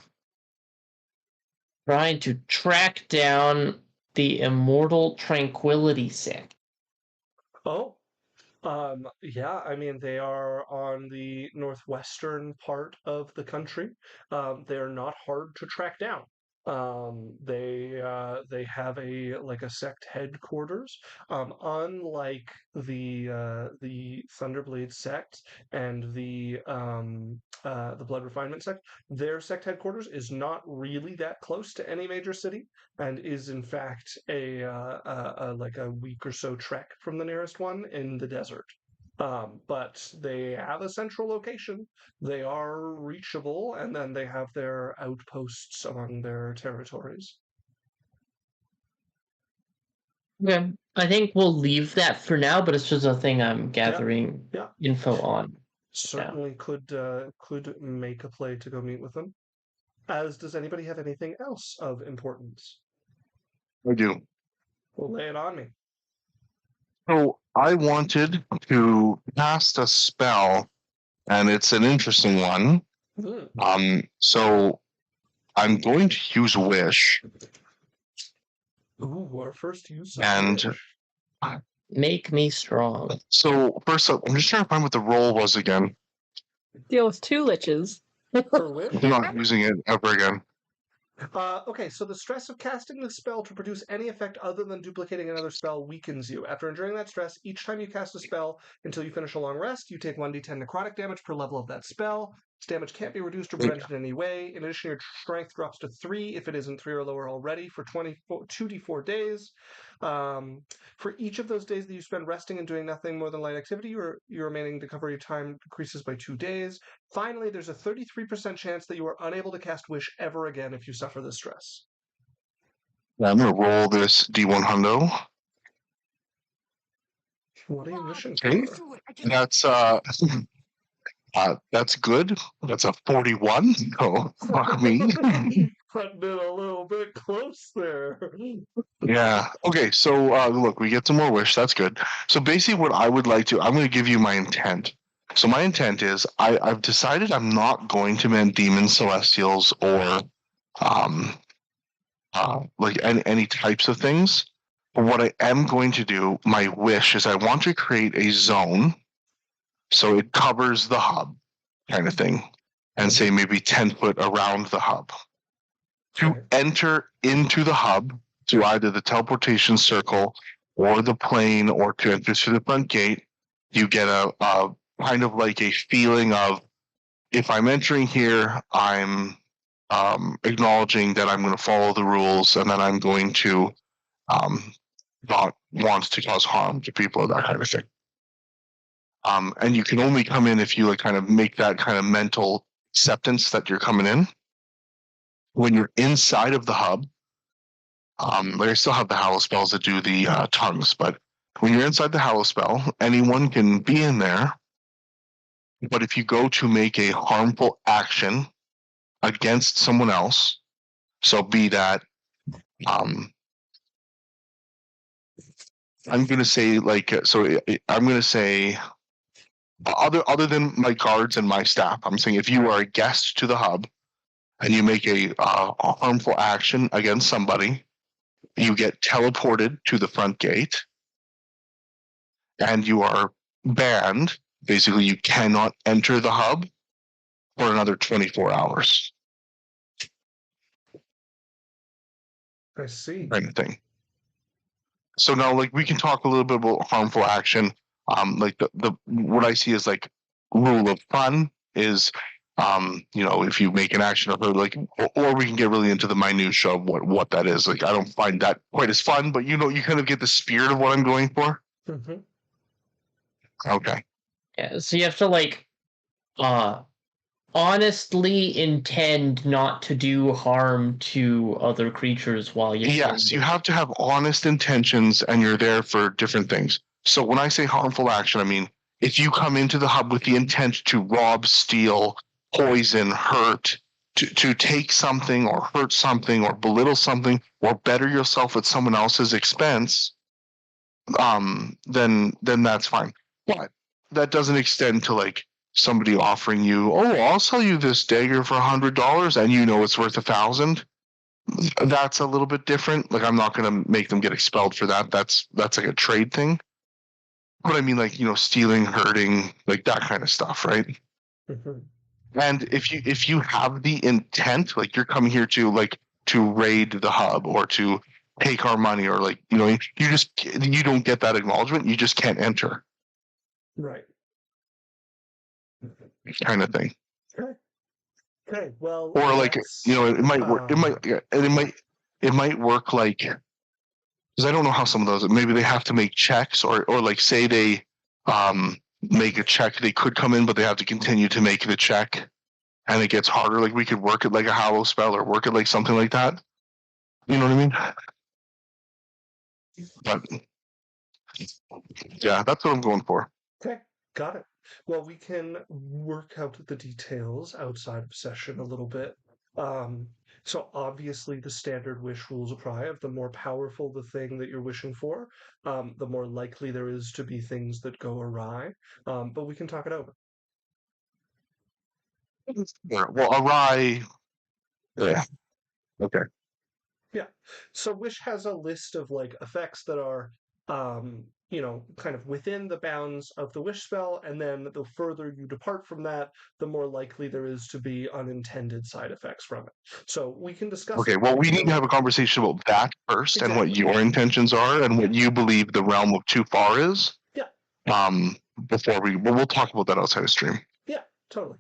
Trying to track down the Immortal Tranquility Sect. Oh, yeah, I mean, they are on the northwestern part of the country. They're not hard to track down. They have a sect headquarters. Unlike the Thunder Blade Sect and the Blood Refinement Sect, their sect headquarters is not really that close to any major city, and is in fact a week or so trek from the nearest one in the desert. But they have a central location. They are reachable, and then they have their outposts among their territories. Okay. I think we'll leave that for now, but it's just a thing I'm gathering Yeah. info on. Certainly could make a play to go meet with them. As does anybody have anything else of importance? I do. Well, lay it on me. So I wanted to cast a spell, and it's an interesting one. So I'm going to use Wish. Ooh, our first use of And Wish. Make me strong. So first up, I'm just trying to find what the roll was again. Deal with 2 liches. For Wish? I'm not using it ever again. Okay, so the stress of casting the spell to produce any effect other than duplicating another spell weakens you. After enduring that stress, each time you cast a spell until you finish a long rest, you take 1d10 necrotic damage per level of that spell. This damage can't be reduced or prevented in any way. In addition, your strength drops to 3 if it isn't 3 or lower already for 2d4 days. For each of those days that you spend resting and doing nothing more than light activity, your remaining recovery time decreases by 2 days. Finally, there's a 33% chance that you are unable to cast Wish ever again if you suffer this stress. I'm going to roll this D1 hundo. What are you wishing Okay. for? That's good. That's a 41. Oh, fuck me. Cutting it a little bit close there. Yeah. Okay. So look, we get some more Wish. That's good. So basically, what I would like to, I'm going to give you my intent. So my intent is, I've decided I'm not going to mend demons, celestials, or like any types of things. But what I am going to do, my wish is, I want to create a zone so it covers the hub, kind of thing, and say maybe 10 foot around the hub. To enter into the hub through either the teleportation circle or the plane, or to enter through the front gate, you get a kind of like a feeling of, if I'm entering here, I'm acknowledging that I'm going to follow the rules, and that I'm going to not want to cause harm to people, that kind of thing. And you can only come in if you like kind of make that kind of mental acceptance that you're coming in. When you're inside of the hub, like I still have the Hallow spells that do the tongues, but when you're inside the Hallow spell, anyone can be in there. But if you go to make a harmful action against someone else, so be that, I'm going to say I'm going to say, other than my guards and my staff, I'm saying if you are a guest to the hub and you make a harmful action against somebody, you get teleported to the front gate, and you are banned. Basically, you cannot enter the hub for another 24 hours. I see. Kind of thing. So now, like, we can talk a little bit about harmful action. Like the what I see as like rule of fun is, if you make an action of it, like, or we can get really into the minutia of what that is. Like, I don't find that quite as fun, but you kind of get the spirit of what I'm going for. Mm-hmm. Okay. Yeah, so you have to honestly intend not to do harm to other creatures while you're Yes, you have to have honest intentions, and you're there for different things. So when I say harmful action, I mean, if you come into the hub with the intent to rob, steal, poison, hurt, to take something or hurt something or belittle something or better yourself at someone else's expense, then that's fine. But that doesn't extend to like somebody offering you, oh, I'll sell you this dagger for $100, and it's worth $1,000. that's a little bit different. Like I'm not going to make them get expelled for that. That's like a trade thing. But I mean, like, stealing, hurting, like that kind of stuff, right? And if you have the intent, like you're coming here to raid the hub or to take our money, or like you don't get that acknowledgement, you just can't enter, Right. kind of thing. Okay. Well, Or like it might work. It might work like, because I don't know how some of those. Maybe they have to make checks, or like say they make a check. They could come in, but they have to continue to make the check, and it gets harder. Like we could work it like a hallow spell, or work it like something like that. You know what I mean? But yeah, that's what I'm going for. Okay, got it. Well, we can work out the details outside of session a little bit. So obviously the standard wish rules apply. Of the more powerful the thing that you're wishing for, the more likely there is to be things that go awry. But we can talk it over. Yeah, well, awry. Yeah. Okay. Yeah. So Wish has a list of like effects that are kind of within the bounds of the wish spell, and then the further you depart from that, the more likely there is to be unintended side effects from it. So we can discuss. Okay, well, we need to have a conversation about that first, and what your intentions are, and what you believe the realm of too far is. Yeah. Before we'll talk about that outside of stream. Yeah, totally.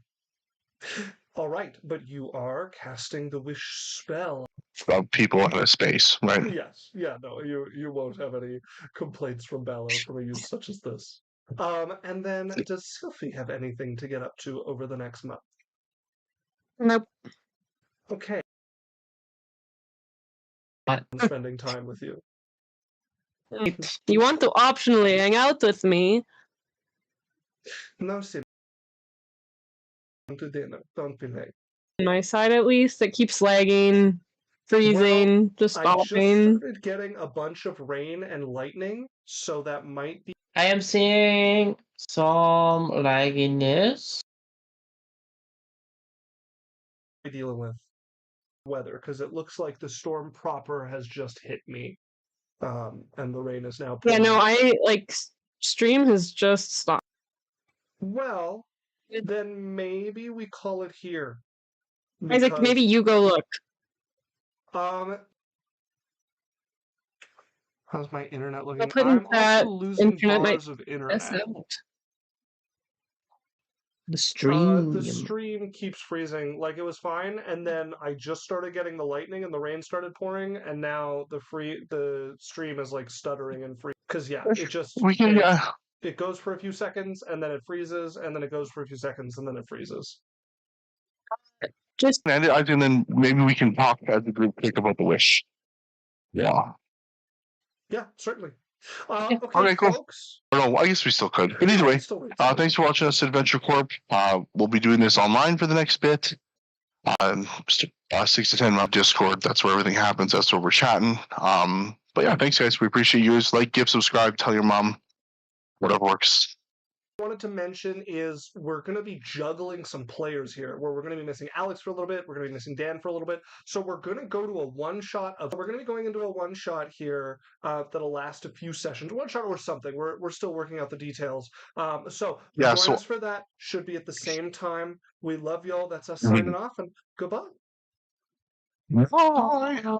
All right, but you are casting the wish spell. Of people in a space, right? Yes. Yeah, no, you won't have any complaints from Balor from a use such as this. And then does Sylphie have anything to get up to over the next month? Nope. Okay. I'm spending time with you. You want to optionally hang out with me? No, Sid. Come to dinner. Don't be late. On my side, at least, it keeps lagging, freezing, just I just stopping. started getting a bunch of rain and lightning, so that might be. I am seeing some lagginess. Dealing with weather, because it looks like the storm proper has just hit me, and the rain is now pouring. Yeah, no, I stream has just stopped. Well, then maybe we call it here. Isaac, maybe you go look. How's my internet looking? put in I'm chat, also losing internet bars of internet. The stream. The stream keeps freezing. Like it was fine, and then I just started getting the lightning, and the rain started pouring, and now the stream is like stuttering and freezing. Because yeah, it just it goes for a few seconds, and then it freezes, and then it goes for a few seconds, and then it freezes. And then maybe we can talk as a group about the wish. Yeah. Yeah, certainly. Okay, cool. Folks. No, I guess we still could. But either way, thanks for watching us at Adventure Corp. We'll be doing this online for the next bit. 6 to 10 month Discord. That's where everything happens. That's where we're chatting. But yeah, thanks guys. We appreciate you. Like, give, subscribe, tell your mom, whatever works. Wanted to mention is we're going to be juggling some players here, where we're going to be missing Alex for a little bit, we're going to be missing Dan for a little bit, so we're going to go to a one-shot we're going to be going into a one-shot here that'll last a few sessions, one-shot or something. We're still working out the details, so join us for that. Should be at the same time. We love y'all. That's us signing off, and goodbye. Bye.